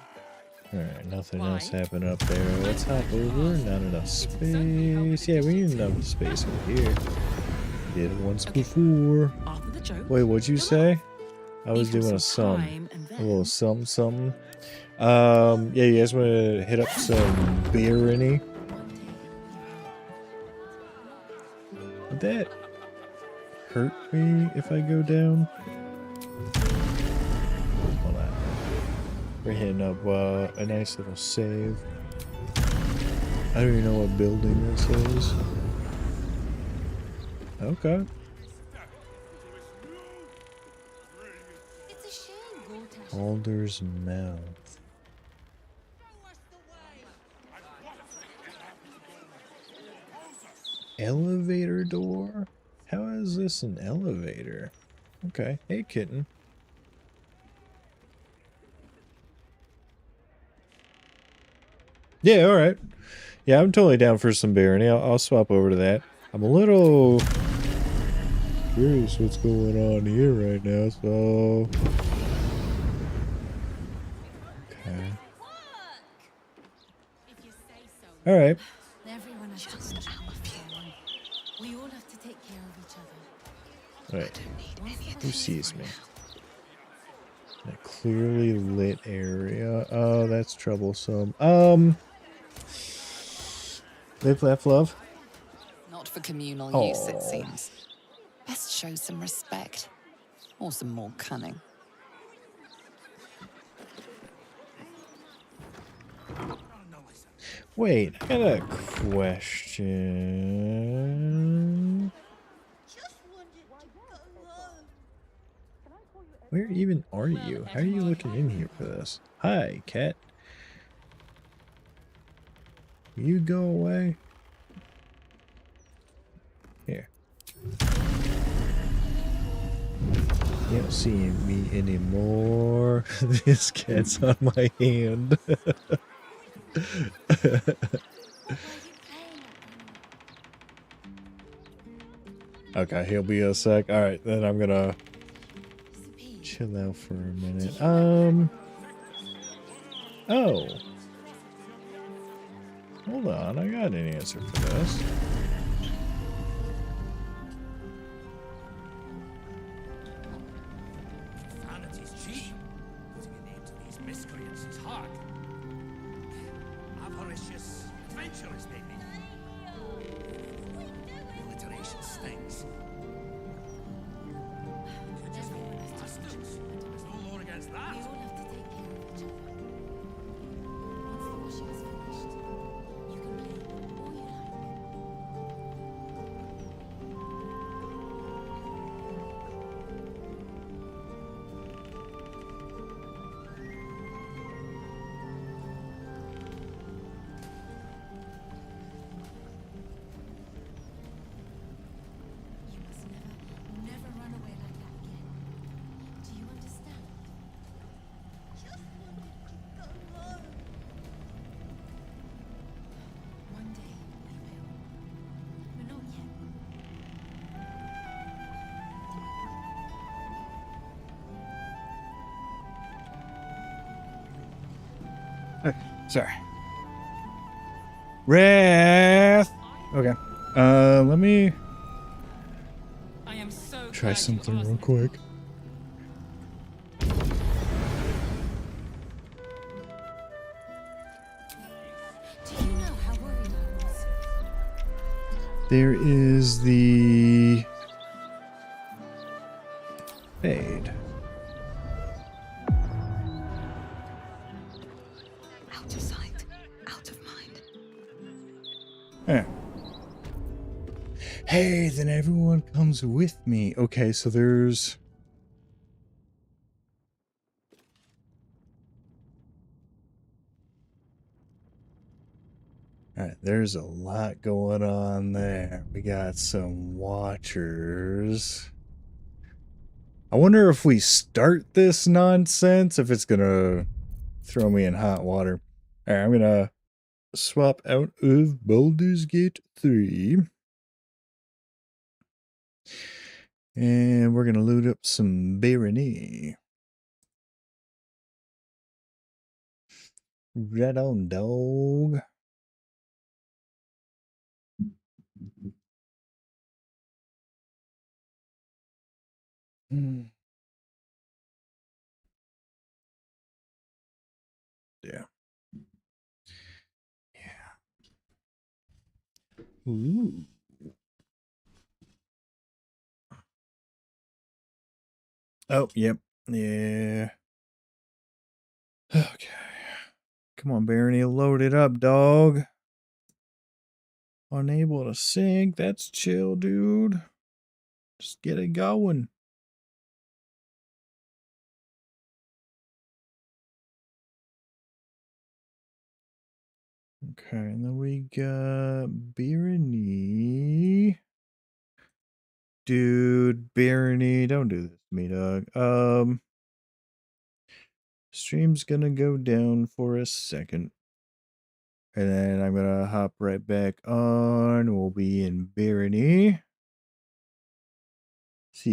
Alright, nothing else happened up there. Let's hop over. Not enough space. Yeah, we need enough space over here. Did it once before. Wait, what'd you say? I was doing a little something. Yeah, you guys want to hit up some Barony? Would that hurt me if I go down? Hold on. We're hitting up a nice little save. I don't even know what building this is. Okay. Alder's Mouth. Elevator door? How is this an elevator? Okay. Hey, kitten. Yeah, alright. Yeah, I'm totally down for some Barony. I'll swap over to that. I'm a little curious what's going on here right now, so... Okay. Alright. Everyone is just out of here. We all have to take care of each other. Alright. Who sees me? A clearly lit area. Oh, that's troublesome. Live, laugh, love? Not for communal use, it seems. Best show some respect. Or some more cunning. Wait, I got a question. Where even are you? How are you looking in here for this? Hi, cat. You go away. Here. You don't see me anymore. This cat's on my hand. Okay, he'll be a sec. Alright, then I'm gonna chill out for a minute. Oh. Hold on, I got an answer for this. Vanity's cheap. Putting an end to these miscreants is hard. Avaricious, adventurous, maybe. Alliteration stinks. Could just be bastards. There's no law against that. We all have to take care of each other. Once the washing is finished, you can play all you like. You must never run away like that again. Do you understand? One day we will. But not yet. Sorry. Wrath! Okay. Let me I am so try glad you something asked real me. quick. Do you know how worried I was? There is the fade. Out of sight, out of mind. Yeah. Hey, then everyone comes with me. Okay, so there's... Alright, there's a lot going on there. We got some watchers. I wonder if we start this nonsense, if it's gonna throw me in hot water. Alright, I'm gonna swap out of Baldur's Gate 3. And we're gonna load up some Barony. Right on, dog. Yeah. Ooh. Oh, yep. Yeah. Okay. Come on, Barony, load it up, dog. Unable to sync. That's chill, dude. Just get it going. Okay, and then we got Barony. Dude, Barony, don't do this to me, dog. Stream's gonna go down for a second. And then I'm gonna hop right back on. We'll be in Barony.